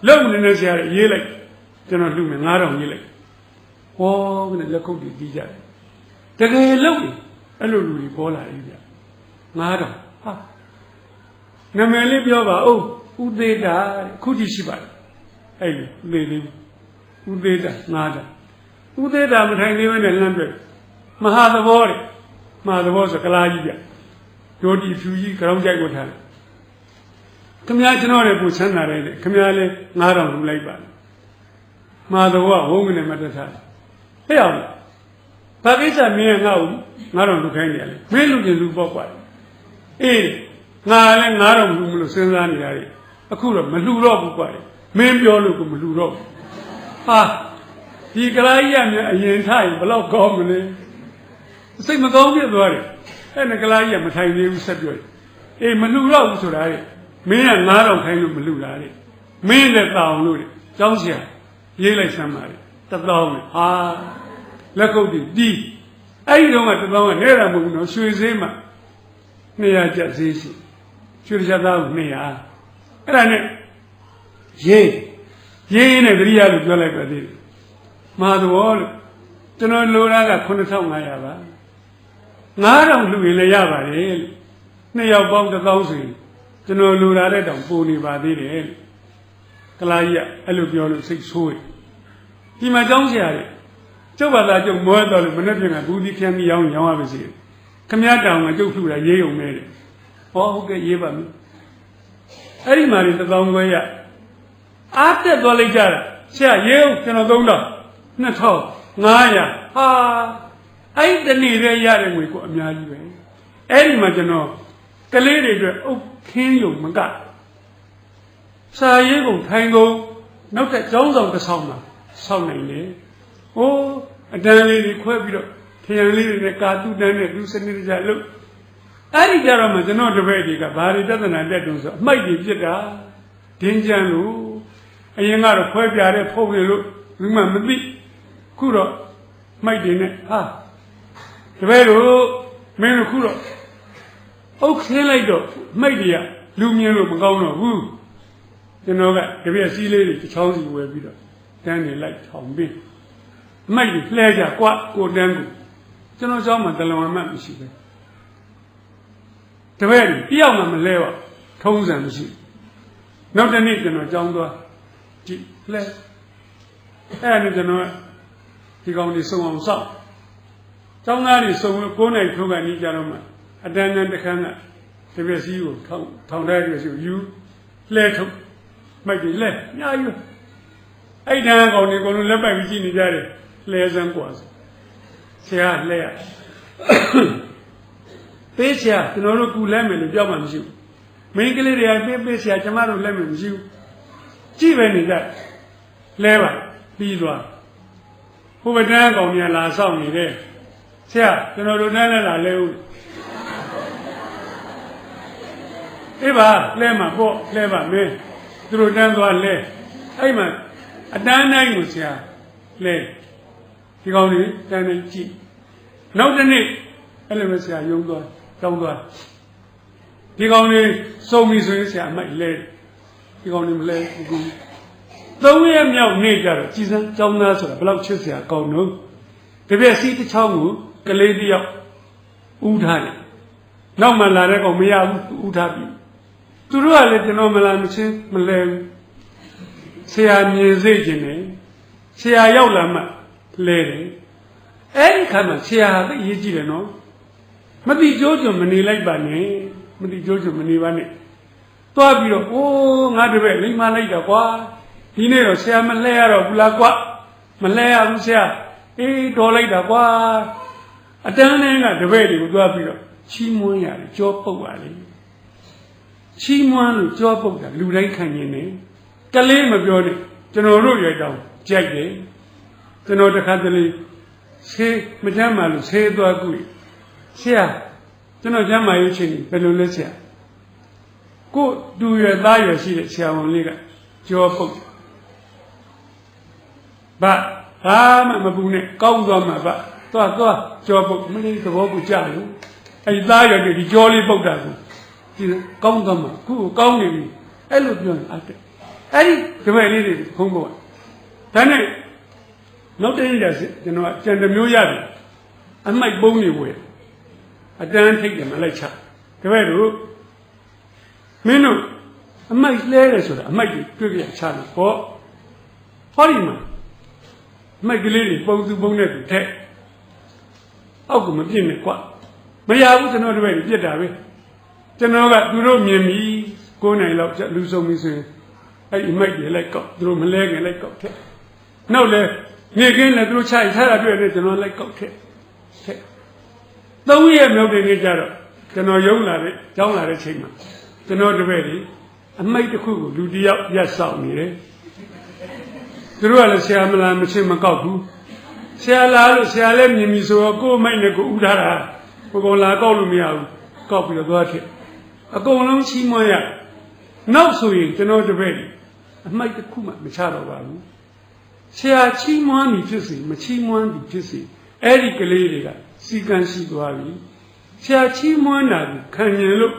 Speaker 1: လုံနေတဲ့ဆရာရေးလိုက်ကျွန်တော်လှူမယ်9000ရေးလိုက်ဟောကနဲ့လက်ခုပ်တီးကြတယ်တကယ်လုံအဲ့လိုလူတွေပေါ်လာပြီဗျ9000ဟာနာမည်လေးပြောပါဦးဥသေးတာခုကြည့်ရှိပါတယ်အဲ့လိုဥသေးလေးဥသေးတာ9000ဥသေးတာမထိုင်သေးဘဲနဲ့လမ်းတွေ့မဟာသဘောတဲ့မဟာသဘောဆိုကလားကြီးဗျဒိုတီဖြူကြီးကြောင်းကြိုက်ကိုထားတယ်ခမည်းကျွန်တော်လည်းကိုချမ်းသာတယ်ခမည်းလည်း9000လူလိုက်ပါမဟာသဘောကဝုန်းကနေမတက်ထားဟဲ့အောင်ဘာကိစ္စမင်းငါ့ကို9000လူခိုင်းနေရလဲမင်းလူချင်းလူပေါ့ကွာအေးငါလည်း9000လူမလို့စဉ်းစားနေရတယ်အခုတော့မလှူတော့ဘူးကွာမင်းပြောလို့ကိုမလှူတော့ဟာဒီကလားကြီးကမြန်အရင်ထားရင်ဘယ်တော့ကောင်းမလဲစိတ်မကောင်းဖြစ်သွားတယ်အဲ့နဲ့ကလားကြီးကမထိုင်သေးဘူးဆက်ပြောတယ်အေးမလှူတော့ဘူးဆိုတာလေမင်းက9000ခိုင်းလို့မလှူတာလေမင်းလည်းတောင်းလို့ကျောင်းဆရာရေးလိုက်စမ်းပါလေ1000လေဟာလက်ကုပ်တီးအဲ့ဒီတော့က1000ကနဲတာမဟုတ်ဘူးနော်ရွှေစည်းမှာ200ကျပ်ဈေးရှိရွှေတစ်သားကို200အဲ့ဒါနဲ့ရေးနဲ့တရိယာလို့ပြောလိုက်ပါသေးတယ်မဟာသဘောလို့ကျွန်တော်လိုတာက9500ပါ9000လူရင်လည်းရပါတယ်လို့2ယောက်ပေါင်း1000ဆိုရင်ကျွန်တော်လိုတာတဲ့တောင်ပိုနေပါသေးတယ်လို့ကလာကြီးကအဲ့လိုပြောလို့စိတ်ဆိုးတယ်ဒီမှာကျောင်းဆရာတွေကျုပ်ဘာသာကျုပ်မွဲတော်လို့မနေ့ပြန်ကဘူးဒီပြန်ပြီးရောင်းရပါစေခမည်းတောင်ကကျုပ်လှူတာရေးုံနဲ့တယ်ဟောဟုတ်ကဲ့ရေးပါမယ်အဲ့ဒီမှာ1000ခွဲရအားတက်သွားလိုက်ကြတာဆရာရေးအောင်ကျွန်တော်3000 2500ဟာအဲ့ဒီတနေ့ပဲရတဲ့ငွေကိုအများကြီးပဲအဲ့ဒီမှာကျွန်တော်ကလေးတွေအတွက်အုပ်ခင်းယုံမကစာရေးကုန်ထိုင်ကုန်နောက်တဲ့ကျောင်းဆောင်တစ်ဆောင်မှာဆောက်နိုင်တယ်ဟိုးအတန်းလေးတွေခွဲပြီးတော့ထရံလေးတွေနဲ့ကာတုတန်းနဲ့သူစနစ်တကျလုပ်အဲ့ဒီကြတော့မှကျွန်တော်တပည့်တွေကဘာတွေတသနာတက်တုံးဆိုအမိုက်တွေပြစ်တာဒင်းကြမ်းလို့အရင်ကတော့ခွဲပြားတဲ့ဖုတ်တွေလို့ဘူးမှမသိခုတော့မိုက်တွေနဲ့ဟာတပည့်တို့မင်းတို့ခုတော့အုတ်ခင်းလိုက်တော့မိုက်တွေကလူမြင်လို့မကောင်းတော့ဘူးကျွန်တော်ကတပည့်စီးလေးတွေချောင်းစီဝယ်ပြီးတော့တန်းနေလိုက်ထောင်ပြီးမိုက်တွေလှဲကြကွာကိုတန်းကိုကျွန်တော်เจ้าမှာတလွန်မှမရှိပဲတပည့်တယောက်မှမလဲပါထုံးစံမရှိ နောက်တစ်နေ့ကျွန်တော်ကြောင်းသွားကြည့်လဲအဲ့ဒါကျွန်တော်ဒီကောင်တွေစုံအောင်စောက်ကျောင်းသားတွေစုံလို့9နိုင်ထိုးကနေကြတော့မှအတန်းတန်းတစ်ခန်းကတပည့်စည်းကိုထောင်ထဲရရှိယူလဲထုတ်မိုက်ပြီးလဲညာယူအဲ့တန်းကောင်တွေအကုန်လုံးလက်ပိုက်ပြီးကြည့်နေကြတယ်လဲစမ်းกว่าဆရာလဲရပေးဆရာကျွန်တော်တို့ကူလဲမယ်လို့ပြောမှမရှိဘူးမင်းကလေးတွေကပေးဆရာကျမတို့လဲမယ်မရှိဘူးကြည့်ပဲနေကြလဲပါပြီးသွားဘုဗဒန်းကောင်များလာဆောင်နေတယ်ဆရာကျွန်တော်တို့တန်းနဲ့လာလဲဦးအေးပါလဲမှာပေါ့လဲပါမင်းသူတို့တန်းသွားလဲအဲ့မှာအတန်းတိုင်းကိုဆရာလဲဒီကောင်တွေတန်းတိုင်းကြည့်နောက်တစ်နေ့အဲ့လိုပဲဆရာယုံသွားတောင်းသွားဒီကောင်တွေစုံပြီဆိုရင်ဆရာအမိုက်လဲဒီကောင်တွေမလဲဘူး3ရက်မြောက်နေ့ကျတော့ကြည်စမ်းကျောင်းသားဆိုတာဘယ်လောက်ချစ်စရာကောင်းလို့တပြည့်စီးတစ်ချောင်းကိုကလေးတယောက်ဥထားတယ်နောက်မှလာတဲ့ကောင်မရဘူးဥထားပြီသူတို့ကလည်းကျွန်တော်မလာမချင်းမလဲဘူးဆရာမြင်စေခြင်းနဲ့ဆရာရောက်လာမှလဲတယ်အဲ့ဒီခါမှာဆရာဟာသိအရေးကြီးတယ်နော်မတိကျိုးကျုံမနေလိုက်ပါနဲ့မတိကျိုးကျုံမနေပါနဲ့သွားပြီးတော့အိုးငါတပည့်လိမ္မာလိုက်တာကွာဒီနေ့တော့ဆရာမလဲရတော့ဘူးလားကွာမလဲရဘူးဆရာအေးတော်လိုက်တာကွာအတန်းနဲ့ကတပည့်တွေကိုသွားပြီးတော့ချီးမွမ်းရတယ်ကြောပုတ်ပါလေချီးမွမ်းလို့ကြောပုတ်တာလူတိုင်းခံနေတယ်ကလေးမပြောနဲ့ကျွန်တော်တို့ရွယ်တောင်ကြိုက်တယ်ကျွန်တော်တခါတလေဆေးမတမ်းမှလို့ဆေးသွားကူဆရာကျွန်တော်ကျမ်းမာရေးချင်းဘယ်လိုလဲဆရာကိုတူရသားရရှိတဲ့ဆရာဝန်လေးကကြောပုတ်ဘာမှမပူနဲ့ကောင်းသွားမှာပါသွားကြောပုတ်မလေးသဘောကိုကြားလို့အဲ့သားရတဲ့ဒီကြောလေးပုတ်တာကိုဒီကောင်းသွားမှာခုကောင်းနေပြီအဲ့လိုပြောရင်အဲ့ဒီဒီမဲ့လေးတွေခုံးဖို့ဒါနဲ့နောက်တည်းရကျွန်တော်ကြံတစ်မျိုးရတယ်အမိုက်ပုံးနေဝယ်အတန်းထိတ်တယ်မလိုက်ချတပည့်တို့မင်းတို့အမိုက်လဲတယ်ဆိုတာအမိုက်တွေတွေ့ကြချလို့ဟောဟောဒီမှာအမိုက်ကလေးတွေပုံစုပုံနဲ့သူထက်အောက်ကမပြည့်နဲ့ကွာမရဘူးကျွန်တော်တပည့်တွေပြစ်တာပဲကျွန်တော်ကသူတို့မြင်ပြီး9နိုင်လောက်လူဆုံးပြီဆိုရင်အဲ့ဒီအမိုက်တွေလိုက်ကောက်သူတို့မလဲခင်လိုက်ကောက်ထက်နောက်လဲနေကင်းလည်းသူတို့ခြိုက်ထားတာတွေ့တယ်ကျွန်တော်လိုက်ကောက်ထက်3ရက်မြောက်တဲ့နေ့ကျတော့ကျွန်တော်ရုံးလာတဲ့ကြောင်းလာတဲ့ချိန်မှာကျွန်တော်တပည့်တွေအမိုက်တစ်ခုကိုလူတယောက်ရက်ဆောင်နေတယ်သူတို့ကလည်းဆရာမလာမချင်းမကောက်ဘူးဆရာလာလို့ဆရာလည်းမြင်ပြီဆိုတော့ကိုယ်အမိုက်နဲ့ကိုဥထားတာကိုကောင်လာကောက်လို့မရဘူးကောက်ပြီးတော့သွားထက်အကုန်လုံးချီးမွမ်းရနောက်ဆိုရင်ကျွန်တော်တပည့်တွေအမိုက်တစ်ခုမှမချတော့ပါဘူးဆရာချီးမွမ်းပြီဖြစ်စေမချီးမွမ်းပြီဖြစ်စေအဲ့ဒီကလေးတွေကစီကံရှိသွားပြီဆရာချီးမွမ်းတာကိုခံရင်လို့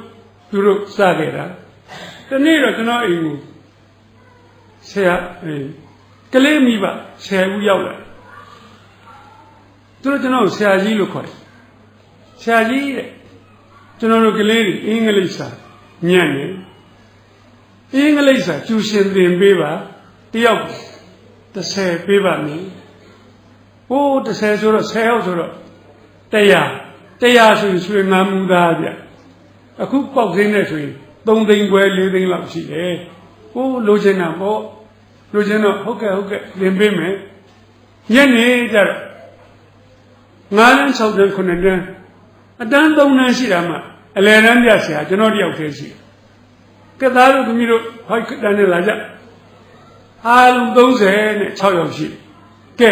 Speaker 1: သူတို့စခဲ့တာတနေ့တော့ကျွန်တော်အိမ်ကိုဆရာကလေးမိဘ10ဦးရောက်လာသူတို့ကျွန်တော်ဆရာကြီးလို့ခေါ်တယ်ဆရာကြီးတဲ့ကျွန်တော်တို့ကလေးတွေအင်္ဂလိပ်စာညံ့နေအင်္ဂလိပ်စာကျူရှင်သင်ပေးပါတယောက်30ပေးပါမယ်ဟိုး30ဆိုတော့10ရောက်ဆိုတော့100ဆိုရင်ရွှေငါမူသားဗျအခုပေါက်စင်းနဲ့ဆိုရင်3သိန်းခွဲ4သိန်းလောက်ရှိတယ်ဟိုးလိုချင်တာပေါ့လိုချင်တော့ဟုတ်ကဲ့လင်ပေးမယ်ညနေကျတော့9တန်း6တန်း9တန်းအတန်း3တန်းရှိတာမှအလယ်တန်းပြဆရာကျွန်တော်တယောက်တည်းရှိကဲသားတို့သမီးတို့ဟိုက်တန်းနဲ့လာကြအားလုံး36ယောက်ရှိကဲ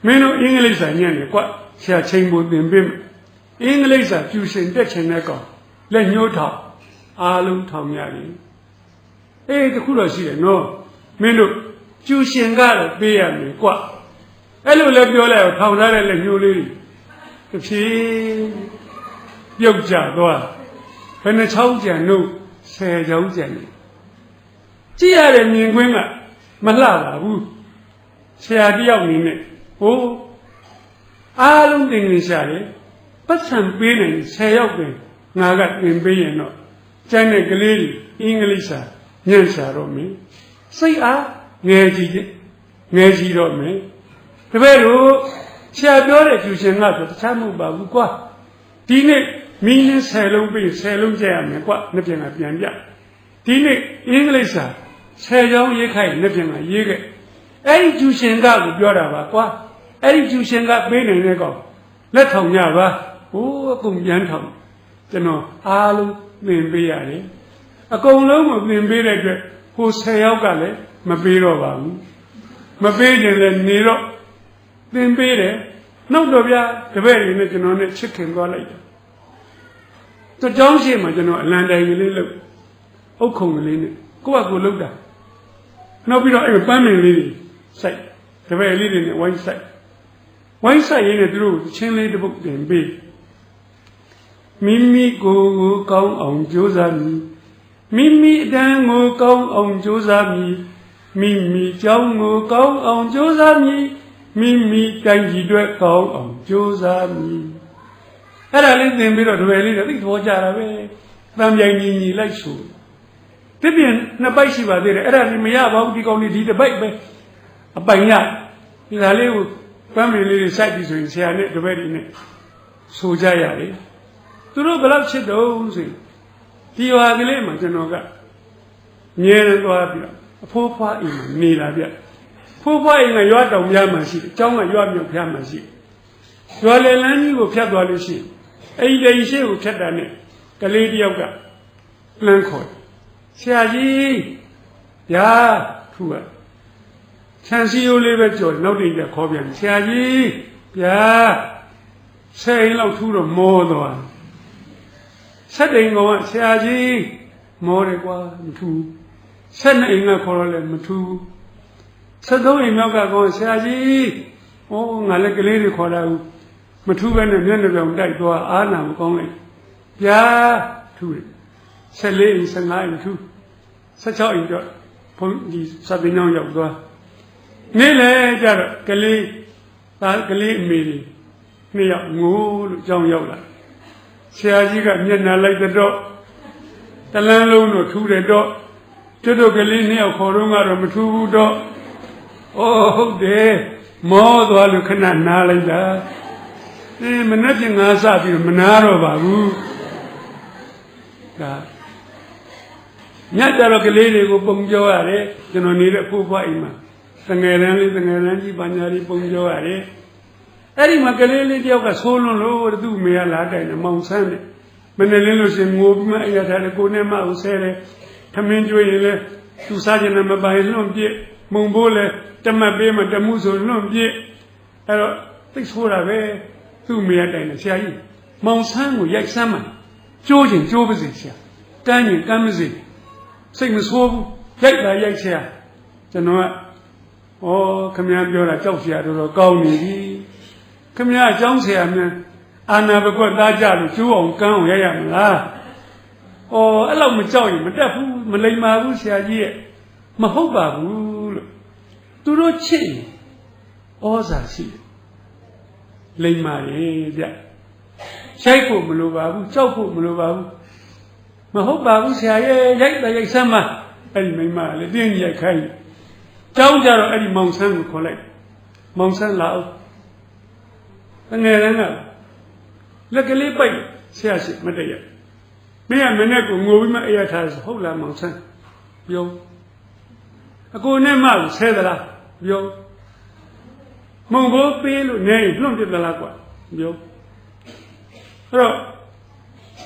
Speaker 1: မင်းတို့အင်္ဂလိပ်စာညံ့တယ်ကွဆရာချိန်ဖို့သင်ပေးမယ်အင်္ဂလိပ်စာကျူရှင်တက်ချင်တဲ့ကောင်လက်ညှိုးထောက်အားလုံးထောင်ရတယ်အေးတခုတော့ရှိတယ်နော်မင်းတို့ကျူရှင်ကတော့ပေးရမယ်ကွအဲ့လိုလည်းပြောလိုက်အောင်ထောင်ထားတဲ့လက်ညှိုးလေးတွေတစ်ဖြည်းပြုတ်ကြသွားဘယ်နှချောင်းကြံတို့10ချောင်းကြံနေကြည့်ရတဲ့မြင်ကွင်းကမလှပါဘူးဆရာတယောက်နေနဲ့ဟိုအားလုံးတင်နေရှာတယ်ပတ်စံပေးနိုင်10ယောက်ပဲငါကတင်ပေးရင်တော့ကျန်တဲ့ကလေးတွေအင်္ဂလိပ်စာ ညံ့ရှာတော့မယ်စိတ်အားငယ်ကြီးတော့မယ်တပည့်တို့ဆရာပြောတဲ့ကျူရှင်ကဆိုတခြားမဟုတ်ပါဘူးကွာဒီနေ့မင်းနဲ့10လုံးပြီး10လုံးကျက်ရမယ်ကွာနှစ်ပြန်ကပြန်ပြဒီနေ့အင်္ဂလိပ်စာ10ကြောင်းရေးခိုင်းနှစ်ပြန်ကရေးခဲ့အဲ့ဒီကျူရှင်ကကိုပြောတာပါကွာအဲ့ဒီကျူရှင်ကပေးနိုင်တဲ့ကောင်လက်ထောင်ကြပါဟိုးအကုန်ပြန်ထောင်ကျွန်တော်အားလုံးသင်ပေးရတယ်အကုန်လုံးကိုသင်ပေးတဲ့အတွက်ဟို10ယောက်ကလည်းမပေးတော့ပါဘူးမပေးရင်လည်းနေတော့သင်ပေးတယ်နောက်တော့ဗျာတပည့်တွေနဲ့ကျွန်တော်နဲ့ချစ်ခင်သွားလိုက်တယ်သူကြောင်းရှိမှကျွန်တော်အလံတိုင်ကလေးလုပ်အုတ်ခုံကလေးနဲ့ကိုယ့်အကူလုပ်တာနောက်ပြီးတော့အဲ့ပန်းမင်လေးတွေစိုက်တပည့်လေးတွေနဲ့ဝိုင်းစိုက်ရင်းနဲ့သူတို့ချင်းလေးတစ်ပုတ်တင်ပေးမိမိကိုယ်ကောင်းအောင်ကြိုးစားမည်မိမိအတန်းကိုကောင်းအောင်ကြိုးစားမည်မိမိကြောင်းကိုကောင်းအောင်ကြိုးစားမည်မိမိတိုင်းကြီးတွေကောင်းအောင်ကြိုးစားမည်အဲ့ဒါလေးသင်ပြီးတော့တပည့်လေးတွေသိတော်ကြတာပဲတံမြိုင်ညီလိုက်ဆိုတစ်ပြင်နှစ်ပိုက်ရှိပါသေးတယ်အဲ့ဒါဒီမရပါဘူးဒီကောင်လေးဒီတစ်ပိုက်ပဲအပိုင်ရဒီဟာလေးကိုပန်းမင်လေးတွေစိုက်ပြီးဆိုရင်ဆရာနဲ့တပည့်တွေနဲ့ဆိုကြရတယ်သူတို့ဘယ်လောက်ချစ်တော့ဆိုဒီဟာကလေးမှကျွန်တော်ကမြဲတယ်သွားပြီးတော့အဖိုးဖွားအိမ်မှာနေလာပြဖိုးဖွားအိမ်ကရွာတောင်ပြားမှရှိတယ်အเจ้าကရွာမြုပ်ပြားမှရှိရွာလေလန်းကြီးကိုဖြတ်သွားလို့ရှိရင်အိမ်တိမ်ရှိကိုဖြတ်တာနဲ့ကလေးတယောက်ကလမ်းခေါ်ဆရာကြီးဗျာထူရခြံစည်းရိုးလေးပဲကြော်နောက်တိမ်ကခေါ်ပြန်ဆရာကြီးဗျာ10အိမ်လောက်ထူတော့မောသွား7အိမ်ကောင်ကဆရာကြီးမောတယ်ကွာမထူ7အိမ်ကခေါ်တော့လည်းမထူ73အိမ်မြောက်ကကောင်ဆရာကြီးဟောငါလည်းကလေးတွေခေါ်တာဘူးမထူပဲနဲ့မျက်နှာပြောင်တိုက်သွားအားနာမကောင်းလိုက်ဗျာထူတယ်14အိမ်15အိမ်ထူ16အိမ်တော့ဘုန်းကြီးစပင်းအောင်ရောက်သွားနေ့လေကြတော့ကလေးသားကလေးအမေတွေနှစ်ယောက်ငိုးလို့ကြောင်းရောက်လာဆရာကြီးကမျက်နှာလိုက်တော့တလန်းလုံးတော့ထူတယ်တော့ကျွတ်တို့ကလေးနှစ်ယောက်ခေါ်တော့ကတော့မထူဘူးတော့ဩဟုတ်တယ်မောသွားလို့ခဏနားလိုက်တာမနေ့ကငါစပြီးမနာတော့ပါဘူးဒါညကြတော့ကလေးတွေကိုပုံပြောရတယ်ကျွန်တော်နေတဲ့ဖိုးဖွားအိမ်မှာတငယ်တန်းကြီးပညာလေးပုံပြောရတယ်အဲ့ဒီမှာကလေးလေးတယောက်ကဆိုးလွန်းလို့သူ့မေကလာတိုင်တယ်မောင်ဆန်းတယ်မနေ့လင်းလို့ရှင်ငိုပြီးမှအဲ့ရထားတယ်ကိုနဲ့မအောင်ဆဲတယ်ထမင်းကျွေးရင်လဲသူစားခြင်းနဲ့မပိုင်လွန့်ပြစ်မုံဘိုးလဲတမတ်ပေးမှတမှုဆိုလွန့်ပြစ်အဲ့တော့သိဆိုးတာပဲသူ့မေကတိုင်တယ်ဆရာကြီးမောင်ဆန်းကိုရိုက်ဆမ်းမှကျိုးခြင်းကျိုးပါစေဆရာကမ်းရင်ကမ်းပါစေစိတ်မဆိုးဘူးရိုက်တာရိုက်ဆရာကျွန်တော်ကခမည်းပြောတာကြောက်ဆရာတော်ကောင်းနေပြီခမည်းအကြောင်းဆရာများအာနာဘကွက်သားကြလို့ကျိုးအောင်ကမ်းအောင်ရရမလားအဲ့လောက်မကြောက်ရင်မတက်ဘူးမလိမ္မာဘူးဆရာကြီးရဲ့မဟုတ်ပါဘူးလို့သူတို့ချစ်ရင်ဩဇာရှိတယ်လိမ္မာတယ်ဗျရှိုက်ဖို့မလိုပါဘူးကြောက်ဖို့မလိုပါဘူးမဟုတ်ပါဘူးဆရာရဲ့ရိုက်ဆမ်းမအဲ့ဒီမိမလည်းတင်းရိုက်ခိုင်းကြောင်းကြတော့အဲ့ဒီမောင်ဆန်းကိုခေါ်လိုက်မောင်ဆန်းလာအောင်ငယ်တန်းကလက်ကလေးပိုက်ဆရာရှိမတည့်ရမင်းကမနေ့ကငိုပြီးမှအေးရထားဆိုဟုတ်လားမောင်ဆန်းပြောအကိုနဲ့မှဆဲသလားပြောမုံဘိုးပေးလို့နေလွန့်ပြစ်သလားကွာပြောအဲ့တော့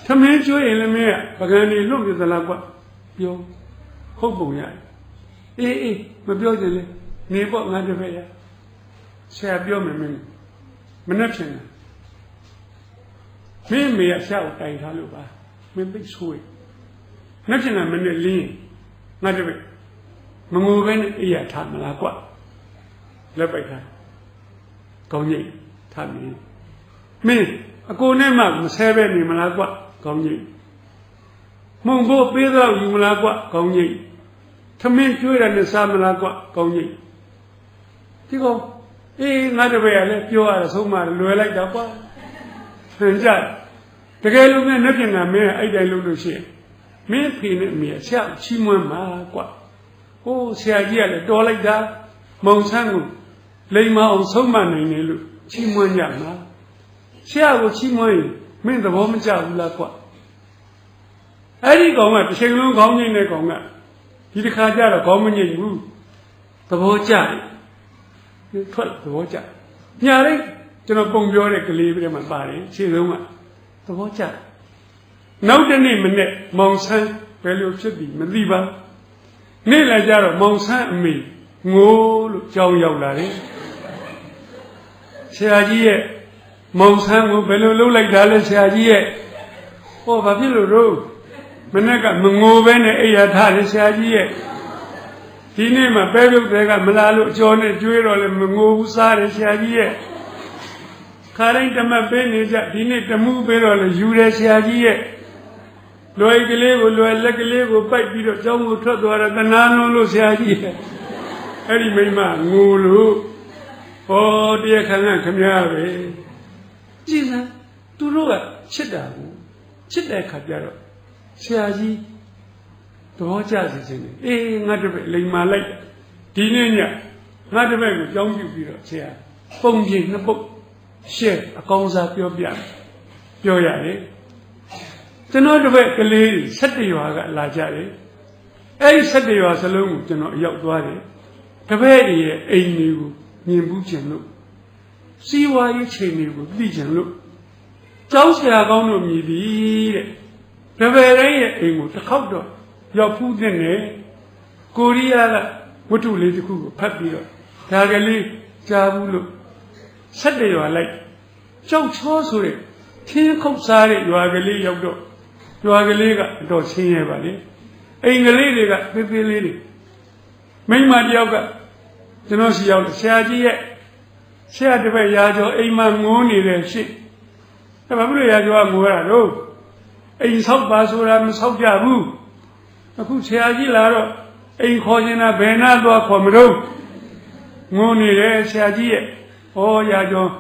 Speaker 1: သမင်းကျွေးရင်လည်းမင်းကပကံနေလွန့်ပြစ်သလားကွာပြောဟုတ်ပုံရတယ်အေးမပြောချင်လေနေပေါ့ငါတပည့်ရဆရာပြောမယ်မင်းမနှက်ဖြစ်နေမင်းမေရဖြောက်တိုင်ထားလို့ပါမင်းသိဆိုးနှက်ဖြစ်နေမနဲ့လင်းငါတပည့်မငိုပဲနဲ့အေးရထားမလားကွာလက်ပိုက်ထားကောင်းကြီးထားမင်းမင်းအကိုနဲ့မှမဆဲပဲနေမလားကွာကောင်းကြီးမုံဖို့ပေးတော့ယူမလားကွာကောင်းကြီးသမင်းကျွေးတယ်နဲ့စားမလားကွာကောင်းကြီးဒီကောင်ငါတပည့်ရလဲပြောရတာဆုံးမလွယ်လိုက်တော့ကွာဟန်ကြတကယ်လို့နဲ့နှစ်ပြင်ကမင်းအဲ့တိုင်းလုပ်လို့ရှိရင် မင်းဖေနဲ့မေဆရာချီးမွမ်းမှာကွာဟိုးဆရာကြီးကလည်းတော်လိုက်တာမောင်ဆန်းကိုလိမ်မအောင်ဆုံးမနိုင်တယ်လို့ချီးမွမ်းကြမှာဆရာကိုချီးမွမ်းရင်မင်းသဘောမကျဘူးလားကွာအဲ့ဒီကောင်ကတစ်ချိန်လုံးခေါင်းငိမ့်တဲ့ကောင်ကဒီတစ်ခါကျတော့ခေါင်းမငိမ့်ဘူးသဘောကျတယ်ထွက်သဘောကျညာလေးကျွန်တော်ပုံပြောတဲ့ကလေးတွေမှာပါတယ်ခြေဆုံးကသဘောကျနောက်တစ်နေ့မနေ့မောင်ဆန်းဘယ်လိုဖြစ်ပြီမသိပါနေ့လည်းကြတော့မောင်ဆန်းအမေငိုးလို့ကြောင်းရောက်လာတယ်ဆရာကြီးရဲ့မောင်ဆန်းကိုဘယ်လိုလုပ်လိုက်တာလဲဆရာကြီးရဲ့ဟောဘာဖြစ်လို့တော့မနေ့ကမငိုပဲနဲ့အိယာထားတယ်ဆရာကြီးရဲ့ဒီနေ့မှပဲပြုတ်တွေကမလာလို့အကျော်နဲ့ကျွေးတော့လဲမငိုဘူးစားတယ်ဆရာကြီးရဲ့ခါတိုင်းတမတ်ပေးနေကြဒီနေ့တမှုပေးတော့လဲယူတယ်ဆရာကြီးရဲ့လွယ်ကလေးကိုလွယ်လက်ကလေးကိုပိုက်ပြီးတော့ကျောင်းကိုထွက်သွားတယ်တနာလုံးလို့ဆရာကြီးရဲ့အဲ့ဒီမိမငိုလို့ဟောတရားခံခမရပဲကြည်စမ်းသူတို့ကချစ်တာကိုချစ်တဲ့ခါကျတော့ဆရာကြီးသဘောကျစေခြင်းနဲ့အေးငါတပည့်လိမ်မာလိုက်ဒီနေ့ညငါတပည့်ကိုကြောင်းပြုပြီးတော့ဆရာပုံပြင်နှစ်ပုတ်ရှဲအကောင်းစားပြောရတယ်ကျွန်တော်တပည့်ကလေး17ရွာကလာကြတယ်အဲ့ဒီ17ရွာစလုံးကိုကျွန်တော်ရောက်သွားတယ်တပည့်တွေရဲ့အိမ်တွေကိုမြင်ဘူးခြင်းလို့စီဝါရေးချိန်တွေကိုသိခြင်းလို့ကျောင်းဆရာကောင်းတို့မြည်သည်တဲ့တပည့်တိုင်းရဲ့အိမ်ကိုတစ်ခေါက်တော့ရောက်ဖူးတဲ့နဲ့ကိုရီးယားကဝတ္ထုလေးတစ်ခုကိုဖတ်ပြီးတော့ဒါကလေးကြားဘူးလို့17ရွာလိုက်ကြောက်ချောဆိုတဲ့ထင်းခုတ်စားတဲ့ရွာကလေးရောက်တော့ရွာကလေးကအတော်ဆင်းရဲပါလေအိမ်ကလေးတွေကသေးသေးလေးတွေမိန်းမတယောက်ကကျွန်တော်စီရောက်ဆရာကြီးရဲ့ဆရာတပည့်ရာကျော်အိမ်မှာငိုးနေတဲ့ရှစ်ဒါဘာလို့ရာကျော်ကငိုရတာတော့အိမ်ဆောက်ပါဆိုတာမဆောက်ကြဘူးအခုဆရာကြီးလာတော့အိမ်ခေါ်နေတာဘယ်နာသွားခေါ်မလို့ငိုနေတယ်ဆရာကြီးရဲ့ဟောရာကျော်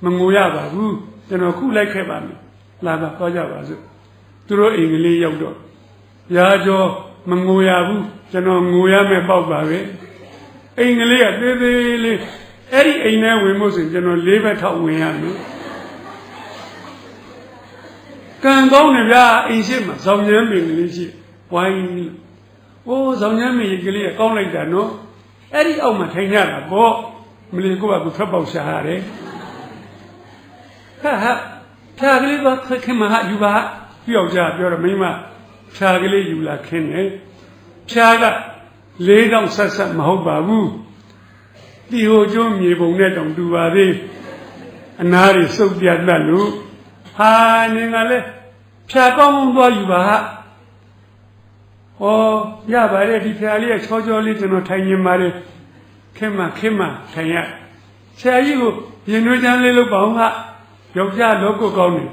Speaker 1: မငိုရပါဘူးကျွန်တော်ခုလိုက်ခဲ့ပါမယ်လာပါတော့ကြပါစို့သူတို့အိမ်ကလေးရောက်တော့ရာကျော်မငိုရဘူးကျွန်တော်ငိုရမယ်ပေါ့ပါပဲအိမ်ကလေးကသေးသေးလေးအဲ့ဒီအိမ်ထဲဝင်ဖို့ဆိုကျွန်တော်၄ဘက်ထောက်ဝင်ရမယ်ကံကောင်းတယ်ဗျာအိမ်ရှိမှာဇောင်ညမ်းပင်ကလေးရှိဝိုင်းအိုးဇောင်ညမ်းပင်ကလေးကကောင်းလိုက်တာနော်အဲ့ဒီအောက်မှာထိုင်ရတာပေါ့မလီကိုကထွက်ပေါက်ရှာရတယ်ဟာဖြာကလေးကခင်မဟာယူပါပြောက်ကြပြောတော့မိမဖြာကလေးယူလာခင်းတယ်ဖြာက၄တောင်ဆက်မဟုတ်ပါဘူးဒီဟိုကျွန်းမြေပုံနဲ့တောင်တူပါသေးအနားတွေစုပ်ပြတ်တတ်လို့ဟာနင်ကလည်းဖြာကောင်းကောင်းသွားယူပါဟောရပါတယ်ဒီဖြာလေးကချောချောလေးကျွန်တော်ထိုင်နေပါတယ်ခင်မထိုင်ရဆရာကြီးကိုရင်နှွေးချမ်းလေးလုပ်ပါဦးဟာယောက်ျားလောကကောင်းနေ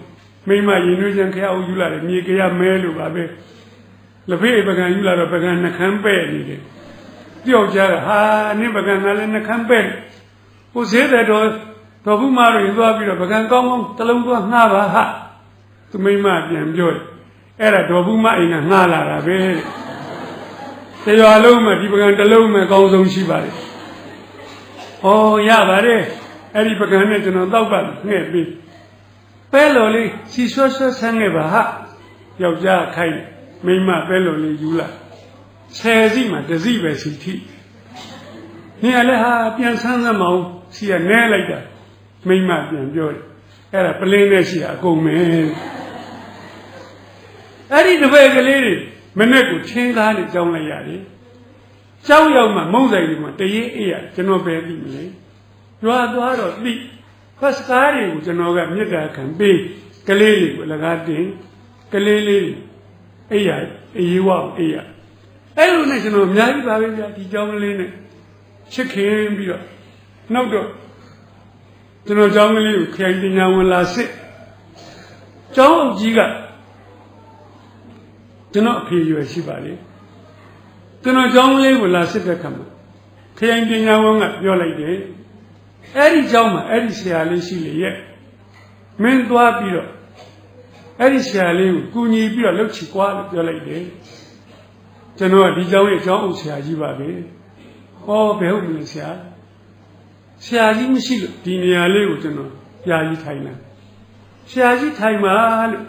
Speaker 1: မိမရင်နှွေးချမ်းခရအောင်ယူလာတယ်မြေကြရမဲလို့ပါပဲလက်ဖေးပကံယူလာတော့ပကံနှခမ်းပဲ့နေတယ်ပြောက်ကြတာဟာနင်းပကံကလည်းနှခမ်းပဲ့ဟိုဈေးတဲ့တော်ဘူးမတွေသွားပြီးတော့ပကံကောင်းကောင်းတစ်လုံးသွားငှားပါဟာသူမိမပြန်ပြောတယ်အဲ့ဒါတော်ဘူးမအိမ်ကငှားလာတာပဲတရားလုံးမှာဒီပကံတစ်လုံးမှာအကောင်းဆုံးရှိပါတယ်ဟောရပါတယ်အဲ့ဒီပကံနဲ့ကျွန်တော်တောက်ပါငှဲ့ပြီးပဲလော်လေးစီဆွဆွဆန်းခဲ့ပါဟာယောက်ျားခိုင်းမိမပဲလော်လေးယူလာ10စီမှာ1စီပဲစီထိနေရလဲဟာပြန်ဆန်းစမ်းမအောင်စီကနဲလိုက်တာမိမပြန်ပြောတယ်အဲ့ဒါပလင်းနဲ့စီအကုန်မယ်အဲ့ဒီတပည့်ကလေးတွေမနေ့ကချင်းကားနဲ့ကြောင်းလိုက်ရတယ်ကြောင်းရောက်မှမုံဆိုင်တွေမှာတရေအေးရကျွန်တော်ပဲပြီမလဲရွာသွားတော့သိဖတ်ကားတွေကိုကျွန်တော်ကမေတ္တာခံပေးကလေးတွေကိုလကားတင်ကလေးလေးအေးရအေးဝအေးရအဲ့လိုနဲ့ကျွန်တော်အများကြီးပါပဲဗျာဒီကြောင်းကလေးနဲ့ချစ်ခင်ပြီးတော့နောက်တော့ကျွန်တော်ကြောင်းကလေးကိုခရိုင်ပညာဝင်လာစစ်ကျောင်းအုပ်ကြီးကကျွန်တော်အဖေရွယ်ရှိပါလေကျွန်တော်ကျောင်းကလေးကိုလာစစ်တဲ့ခါမှာခရိုင်ပညာဝင်ကပြောလိုက်တယ်အဲ့ဒီကျောင်းမှာအဲ့ဒီဆရာလေးရှိလေရဲ့မင်းသွားပြီးတော့ အဲ့ဒီဆရာလေးကိုကူညီပြီးတော့လှုပ်ချကွာလို့ပြောလိုက်တယ်ကျွန်တော်ကဒီเจ้าရဲ့အကြောင်းအုပ်ဆရာကြီးပါပဲဟောဘယ်ဟုတ်မလဲဆရာကြီးမရှိလို့ဒီနေရာလေးကိုကျွန်တော်ဆရာကြီးထိုင်လာဆရာကြီးထိုင်ပါလို့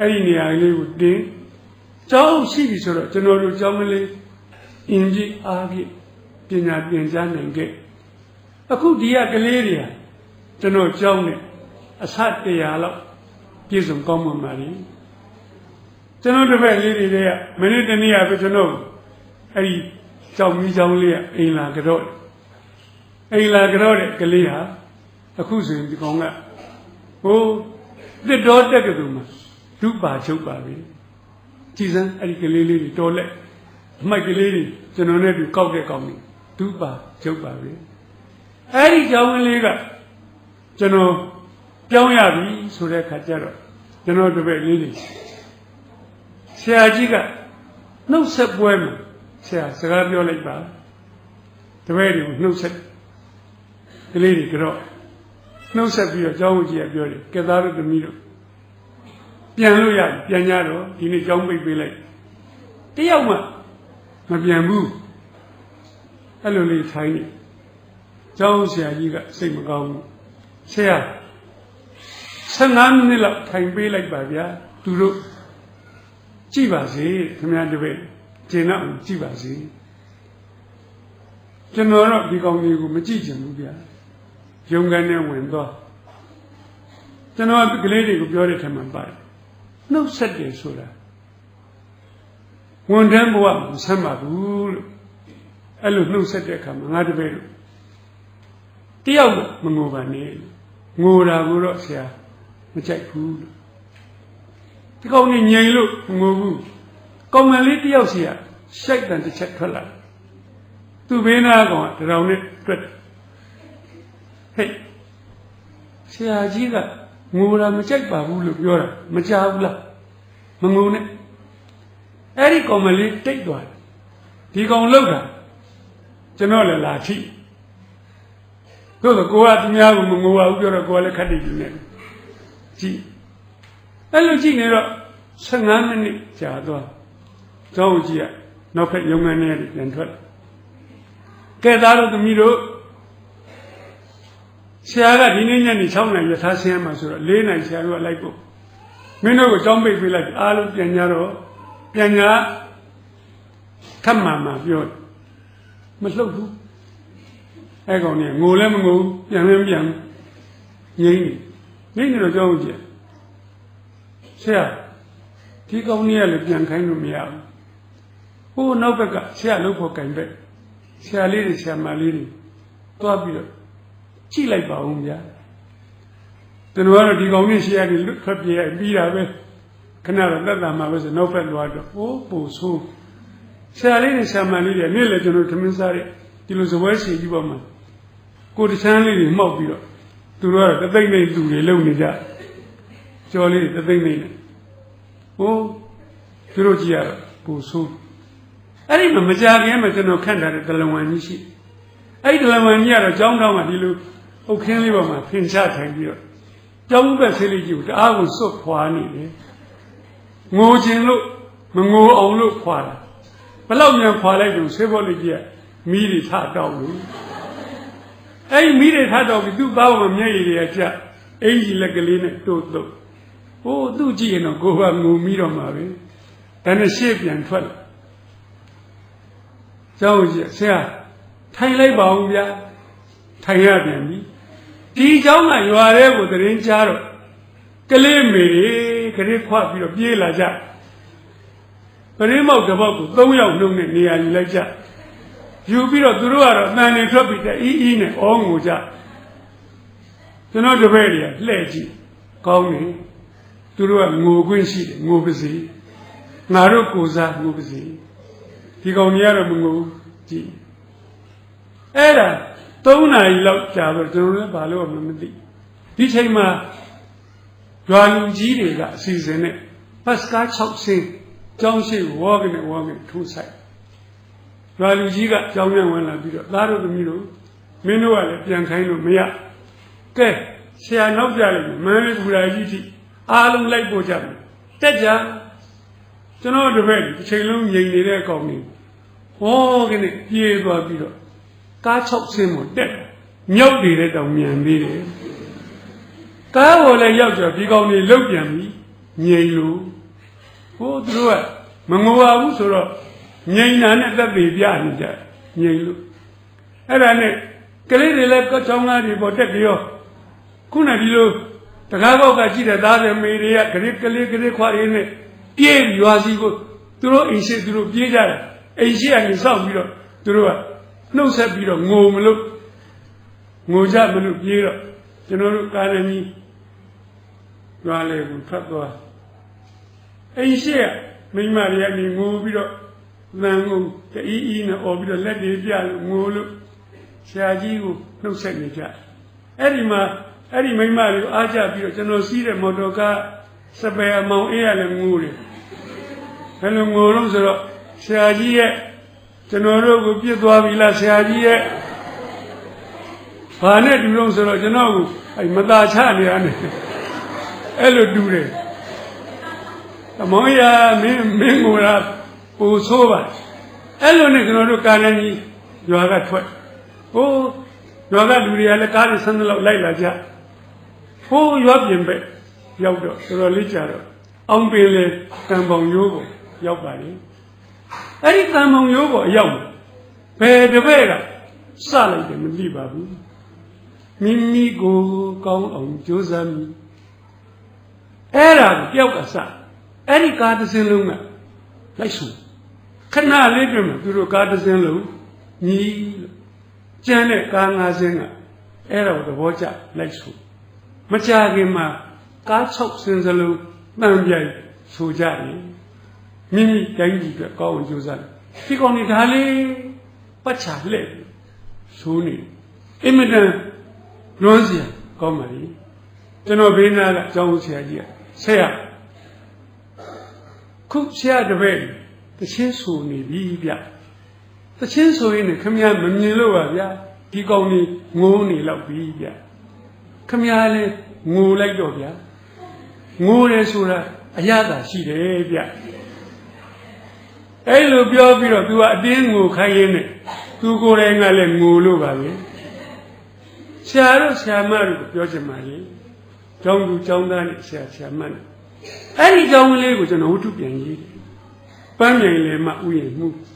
Speaker 1: အဲ့ဒီနေရာလေးကိုတင်းเจ้าရှိပြီဆိုတော့ကျွန်တော်တို့เจ้าမလေးအင်ကြီးအားဖြင့်ပညာသင်ကြားနိုင်ခဲ့အခုဒီကလေးတွေဟာကျွန်တော်เจ้าနဲ့အဆ100လောက်ပြည့်စုံကောင်းမှန်ပါလေကျွန်တော်တစ်ဖက်လေးတွေကမိနစ်တနည်းပဲကျွန်တော်အဲ့ဒီကြောင်မီးကြောင်လေးကအိမ်လာကြတော့တဲ့ကလေးဟာအခုဆိုရင်ဒီကောင်ကဟိုတစ်တော်တက်ကတူမှာဒုပါချုပ်ပါပြီကြည်စမ်းအဲ့ဒီကလေးလေးတွေတော်လက်အမိုက်ကလေးတွေကျွန်တော်နဲ့တူကောက်တဲ့ကောင်ကြီးဒုပါချုပ်ပါပြီအဲ့ဒီကြောင်လေးကကျွန်တော်ပြောင်းရပြီဆိုတဲ့ခါကျတော့ကျွန်တော်တပည့်လေးတွေဆရာကြီးကနှုတ်ဆက်ပွဲမှာဆရာစကားပြောလိုက်ပါတပည့်တွေကိုနှုတ်ဆက်ကလေးတွေကတော့နှုတ်ဆက်ပြီးတော့ကျောင်းကြီးကပြောတယ်ကဲသားတို့သမီးတို့ပြန်လို့ရပြန်ကြတော့ဒီနေ့ကျောင်းပိတ်ပေးလိုက်တယောက်မှမပြန်ဘူးအဲ့လိုလေးထိုင်နေကျောင်းဆရာကြီးကစိတ်မကောင်းဘူးဆရာ15မိနစ်လောက်ထိုင်ပေးလိုက်ပါဗျာသူတို့ကြည့်ပါစေခင်ဗျားတပည့်ကျင်တော့ကြည့်ပါစေကျွန်တော်တော့ဒီကောင်ကြီးကိုမကြည့်ချင်ဘူးဗျာရုံကန်နဲ့ဝင်သွားကျွန်တော်ကလေးတွေကိုပြောတဲ့ထက်မှပါတယ်နှုတ်ဆက်တယ်ဆိုတာဝန်ထမ်းဘဝမဆမ်းပါဘူးလို့အဲ့လိုနှုတ်ဆက်တဲ့အခါမှာငါတပည့်တို့တယောက်မငိုပါနဲ့ငိုတာကိုတော့ဆရာမကြိုက်ဘူးလို့ဒီကောင်ကြီးငြိမ်လို့ငိုဘူးကောင်မလေးတယောက်စီကရှိုက်တန်တစ်ချက်ထွက်လာသူ့ဘေးနာကောင်ကတရောင်နဲ့တွက်ဟဲ့ဆရာကြီးကငိုတာမကြိုက်ပါဘူးလို့ပြောတာမကြောက်ဘူးလားမငိုနဲ့အဲ့ဒီကောင်မလေးတိတ်သွားတယ်ဒီကောင်လောက်တာကျွန်တော်လည်းလာထိတို့ကကိုကသူများကမငိုပါဘူးပြောတော့ကိုကလည်းခက်တိနေတယ်ကြည့်အဲ့လိုကြည့်နေတော့15မိနစ်ကြာသွားကျောင်းကြီးကနောက်ဖက်ရုံငန်းထဲပြန်ထွက်ကဲသားတို့သမီးတို့ဆရာကဒီနေ့ညနေ6နာရီရထားဆင်းရမှာဆိုတော့4နာရီဆရာတို့ကလိုက်ဖို့မင်းတို့ကိုကျောင်းပိတ်ပေးလိုက်အားလုံးပြန်ကြတော့ပြန်ကြခက်မှမှပြောမလှုပ်ဘူးအဲ့ကောင်เนี่ยငိုလည်းမငိုဘူးပြန်ငိမ့်နေတော့ကျောင်းကြီးဆရာဒီကောင်เนี่ยလည်းပြန်ခိုင်းလို့မရဘူးဟိုနောက်ဘက်ကဆရာလှုပ်ဖို့ကင်ပဲဆရာလေးတွေဆရာမလေးတွေသွားပြီးတော့ကြည့်လိုက်ပါဦးဗျာကျွန်တော်ကတော့ဒီကောင်ကြီးဆရာကြီးလွတ်ထွက်ပြေးပြီးတာပဲခဏတော့တက်တာမှာပဲဆိုနောက်ဘက်လွားတော့ဟိုးပူဆိုးဆရာလေးတွေဆရာမလေးတွေနေ့လည်းကျွန်တော်ထမင်းစားတဲ့ဒီလိုစပွဲစီကြီးပေါ်မှာကိုတချမ်းလေးတွေမှောက်ပြီးတော့သူတို့ကတော့တသိမ့်နေသူတွေလုံနေကြကြော်လေးတသိမ့်နေတယ်ဟိုးသူတို့ကြည့်ရတော့ပူဆိုးအဲ့ဒီမှာမကြခင်မှာကျွန်တော်ခန့်ထားတဲ့ဒလဝန်ကြီးရှိအဲ့ဒီဒလဝန်ကြီးကတော့ကျောင်းတောင်းမှာဒီလိုအုတ်ခင်းလေးပေါ်မှာဖင်ချထိုင်ပြီးတော့ကျောင်းဘက်ဆေးလေးကြီးကိုတအားကိုစွတ်ခွာနေတယ်ငိုခြင်းလို့မငိုအောင်လို့ခွာတာဘလောက်မြန်ခွာလိုက်တော့ဆေးဘောလေးကြီးကမီးတွေထတောက်လို့အဲ့ဒီမီးတွေထတောက်ပြီးသူ့သားပေါ်မှာမျက်ရည်တွေကကျအင်ကြီးလက်ကလေးနဲ့တို့ဟိုသူ့ကြည့်ရင်တော့ကိုကငိုမိတော့မှာပဲဒါနဲ့ရှေ့ပြန်ထွက်လာကျောင်းကြီးဆရာထိုင်လိုက်ပါဦးဗျာထိုင်ရပြန်ပြီဒီကျောင်းကရွာထဲကိုသတင်းကြားတော့ကလေးမေတွေကလေးခွပြီးတော့ပြေးလာကြပရင်းမောက်တစ်ပေါက်ကို3ယောက်နှုတ်နဲ့နေရာယူလိုက်ကြယူပြီးတော့သူတို့ကတော့အတန်တွေထွက်ပြီးအီးနဲ့အောငိုကြကျွန်တော်တပည့်တွေကလှဲ့ကြည့်ကောင်းနေသူတို့ကငိုခွင့်ရှိတယ်ငိုပါစေငါတို့ကိုစားငိုပါစေဒီကောင်ကြီးကတော့မငိုကြည့်အဲ့ဒါ3နာရီလောက်ကြာတော့ကျွန်တော်လည်းဘာလို့မှမသိဒီချိန်မှာရွာလူကြီးတွေကအစီအစဉ်နဲ့ပတ်စကား6ဆင်းကျောင်းရှိဝါကနေထိုးဆိုင်ရွာလူကြီးကကျောင်းပြန်ဝင်လာပြီးတော့သားတို့သမီးတို့မင်းတို့ကလည်းပြန်ခိုင်းလို့မရကဲဆရာနောက်ကြလိုက်မန်းလေးဘူရာကြီးထိ Alum like Bojam. Teja. So no the way, Chelum Yay Commune. Oh, in it, ye Babiro. Catch up Simon, dead. Milk did it on me and did it. Cow or a youngster, he got me look at me. Yelu. Oh, through it. Mangoa Usura. Yay, none at the baby, Yelu. And I know. Kelly left got some idea about that. Kuna Dilo. The Gabo Gachida, the media, Kelly, quite in it. Pierre, you are able to throw in shit through Pierre, Asia and South Biro, through no set Biro, Momo, Moja Manu Biro, General Canani, Raleigh, Papa. Asia, may Maria be Mobiro, Lango, the E. or Biro, let the Yal, Molo, Shajigo, no signature. Eddie may marry Aja Biro, General Cedar, Modoka, Sabaya, Mount Air and Moody. Hello, Moro, Shaji, General, Pia Villa, Shaji. Panet, you don't sort of know, I Madachani. Hello, do it. Amoya, Mimura, Usova. Hello, Nicono Canani, you are at what? Oh, you are got to be a car, son of Laila. Oh, you have been back. Yaudo, Religion. Umbele, Tambong Yogo, Yaubari. Any Tambong Yogo, Yau. Pay the Vera. Salad and Libabu. Mimi go, Gong on Josam. Era, Yaukasa. Any garden in Luna. Like so. Cannot live him to the garden in Lu. Ni Janet Ganga Zenga. Era the watcher, like so. Machagima, God chokes in the loo, Namjay, Sujari. Mimi, Dangi, go and use that. Pick on it, Halley, Pacha, lady. Suni. Imminent, Rosia, Comedy. Genovina, Jones here. Say, cook share the way. The chainsaw need Libya. The chainsaw in the Kamian Manila, Pigoni, Mooney, love Libya. Kamiale, Moo like Dobia. Moo Resura, Ayaga, she Debia. Elo Biobio, do a dingo Cayenne, to go and Mulu Valley. Shadow Shamar, Yojamari, John John, Shaman. Any John lay with an Otupian. Pammy Lema, we move.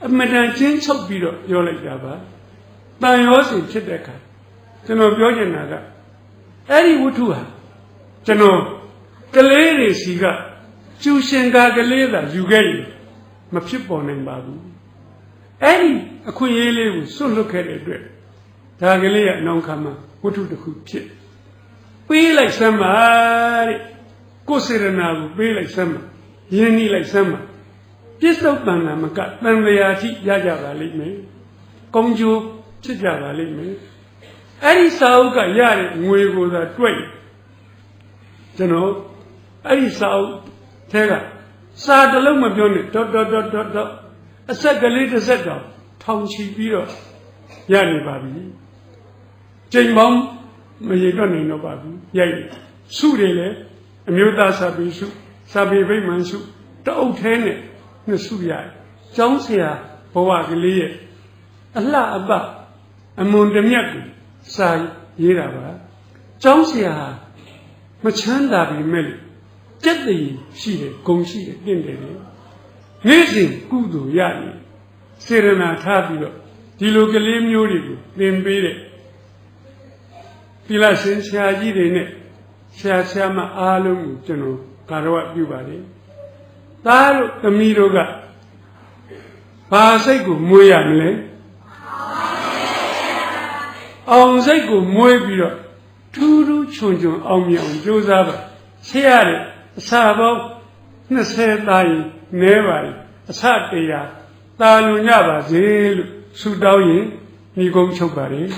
Speaker 1: A madame change of Bido, Yola Java. By yours in Chedeka. General Biogenaga. Any Wutua. General, the lady Siga. Chushenga Galeda, you gave. Mapipon and Babu. Any a Kuyele will soon look at it. Tagalea non kama, Wutu the cook chip. Be like somebody. Go sit and be like summer. Yenny like summer. Just open Namaka, Namaya, Yaja me. Conju, Chijava me. Any Sauka Yari, we go that way. You know, any Sau, Terra. Sad the Loma Bionnet, ... A second later set up, Township Biro, Yani Babi. Jane Mom, may don't know Babi, Yay. Sudele, a Muta Sabisu, Sabi Mansu, the old tenant, Nasuya, Jonesia, Powagli, Allah Abba, a Mundamiaki, Sai, Yiraba, Jonesia, Machanda be Meli, Jetty, she, Gongshi, Dindele. Nisi, Kudu, Yani, Serena Tabilo, Dilocalim Yuribu, Limbede, Pilasin Shaji, Shashama Alum, General, Karawa Bubari. Tal, the Miroga Pasego, Moyamle On Sego, Moybiro, Turu Chunjun, Omion, Josaba, Seare, Sabo, Nasetai. Never, a Satia, Talunava, Zil, Sudawi, Nigom Chopari.